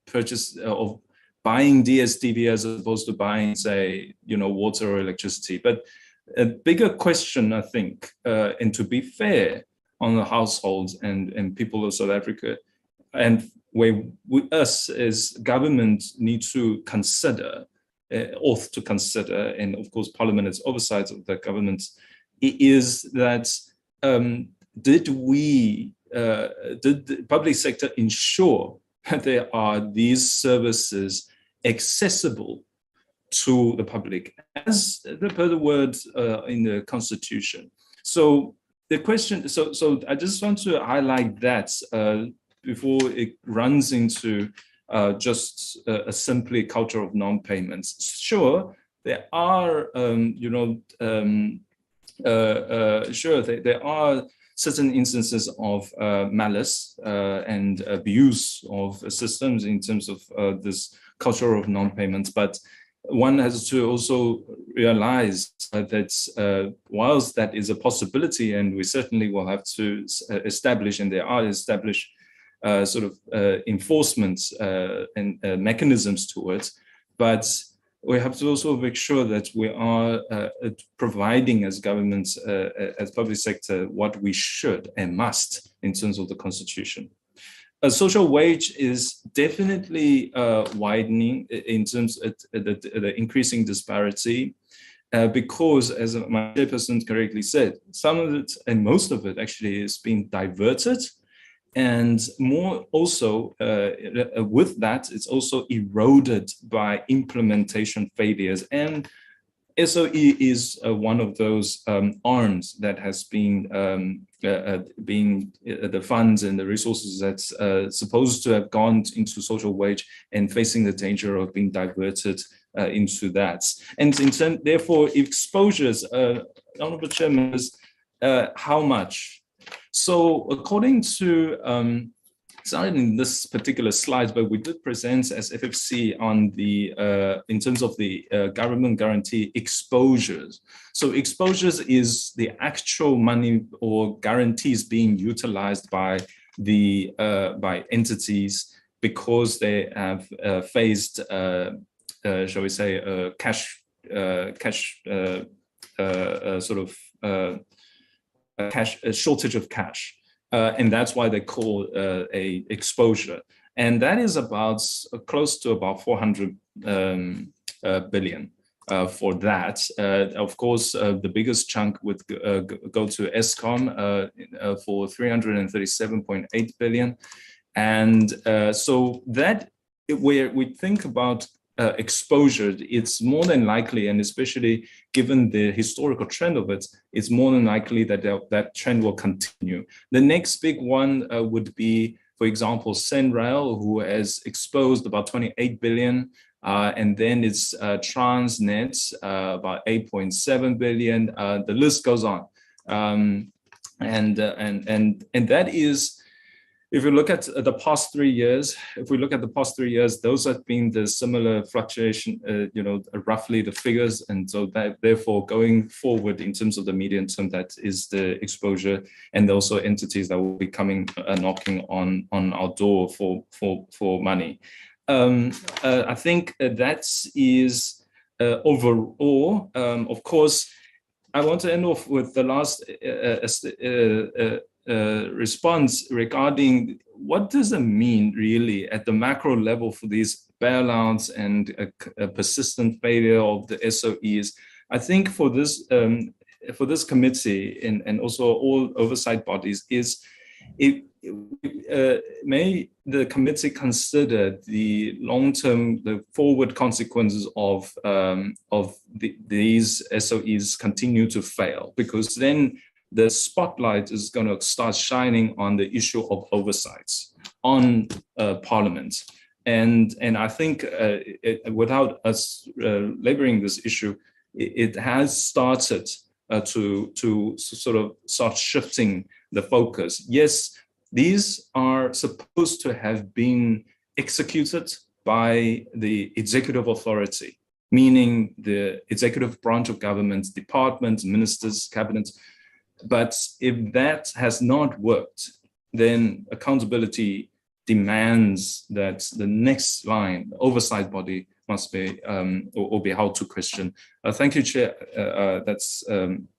purchase, of buying DSTV as opposed to buying, say, water or electricity. But a bigger question, I think, and to be fair on the households and people of South Africa, and where us as government need to consider, ought to consider, and of course Parliament has oversight of the government, is that did the public sector ensure that there are these services accessible to the public as per the words in the Constitution? So the question, so I just want to highlight that before it runs into just a simply culture of non-payments. Sure, there are, there are certain instances of malice and abuse of systems in terms of this culture of non-payments, but one has to also realize that whilst that is a possibility, and we certainly will have to establish, and there are established enforcement and mechanisms towards, but we have to also make sure that we are providing as governments, as public sector, what we should and must in terms of the Constitution. A social wage is definitely widening in terms of the increasing disparity. because, as my chairperson correctly said, some of it and most of it actually is being diverted. And more also, with that, it's also eroded by implementation failures. And SOE is one of those arms that has been the funds and the resources that's supposed to have gone into social wage and facing the danger of being diverted into that. And in turn, therefore, exposures, Honorable Chairman, is how much? So according to, it's not in this particular slide, but we did present as FFC on the, in terms of the government guarantee exposures. So exposures is the actual money or guarantees being utilized by the, by entities because they have faced, shall we say, cash a shortage of cash. And that's why they call a exposure. And that is about close to about 400 billion for that. Of course, the biggest chunk would go to ESCOM for 337.8 billion. And so that, where we think about exposure, it's more than likely, and especially given the historical trend of it, it's more than likely that that trend will continue. The next big one would be, for example, Senrail, who has exposed about 28 billion, and then it's Transnet, about 8.7 billion. The list goes on, and that is. If you look at the past 3 years, those have been the similar fluctuation, roughly the figures. And so that therefore going forward in terms of the medium term, that is the exposure, and also entities that will be coming, knocking on our door for money. I think that is overall. Of course, I want to end off with the last response regarding what does it mean really at the macro level for these bailouts and a persistent failure of the SOEs. I think for this committee and also all oversight bodies is may the committee consider the long-term, the forward consequences of these SOEs continue to fail, because then the spotlight is going to start shining on the issue of oversights on Parliament. And I think without us laboring this issue, it has started to sort of start shifting the focus. Yes, these are supposed to have been executed by the executive authority, meaning the executive branch of government, departments, ministers, cabinets. But if that has not worked, then accountability demands that the next line, the oversight body, must be or be held to question. Thank you, Chair. That's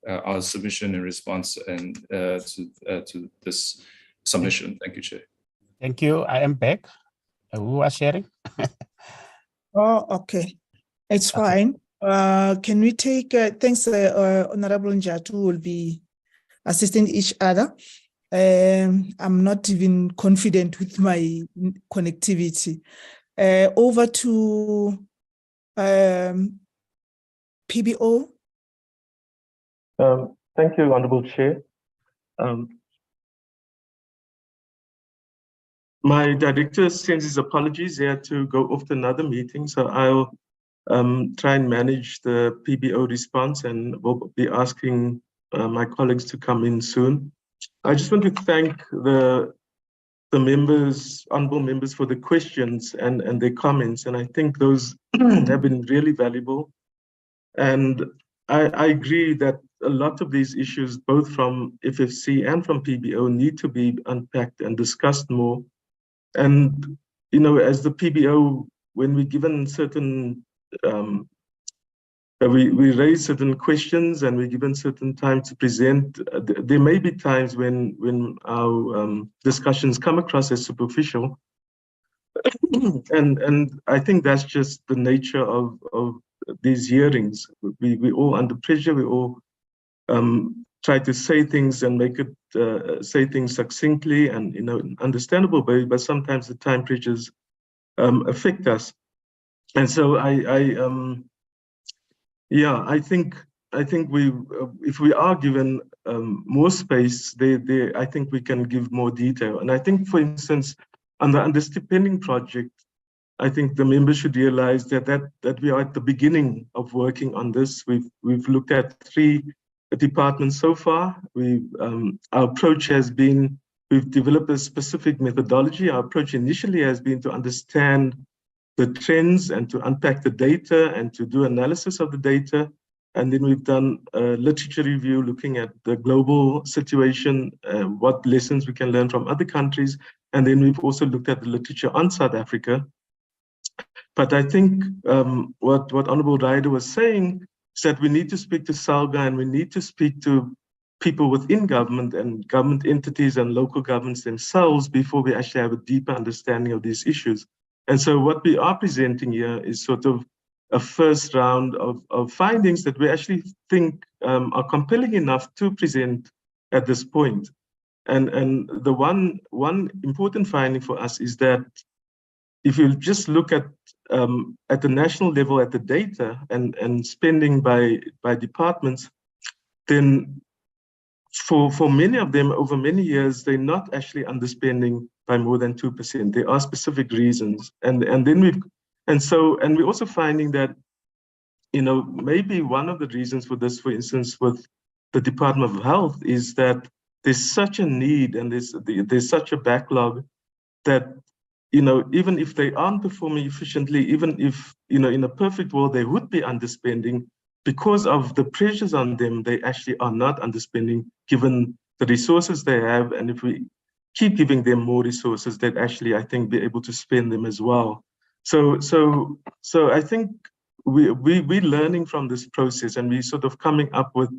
our submission in response and to this submission. Thank you, Chair. Thank you. I am back. Who are sharing? Oh, okay. It's fine. Can we take, thanks, Honorable Njatu will be assisting each other. I'm not even confident with my connectivity. Over to PBO. Thank you, Honorable Chair. My director sends his apologies. He had to go off to another meeting, so I'll try and manage the PBO response, and we'll be asking my colleagues to come in soon. I just want to thank the members, honorable members, for the questions and their comments, and I think those have been really valuable. And I agree that a lot of these issues, both from FFC and from PBO, need to be unpacked and discussed more. And, you know, as the PBO, when we're given certain we raise certain questions and we're given certain time to present. There may be times when our discussions come across as superficial, and I think that's just the nature of these hearings. We all under pressure. We all try to say things and make it say things succinctly and understandable way, but sometimes the time pressures affect us. And so I think we if we are given more space, I think we can give more detail. And I think, for instance, on the understanding project, I think the members should realize that we are at the beginning of working on this. We've looked at 3 departments so far. Our approach has been, we've developed a specific methodology. Our approach initially has been to understand the trends and to unpack the data and to do analysis of the data. And then we've done a literature review looking at the global situation, what lessons we can learn from other countries. And then we've also looked at the literature on South Africa. But I think what Honorable Ryder was saying is that we need to speak to SALGA and we need to speak to people within government and government entities and local governments themselves before we actually have a deeper understanding of these issues. And so what we are presenting here is sort of a first round of findings that we actually think are compelling enough to present at this point. And the one important finding for us is that if you just look at the national level at the data and spending by departments, then for many of them over many years, they're not actually underspending by more than 2%. There are specific reasons. And we're also finding that, maybe one of the reasons for this, for instance, with the Department of Health is that there's such a need and there's such a backlog that, even if they aren't performing efficiently, even if, in a perfect world, they would be underspending, because of the pressures on them, they actually are not underspending given the resources they have. And if we keep giving them more resources, they'd actually, I think, be able to spend them as well. So I think we're learning from this process and we're sort of coming up with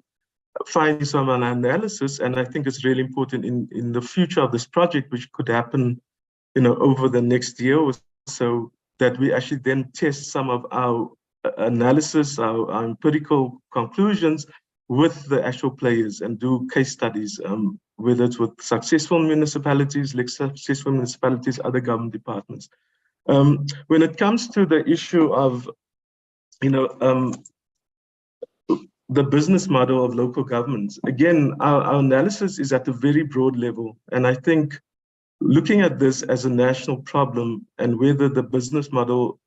finding some analysis. And I think it's really important in the future of this project, which could happen, over the next year or so, that we actually then test some of our analysis, our empirical conclusions with the actual players and do case studies, whether it's with successful municipalities, less successful municipalities, other government departments. When it comes to the issue of, the business model of local governments, again, our analysis is at a very broad level. And I think looking at this as a national problem and whether the business model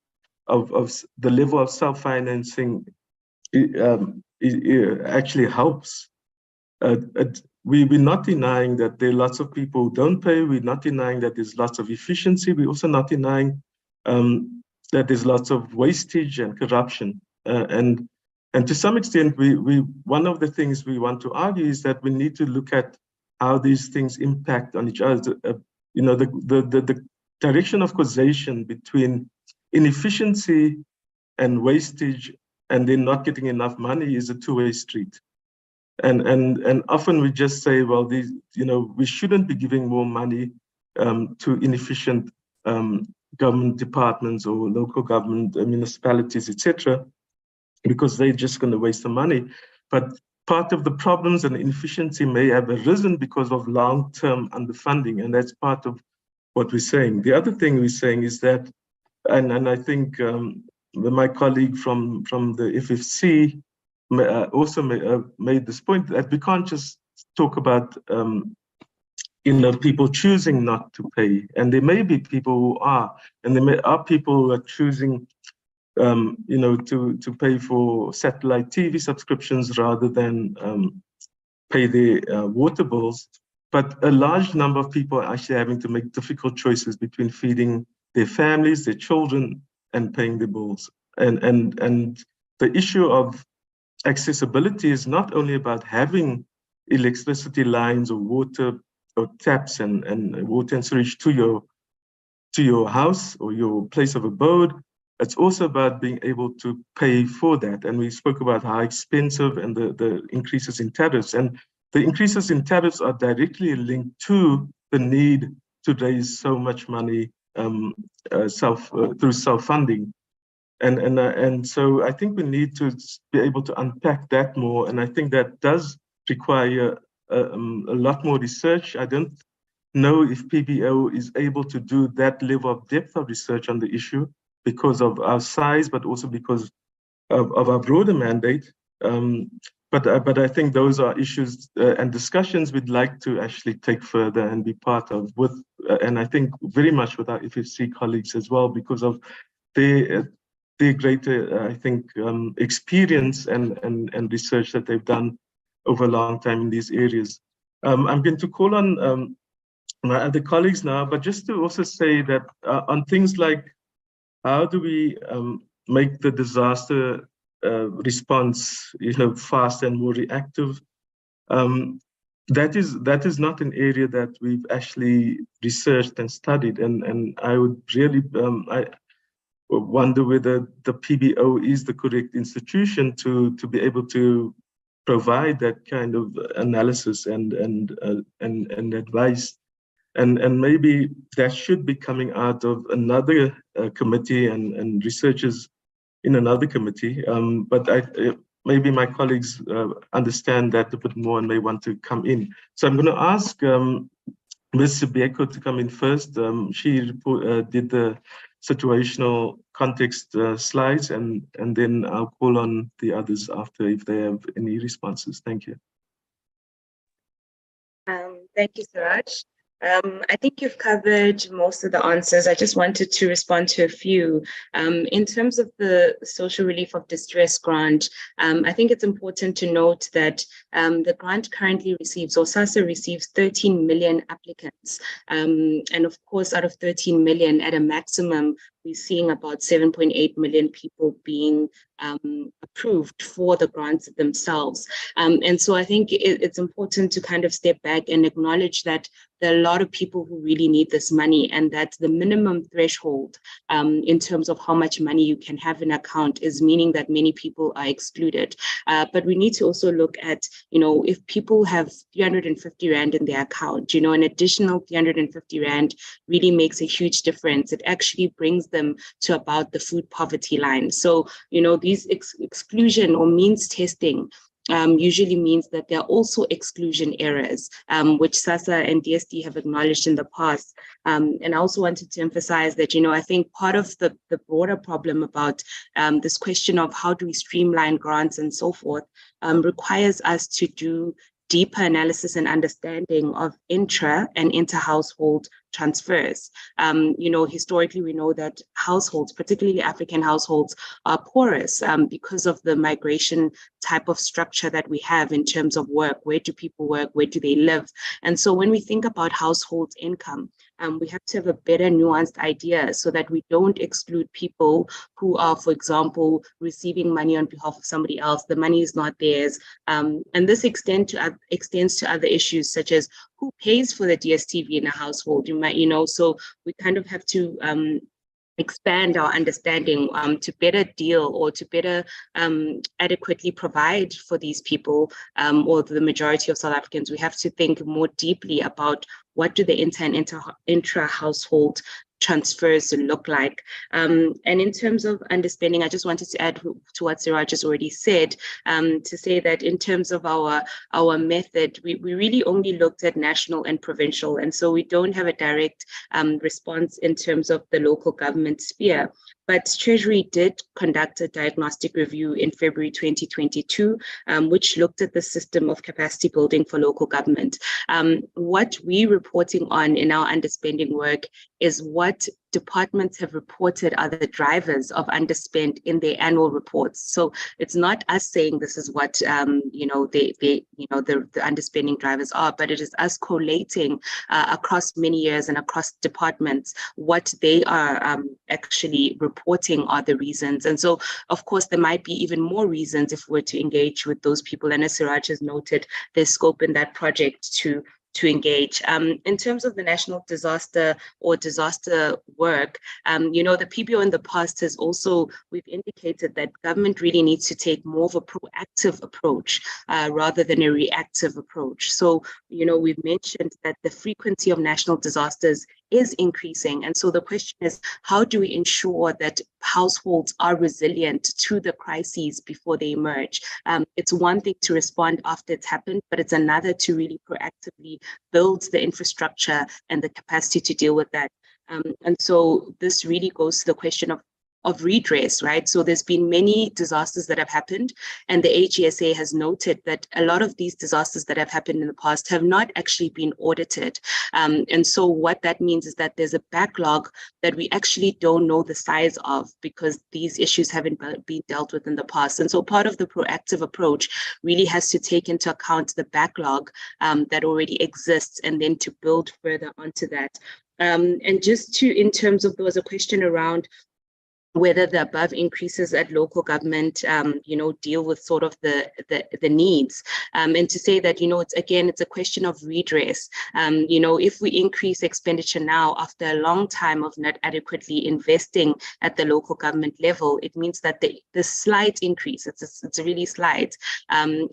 of the level of self-financing actually helps. We're not denying that there are lots of people who don't pay. We're not denying that there's lots of efficiency. We're also not denying that there's lots of wastage and corruption. And to some extent, one of the things we want to argue is that we need to look at how these things impact on each other. The direction of causation between inefficiency and wastage and then not getting enough money is a two-way street. And often we just say, well, we shouldn't be giving more money to inefficient government departments or local government municipalities, etc., because they're just going to waste the money. But part of the problems and inefficiency may have arisen because of long-term underfunding, and that's part of what we're saying. The other thing we're saying is that, and I think my colleague from the FFC also made this point, that we can't just talk about people choosing not to pay, and there may be people who are, and there are people who are choosing to pay for satellite TV subscriptions rather than pay their water bills. But a large number of people are actually having to make difficult choices between feeding their families, their children, and paying the bills. And the issue of accessibility is not only about having electricity lines or water or taps and water and sewage to your house or your place of abode. It's also about being able to pay for that. And we spoke about how expensive and the increases in tariffs. And the increases in tariffs are directly linked to the need to raise so much money through self-funding. And so I think we need to be able to unpack that more. And I think that does require a lot more research. I don't know if PBO is able to do that level of depth of research on the issue because of our size, but also because of our broader mandate. But I think those are issues and discussions we'd like to actually take further and be part of with, and I think very much with our FFC colleagues as well, because of their greater, I think, experience and research that they've done over a long time in these areas. I'm going to call on my other colleagues now, but just to also say that on things like how do we make the disaster response, fast and more reactive. That is not an area that we've actually researched and studied, and I would really I wonder whether the PBO is the correct institution to be able to provide that kind of analysis and advice, and maybe that should be coming out of another committee and researchers in another committee, but maybe my colleagues understand that a bit more and may want to come in. So I'm going to ask Ms. Sibieko to come in first. She did the situational context slides, and then I'll call on the others after if they have any responses. Thank you. Thank you, Suraj. I think you've covered most of the answers. I just wanted to respond to a few. In terms of the social relief of distress grant, I think it's important to note that the grant currently receives, or SASSA receives 13 million applicants. And of course, out of 13 million at a maximum, we're seeing about 7.8 million people being approved for the grants themselves. And so I think it's important to kind of step back and acknowledge that there are a lot of people who really need this money, and that the minimum threshold in terms of how much money you can have in account is meaning that many people are excluded. But we need to also look at, if people have 350 Rand in their account, an additional 350 Rand really makes a huge difference. It actually brings them to about the food poverty line. So, these exclusion or means testing usually means that there are also exclusion errors, which SASSA and DSD have acknowledged in the past. And I also wanted to emphasize that, I think part of the broader problem about this question of how do we streamline grants and so forth requires us to do deeper analysis and understanding of intra and inter-household transfers. Historically, we know that households, particularly African households, are porous because of the migration type of structure that we have in terms of work. Where do people work? Where do they live? And so when we think about household income, we have to have a better nuanced idea so that we don't exclude people who are, for example, receiving money on behalf of somebody else. The money is not theirs. And this extends to other issues such as who pays for the DSTV in a household. So we kind of have to expand our understanding to better deal or to better adequately provide for these people or the majority of South Africans. We have to think more deeply about what do the intra-household transfers look like. And in terms of understanding, I just wanted to add to what Siraj has already said, to say that in terms of our method, we really only looked at national and provincial. And so we don't have a direct response in terms of the local government sphere. But Treasury did conduct a diagnostic review in February 2022, which looked at the system of capacity building for local government. What we're reporting on in our underspending work is what departments have reported are the drivers of underspend in their annual reports. So it's not us saying this is what the underspending drivers are, but it is us collating across many years and across departments what they are actually reporting are the reasons. And so, of course, there might be even more reasons if we're to engage with those people. And as Siraj has noted, there's scope in that project to engage. In terms of the national disaster or disaster work, the PBO in the past has also, we've indicated that government really needs to take more of a proactive approach rather than a reactive approach. So, we've mentioned that the frequency of national disasters is increasing. And so the question is, how do we ensure that households are resilient to the crises before they emerge? It's one thing to respond after it's happened, but it's another to really proactively build the infrastructure and the capacity to deal with that. And so this really goes to the question of redress, right? So there's been many disasters that have happened, and the AGSA has noted that a lot of these disasters that have happened in the past have not actually been audited. And so what that means is that there's a backlog that we actually don't know the size of, because these issues haven't been dealt with in the past. And so part of the proactive approach really has to take into account the backlog that already exists, and then to build further onto that. And just to, in terms of, there was a question around whether the above increases at local government, deal with sort of the needs, and to say that, it's a question of redress. If we increase expenditure now after a long time of not adequately investing at the local government level, it means that the slight increase, it's really slight,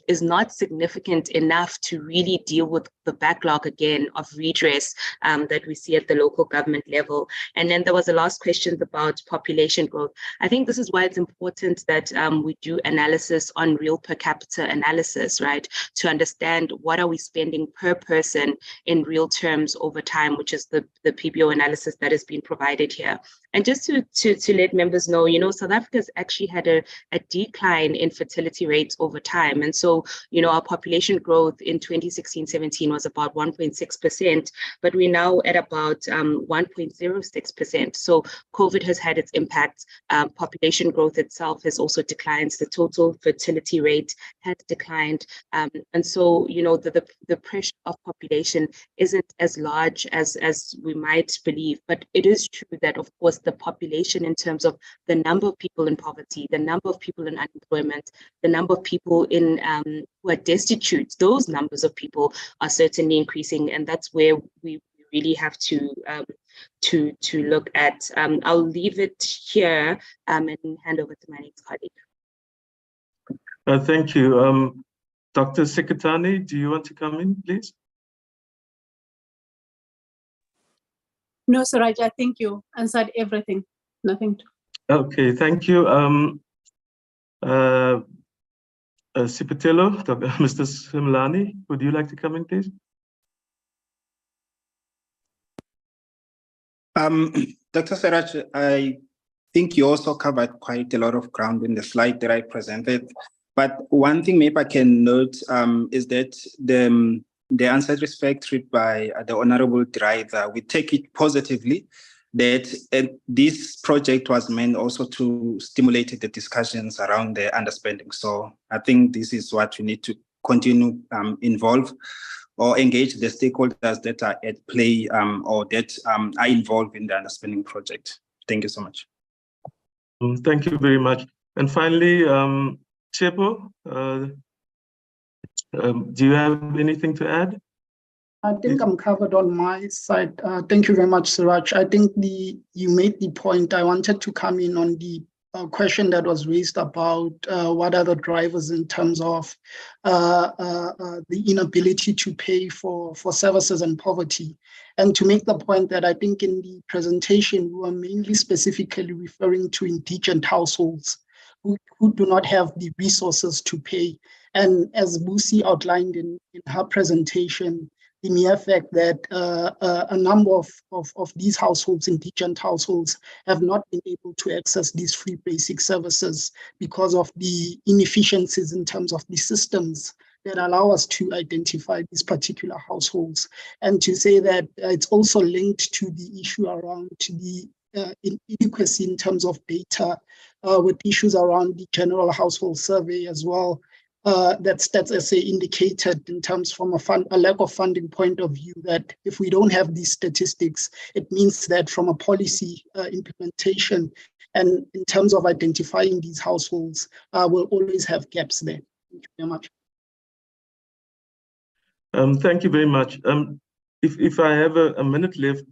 is not significant enough to really deal with the backlog again of redress that we see at the local government level. And then there was a last question about population growth. I think this is why it's important that we do analysis on real per capita analysis, right? To understand what are we spending per person in real terms over time, which is the PBO analysis that has been provided here. And just to let members know, South Africa's actually had a decline in fertility rates over time. And so, our population growth in 2016-17 was about 1.6%, but we're now at about 1.06%. So COVID has had its impact. Population growth itself has also declined. The total fertility rate has declined. And so, the pressure of population isn't as large as we might believe, but it is true that, of course, the population in terms of the number of people in poverty, the number of people in unemployment, the number of people in who are destitute, those numbers of people are certainly increasing, and that's where we really have to look at. I'll leave it here and hand over to my next colleague. Thank you. Dr. Seketane, do you want to come in, please? No, Suraj, I think you answered everything. Nothing to. Okay, thank you. Sipitelo, Mr. Simlani, would you like to come in, please? Dr. Suraj, I think you also covered quite a lot of ground in the slide that I presented. But one thing maybe I can note is that the unsatisfactory by the Honorable Driver, we take it positively that this project was meant also to stimulate the discussions around the underspending. So I think this is what we need to continue involve or engage the stakeholders that are at play or that are involved in the underspending project. Thank you so much. Thank you very much. And finally, Chepo, do you have anything to add? I think I'm covered on my side. Thank you very much, Suraj. I think you made the point. I wanted to come in on the question that was raised about what are the drivers in terms of the inability to pay for services and poverty. And to make the point that I think in the presentation, we were mainly specifically referring to indigent households who do not have the resources to pay. And as Busi outlined in her presentation, the mere fact that a number of these households, indigent households, have not been able to access these free basic services because of the inefficiencies in terms of the systems that allow us to identify these particular households. And to say that it's also linked to the issue around the inadequacy in terms of data with issues around the general household survey as well. That's as I indicated in terms from a lack of funding point of view, that if we don't have these statistics, it means that from a policy implementation and in terms of identifying these households, we'll always have gaps there. Thank you very much. Thank you very much. If I have a minute left,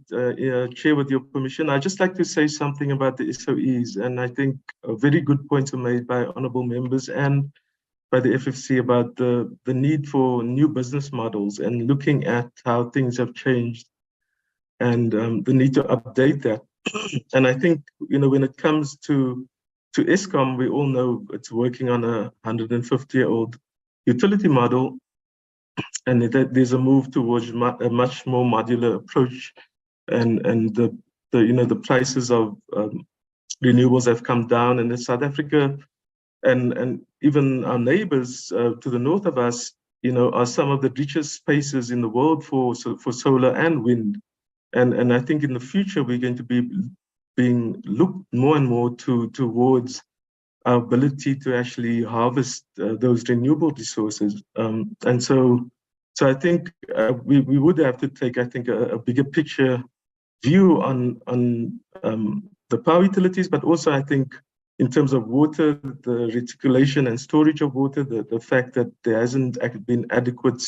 Chair, with your permission, I'd just like to say something about the SOEs. And I think very good points are made by honourable members and by the FFC about the need for new business models and looking at how things have changed and the need to update that. And I think, when it comes to Eskom, we all know it's working on a 150-year-old utility model, and that there's a move towards a much more modular approach, and the prices of renewables have come down, and in South Africa and even our neighbors to the north of us, are some of the richest spaces in the world for solar and wind. And I think in the future, we're going to be being looked more and more towards our ability to actually harvest those renewable resources. And so I think we would have to take, I think, a bigger picture view on the power utilities, but also I think in terms of water, the reticulation and storage of water, the fact that there hasn't been adequate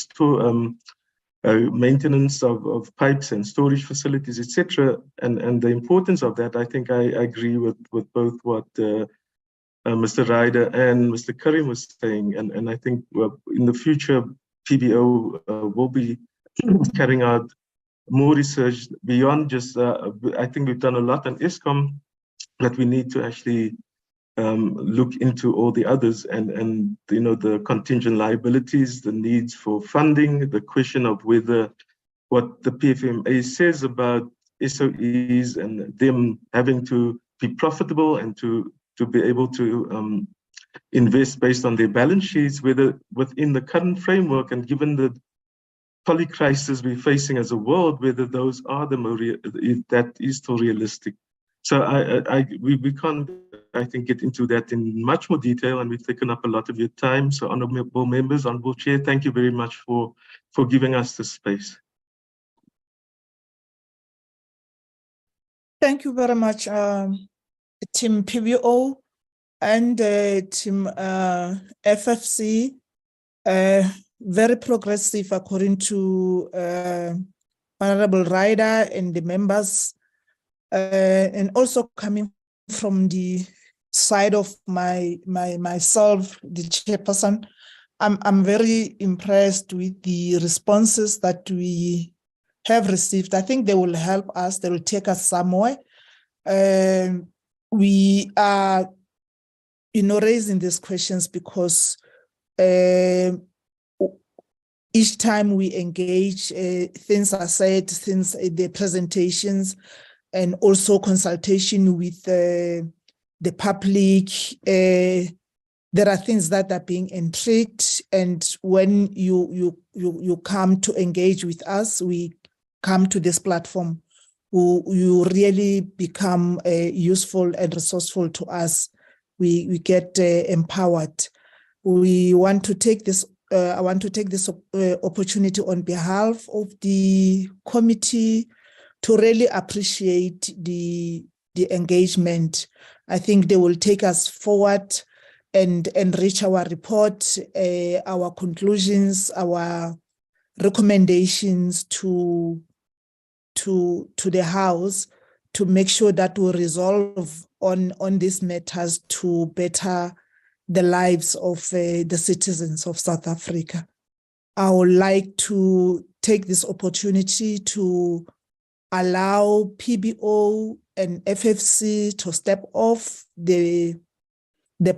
maintenance of pipes and storage facilities, etc., and the importance of that. I think I agree with both what Mr. Ryder and Mr. Karim was saying, and I think in the future PBO will be carrying out more research beyond just. I think we've done a lot on Eskom, but we need to actually look into all the others, and the contingent liabilities, the needs for funding, the question of whether what the PFMA says about SOEs and them having to be profitable and to be able to invest based on their balance sheets, whether within the current framework and given the polycrisis we're facing as a world, whether those are that is still realistic. So we can't, I think, get into that in much more detail, and we've taken up a lot of your time. So honourable members, honourable chair, thank you very much for giving us this space. Thank you very much, Team PBO and Team FFC. Very progressive according to Honourable Ryder and the members. And also coming from the side of myself, the chairperson, I'm very impressed with the responses that we have received. I think they will help us. They will take us somewhere. We are, raising these questions because each time we engage, things are said, the presentations, and also consultation with the public. There are things that are being intrigued, and when you come to engage with us, we come to this platform, you really become useful and resourceful to us. We get empowered. We want to take this. I want to take this opportunity on behalf of the committee to really appreciate the engagement. I think they will take us forward and enrich our report, our conclusions, our recommendations to the House to make sure that we resolve on these matters to better the lives of the citizens of South Africa. I would like to take this opportunity to allow PBO and FFC to step off the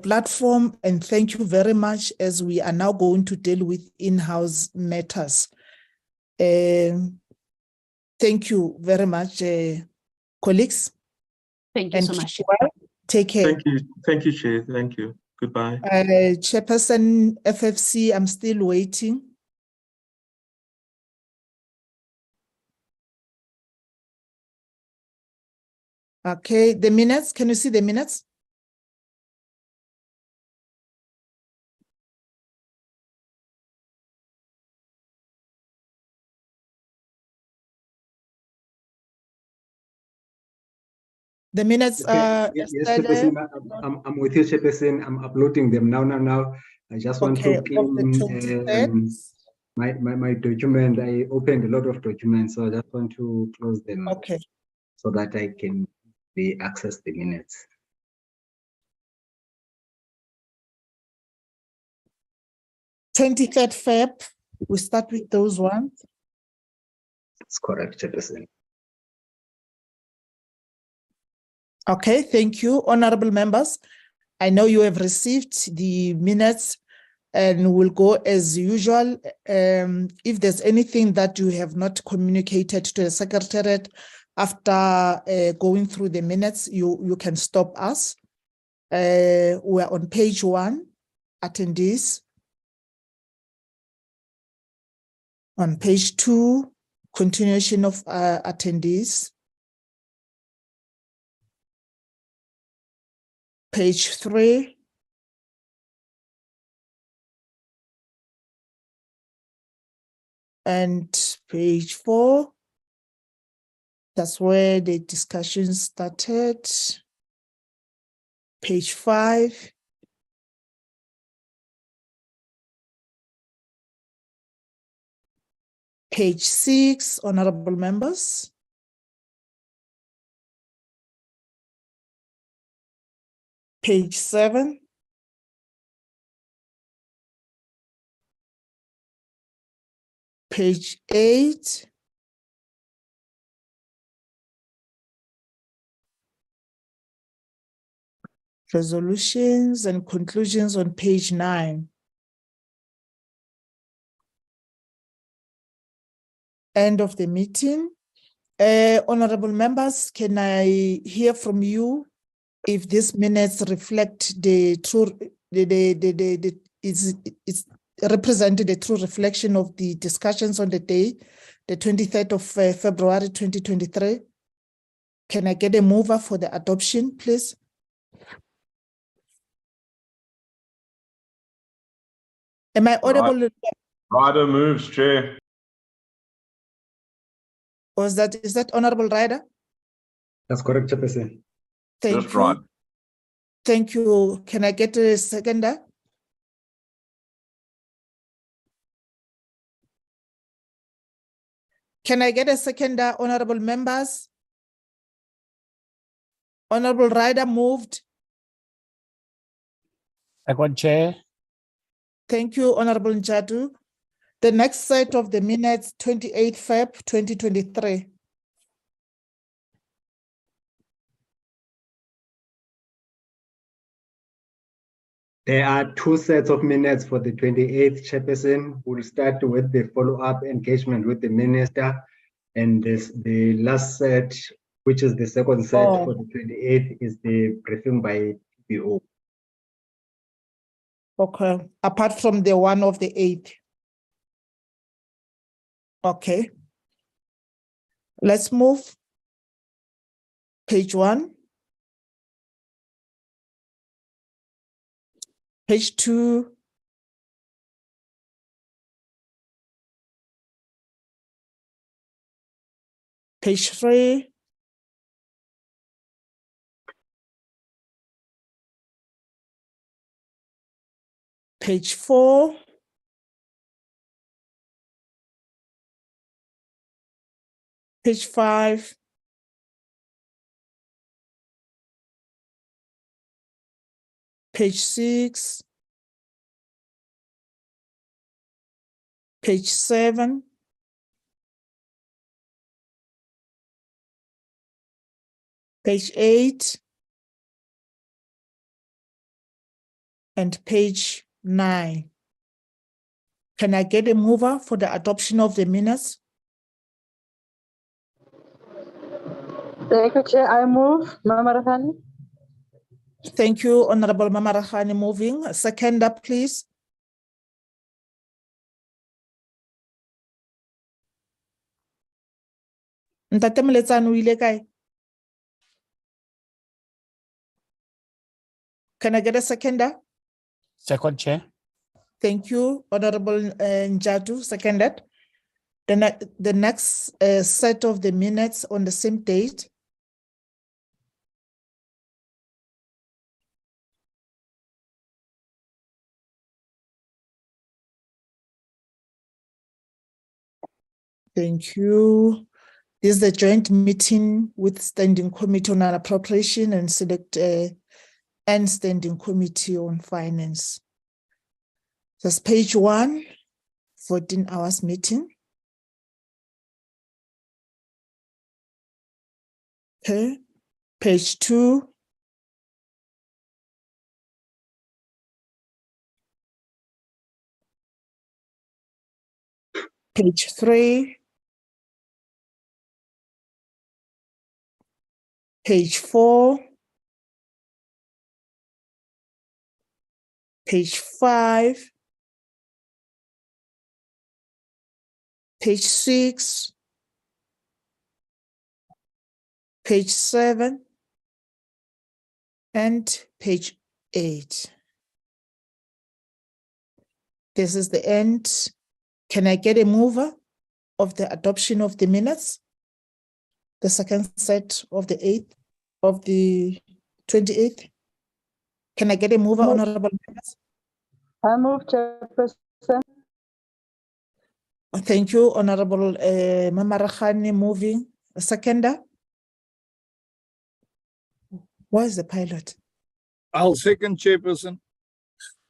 platform, and thank you very much, as we are now going to deal with in-house matters. Thank you very much, colleagues. Thank you so much. Well. Take care. Thank you, Chair. Thank you. Goodbye. Chairperson FFC, I'm still waiting. Okay, the minutes, can you see the minutes? The minutes Yes, Chairperson, I'm with you, Chairperson. I'm uploading them now. I just want to clean my document. I opened a lot of documents, so I just want to close them. Okay. So that I can access the minutes. Feb. We start with those ones. That's correct, Chairperson. Okay, thank you, honorable members. I know you have received the minutes and we'll go as usual. If there's anything that you have not communicated to the secretariat after going through the minutes, you can stop us. We're on page 1, attendees. On page 2, continuation of attendees. Page 3. And page 4. That's where the discussion started. Page 5. Page 6, honorable members. Page 7. Page 8. Resolutions and conclusions on page 9. End of the meeting. Honorable members, can I hear from you if these minutes reflect the true, it's represented a true reflection of the discussions on the day, the 23rd of February 2023? Can I get a mover for the adoption, please? Am I audible? Ryder moves, Chair. Or is that Honorable Ryder? That's correct, Chairperson. Thank Just you. right. Thank you. Can I get a seconder? Can I get a seconder, honorable members? Honorable Ryder moved. Second, Chair. Thank you, Honorable Njadu. The next set of the minutes, 28 Feb 2023. There are 2 sets of minutes for the 28th, Chairperson. We'll start with the follow-up engagement with the minister. And the last set, which is the second set for the 28th, is the briefing by PBO. Okay, apart from the one of the 8th. Okay. Let's move. Page 1. Page 2. Page 3. Page 4. Page 5. Page 6. Page 7. Page 8. And page 9. Can I get a mover for the adoption of the minutes? Thank you, Chair. I move. Mama Rakhani. Thank you, Honorable Mama Rakhani moving. A second up, please. Ntate Moletsane o ile kae? Can I get a seconder? Second, Chair. Thank you, Honorable Njadu, seconded. The next set of the minutes on the same date. Thank you. This is the joint meeting with Standing Committee on Appropriation and Standing Committee on Finance. That's page 1, 14 hours meeting. Okay. Page 2. Page 3. Page 4. Page 5. Page 6. Page 7. And page 8. This is the end. Can I get a mover of the adoption of the minutes? The second set of the 8th of the 28th. Can I get a mover, honorable members? I move, Chairperson. Thank you, Honorable Mamarakhane, moving. A seconder. Where is the pilot? I'll second, Chairperson.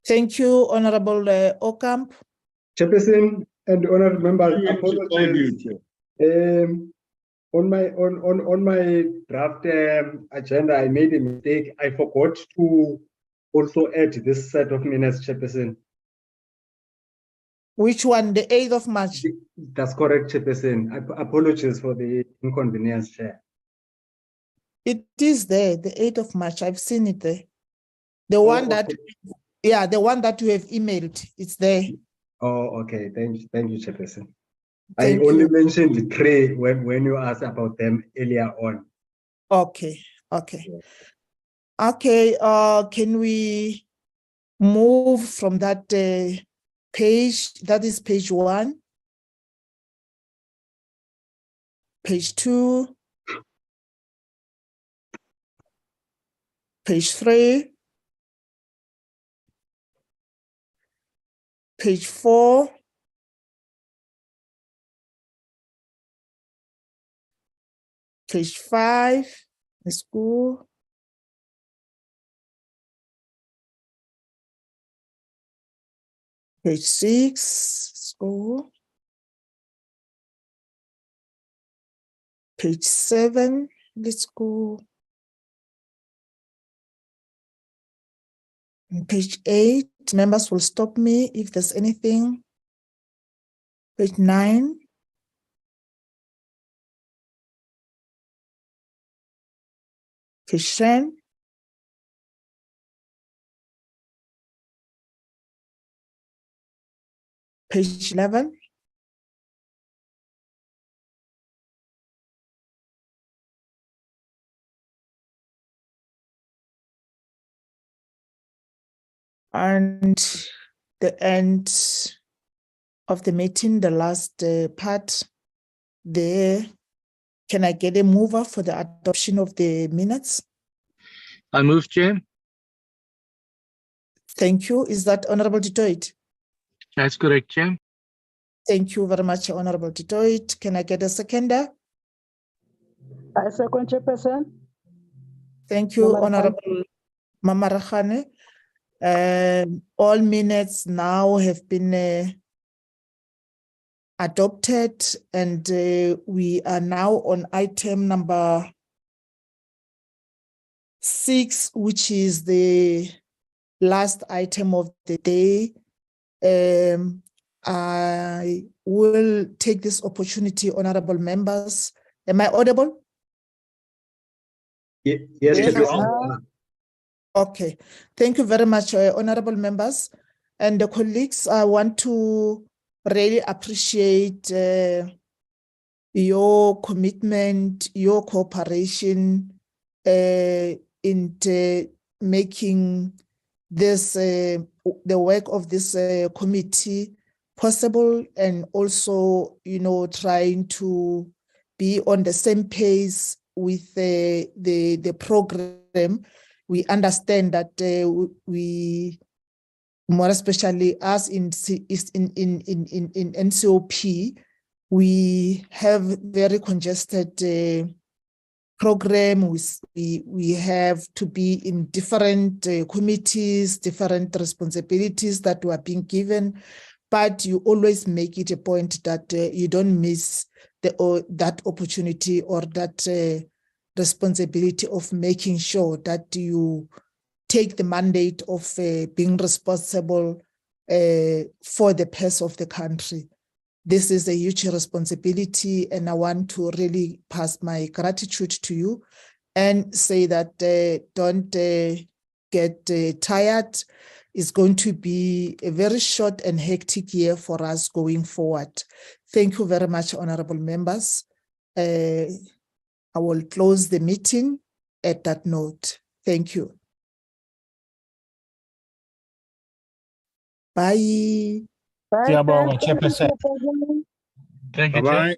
Thank you, Honorable Okamp. Chairperson and honorable members, apologies. On my draft agenda, I made a mistake. I forgot to also add this set of minutes, Chairperson. Which one? The 8th of March? That's correct, Chairperson. Apologies for the inconvenience, Chair. It is there, the 8th of March. I've seen it there. The one that, yeah, the one that you have emailed, it's there. Oh, okay. Thank you, Chairperson. I only mentioned the three when you asked about them earlier on. Okay, okay. Okay, can we move from that page? That is page 1. Page 2. Page 3. Page 4. Page 5. Let's go. Page 6. Let's go. Page 7. Let's go. And page 8. Members will stop me if there's anything. Page 9. Page 10. Page 11. And the end of the meeting, the last part there. Can I get a mover for the adoption of the minutes? I move, Chair. Thank you. Is that Honorable Detroit? That's correct, Chair. Thank you very much, Honorable Detroit. Can I get a seconder? I second, Chairperson. Thank you, Honorable Mamarakhane. All minutes now have been adopted, and we are now on item number 6, which is the last item of the day. I will take this opportunity, honorable members. Am I audible? Yes, Okay. Thank you very much, honorable members. And the colleagues, I want to really appreciate your commitment, your cooperation in making this the work of this committee possible, and also, trying to be on the same pace with the program. We understand that we, more especially us in NCOP, we have very congested program. We have to be in different committees, different responsibilities that were being given, but you always make it a point that you don't miss that opportunity or that responsibility of making sure that you take the mandate of being responsible for the peace of the country. This is a huge responsibility, and I want to really pass my gratitude to you and say that don't get tired. It's going to be a very short and hectic year for us going forward. Thank you very much, honorable members. I will close the meeting at that note. Thank you. Bye. Chairperson. Thank you, Bye-bye.